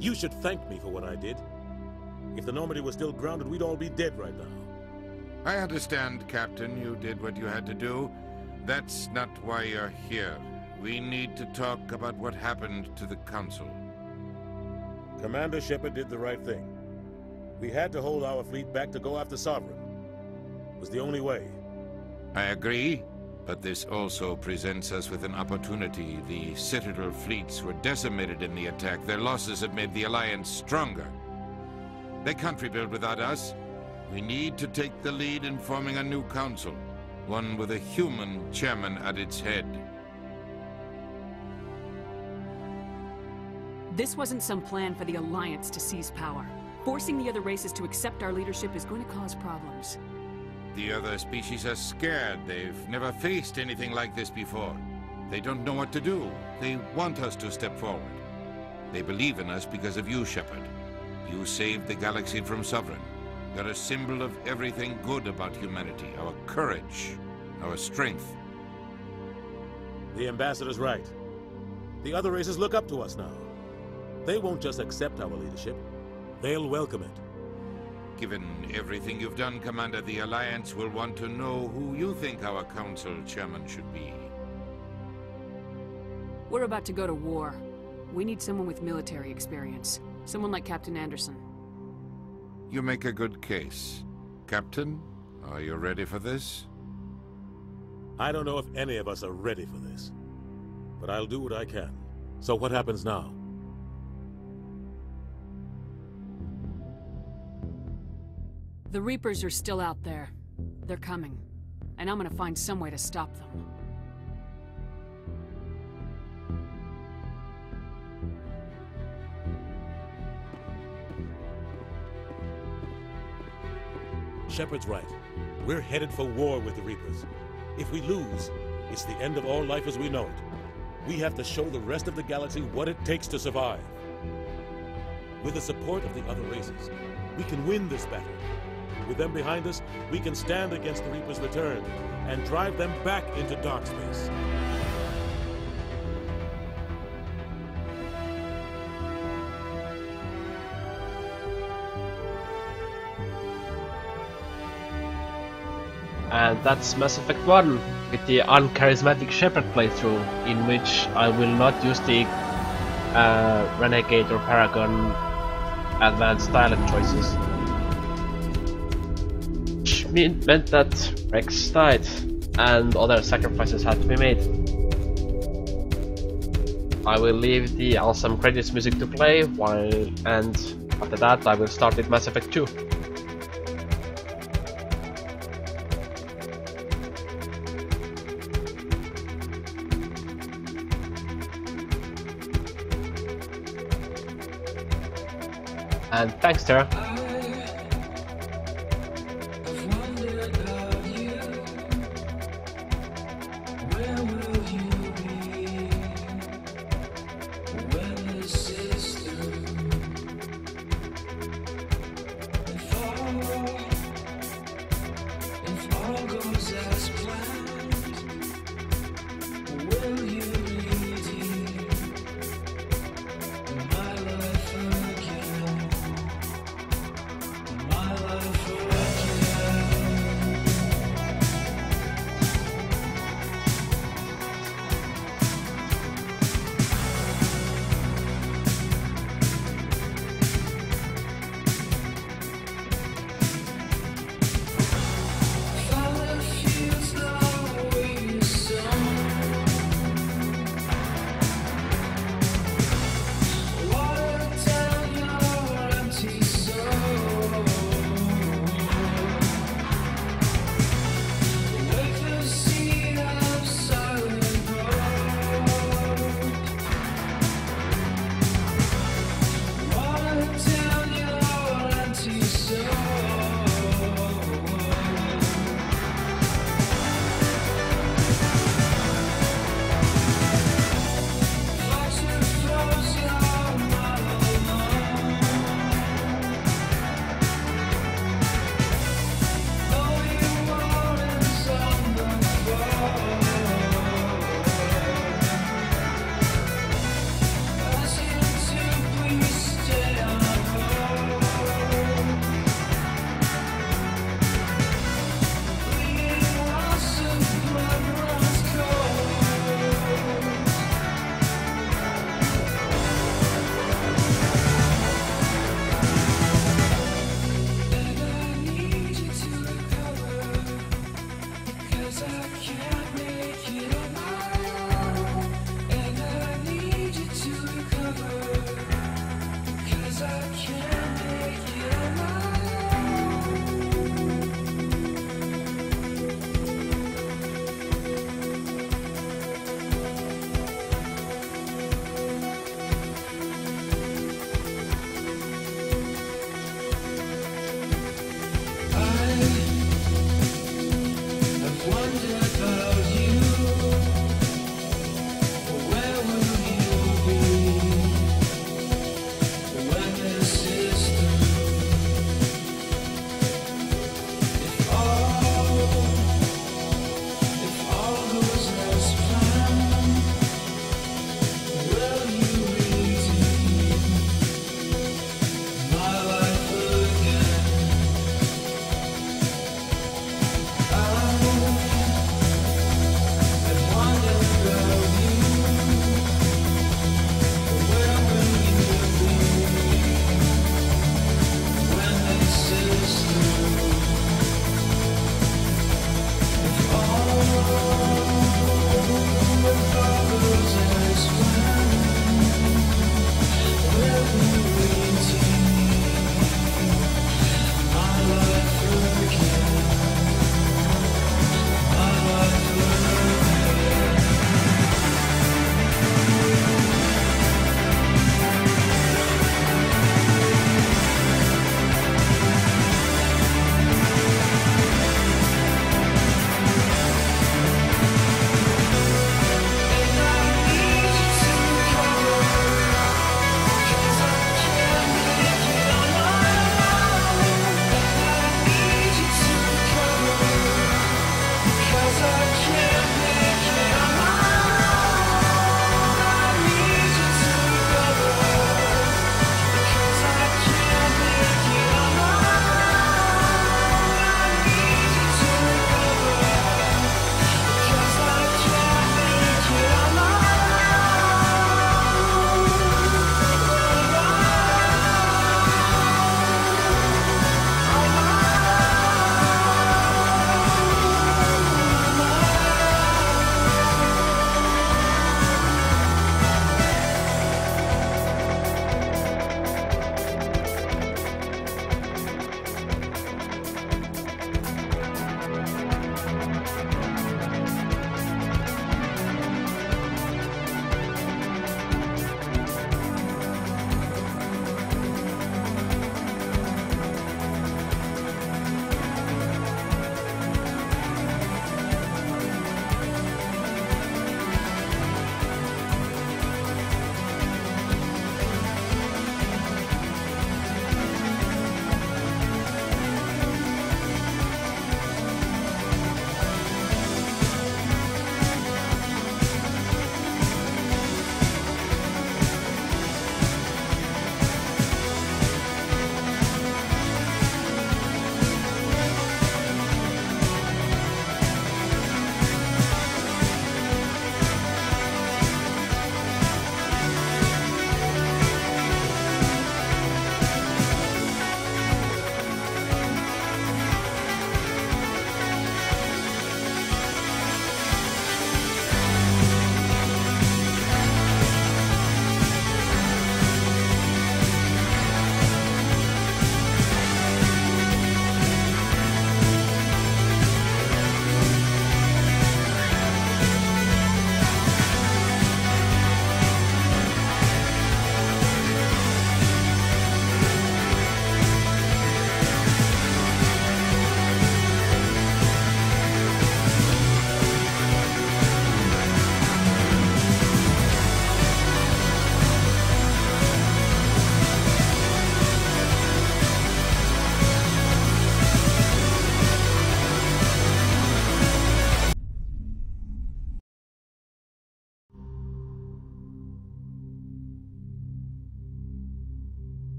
You should thank me for what I did. If the Normandy was still grounded, we'd all be dead right now. I understand, Captain. You did what you had to do. That's not why you're here. We need to talk about what happened to the Council. Commander Shepard did the right thing. We had to hold our fleet back to go after Sovereign. It was the only way. I agree, but this also presents us with an opportunity. The Citadel fleets were decimated in the attack. Their losses have made the Alliance stronger. They can't rebuild without us. We need to take the lead in forming a new council, one with a human chairman at its head. This wasn't some plan for the Alliance to seize power. Forcing the other races to accept our leadership is going to cause problems. The other species are scared. They've never faced anything like this before. They don't know what to do. They want us to step forward. They believe in us because of you, Shepard. You saved the galaxy from Sovereign. You're a symbol of everything good about humanity. Our courage, our strength. The Ambassador's right. The other races look up to us now. They won't just accept our leadership. They'll welcome it. Given everything you've done, Commander, the Alliance will want to know who you think our Council Chairman should be. We're about to go to war. We need someone with military experience. Someone like Captain Anderson. You make a good case. Captain, are you ready for this? I don't know if any of us are ready for this. But I'll do what I can. So what happens now? The Reapers are still out there. They're coming. And I'm gonna find some way to stop them. Shepard's right. We're headed for war with the Reapers. If we lose, It's the end of all life as we know it. We have to show the rest of the galaxy what it takes to survive. With the support of the other races, we can win this battle. With them behind us, we can stand against the Reaper's return and drive them back into dark space. And that's Mass Effect 1 with the uncharismatic Shepard playthrough, in which I will not use the Renegade or Paragon advanced dialect choices. Which meant that Rex died and other sacrifices had to be made. I will leave the awesome credits music to play and after that I will start with Mass Effect 2. And thanks, Tara.